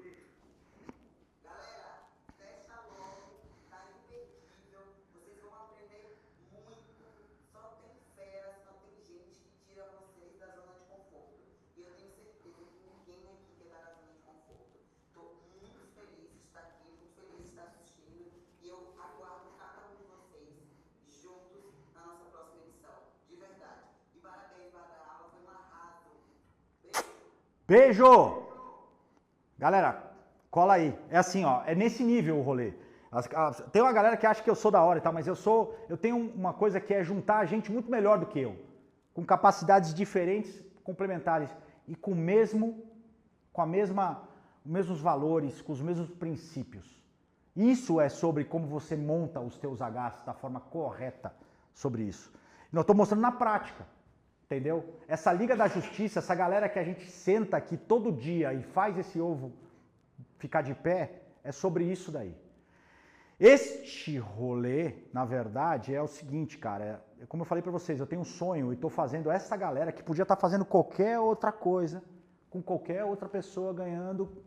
Galera, fecha logo, tá imperdível, vocês vão aprender muito. Só tem fera, só tem gente que tira vocês da zona de conforto. E eu tenho certeza que ninguém aqui quer dar a zona de conforto. Tô muito feliz de estar aqui, muito feliz de estar assistindo. E eu aguardo cada um de vocês juntos na nossa próxima edição. De verdade. E parabéns, Bada, a aula foi um arraso. Beijo! Beijo! Galera, cola aí. É assim, ó, é nesse nível o rolê. Tem uma galera que acha que eu sou da hora e tal, mas eu tenho uma coisa que é juntar gente muito melhor do que eu, com capacidades diferentes, complementares e com os mesmos valores, com os mesmos princípios. Isso é sobre como você monta os teus Hs da forma correta sobre isso. Não, eu estou mostrando na prática, entendeu? Essa Liga da Justiça, essa galera que a gente senta aqui todo dia e faz esse ovo ficar de pé, é sobre isso daí. Este rolê, na verdade, é o seguinte, cara, como eu falei pra vocês, eu tenho um sonho e tô fazendo essa galera que podia estar fazendo qualquer outra coisa, com qualquer outra pessoa ganhando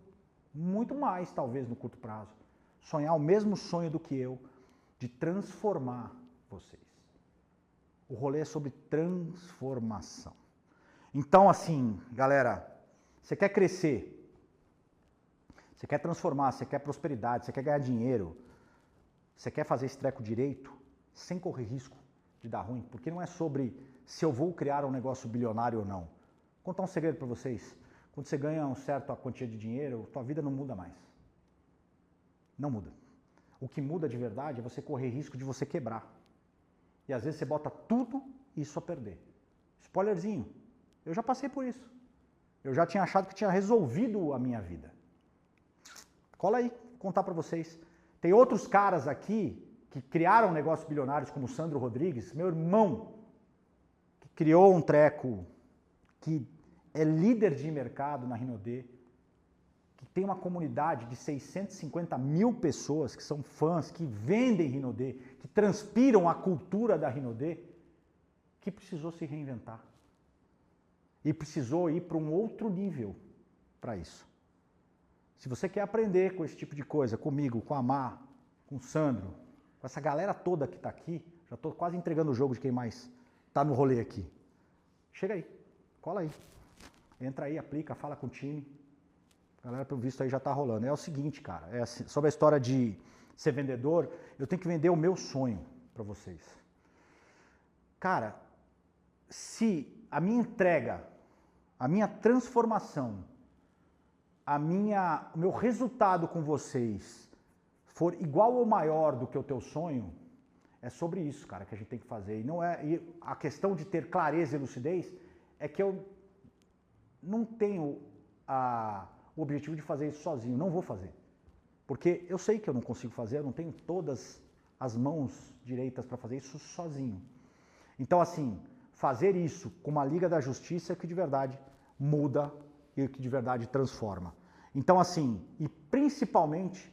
muito mais, talvez, no curto prazo. Sonhar o mesmo sonho do que eu, de transformar vocês. O rolê é sobre transformação. Então, assim, galera, você quer crescer, você quer transformar, você quer prosperidade, você quer ganhar dinheiro, você quer fazer esse treco direito, sem correr risco de dar ruim, porque não é sobre se eu vou criar um negócio bilionário ou não. Vou contar um segredo para vocês. Quando você ganha uma certa quantia de dinheiro, tua vida não muda mais. Não muda. O que muda de verdade é você correr risco de você quebrar. E às vezes você bota tudo isso a perder. Spoilerzinho, eu já passei por isso. Eu já tinha achado que tinha resolvido a minha vida. Cola aí, vou contar para vocês. Tem outros caras aqui que criaram negócios bilionários, como o Sandro Rodrigues, meu irmão, que criou um treco, que é líder de mercado na Rinode, que tem uma comunidade de 650 mil pessoas que são fãs, que vendem Rinode, que transpiram a cultura da Rinode, que precisou se reinventar. E precisou ir para um outro nível para isso. Se você quer aprender com esse tipo de coisa, comigo, com a Má, com o Sandro, com essa galera toda que está aqui, já estou quase entregando o jogo de quem mais está no rolê aqui. Chega aí, cola aí. Entra aí, aplica, fala com o time. A galera, pelo visto, aí já está rolando. É o seguinte, cara, é assim, sobre a história de ser vendedor, eu tenho que vender o meu sonho para vocês. Cara, se a minha entrega, a minha transformação, o meu resultado com vocês for igual ou maior do que o teu sonho, é sobre isso, cara, que a gente tem que fazer. E a questão de ter clareza e lucidez é que eu não tenho o objetivo de fazer isso sozinho, não vou fazer. Porque eu sei que eu não consigo fazer, eu não tenho todas as mãos direitas para fazer isso sozinho. Então, assim, fazer isso com uma Liga da Justiça é que de verdade muda e que de verdade transforma. Então, assim, e principalmente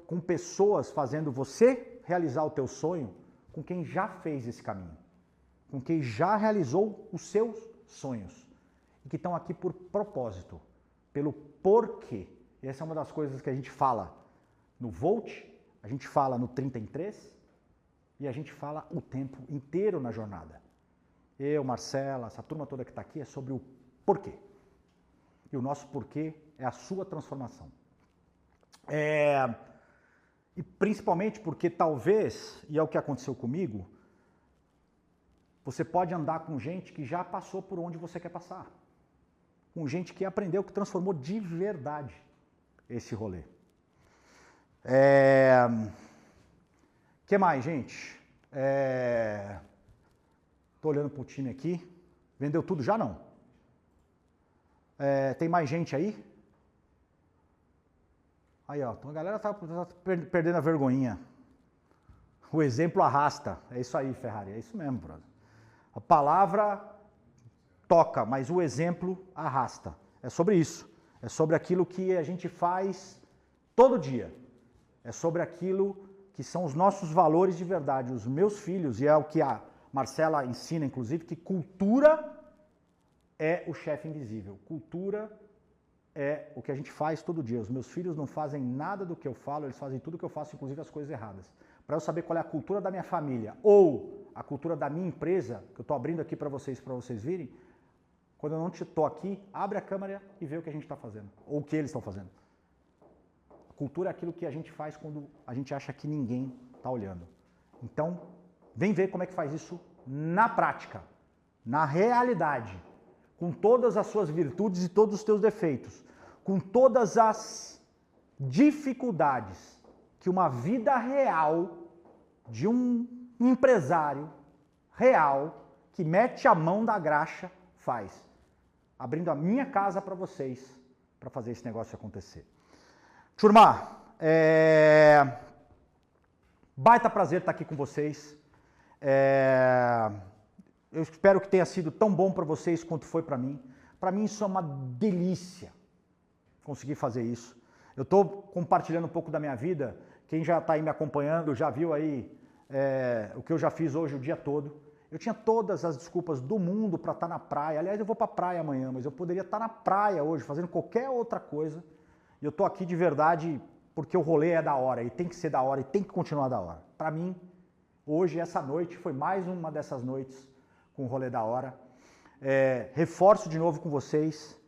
com pessoas fazendo você realizar o teu sonho com quem já fez esse caminho, com quem já realizou os seus sonhos e que estão aqui por propósito, pelo porquê. E essa é uma das coisas que a gente fala no Volt, a gente fala no 30 em 3 e a gente fala o tempo inteiro na jornada. Eu, Marcela, essa turma toda que está aqui é sobre o porquê. E o nosso porquê é a sua transformação. E principalmente porque talvez, e é o que aconteceu comigo, você pode andar com gente que já passou por onde você quer passar. Com gente que aprendeu, que transformou de verdade esse rolê. Que mais, gente? Tô olhando pro time aqui. Vendeu tudo já, não? Tem mais gente aí? Aí, ó, então a galera tá perdendo a vergonhinha. O exemplo arrasta. É isso aí, Ferrari. É isso mesmo, brother. A palavra toca, mas o exemplo arrasta. É sobre isso. É sobre aquilo que a gente faz todo dia. É sobre aquilo que são os nossos valores de verdade. Os meus filhos, e é o que a Marcela ensina, inclusive, que cultura é o chefe invisível. Cultura é o que a gente faz todo dia. Os meus filhos não fazem nada do que eu falo, eles fazem tudo que eu faço, inclusive as coisas erradas. Para eu saber qual é a cultura da minha família ou a cultura da minha empresa, que eu estou abrindo aqui para vocês virem, quando eu não estou aqui, abre a câmera e vê o que a gente está fazendo, ou o que eles estão fazendo. A cultura é aquilo que a gente faz quando a gente acha que ninguém está olhando. Então, vem ver como é que faz isso na prática, na realidade, com todas as suas virtudes e todos os teus defeitos, com todas as dificuldades que uma vida real de um empresário real que mete a mão da graxa faz, abrindo a minha casa para vocês, para fazer esse negócio acontecer. Turma, baita prazer estar aqui com vocês. Eu espero que tenha sido tão bom para vocês quanto foi para mim. Para mim isso é uma delícia, conseguir fazer isso. Eu estou compartilhando um pouco da minha vida. Quem já está aí me acompanhando já viu aí o que eu já fiz hoje o dia todo. Eu tinha todas as desculpas do mundo para estar na praia. Aliás, eu vou para a praia amanhã, mas eu poderia estar na praia hoje, fazendo qualquer outra coisa. E eu estou aqui de verdade porque o rolê é da hora, e tem que ser da hora, e tem que continuar da hora. Para mim, hoje, essa noite, foi mais uma dessas noites com o rolê da hora. Reforço de novo com vocês,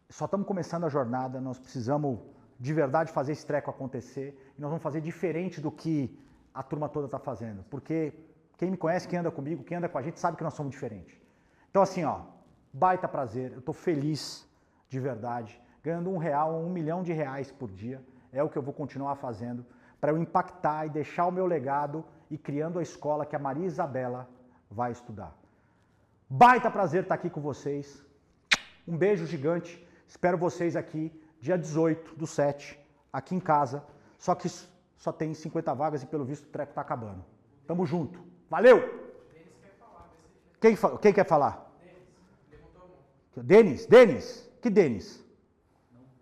só estamos começando a jornada, nós precisamos de verdade fazer esse treco acontecer, e nós vamos fazer diferente do que a turma toda está fazendo, porque quem me conhece, quem anda comigo, quem anda com a gente, sabe que nós somos diferentes. Então assim, ó, baita prazer, eu estou feliz de verdade, ganhando R$1 ou R$1 milhão por dia, é o que eu vou continuar fazendo, para eu impactar e deixar o meu legado e criando a escola que a Maria Isabela vai estudar. Baita prazer estar aqui com vocês, um beijo gigante, espero vocês aqui dia 18/7, aqui em casa, só que só tem 50 vagas e pelo visto o treco tá acabando. Tamo junto, valeu! Denis quer falar, vê se... Quem quer falar? Denis, levantou a mão. Denis? Denis? Que Denis?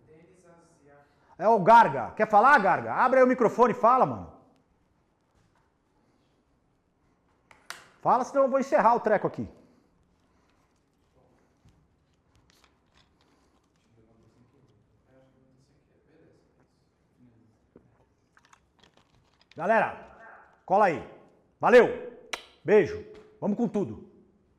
Denis Aziar. É o Garga, quer falar, Garga? Abre aí o microfone e fala, mano. Fala, senão eu vou encerrar o treco aqui. Galera, cola aí. Valeu. Beijo. Vamos com tudo.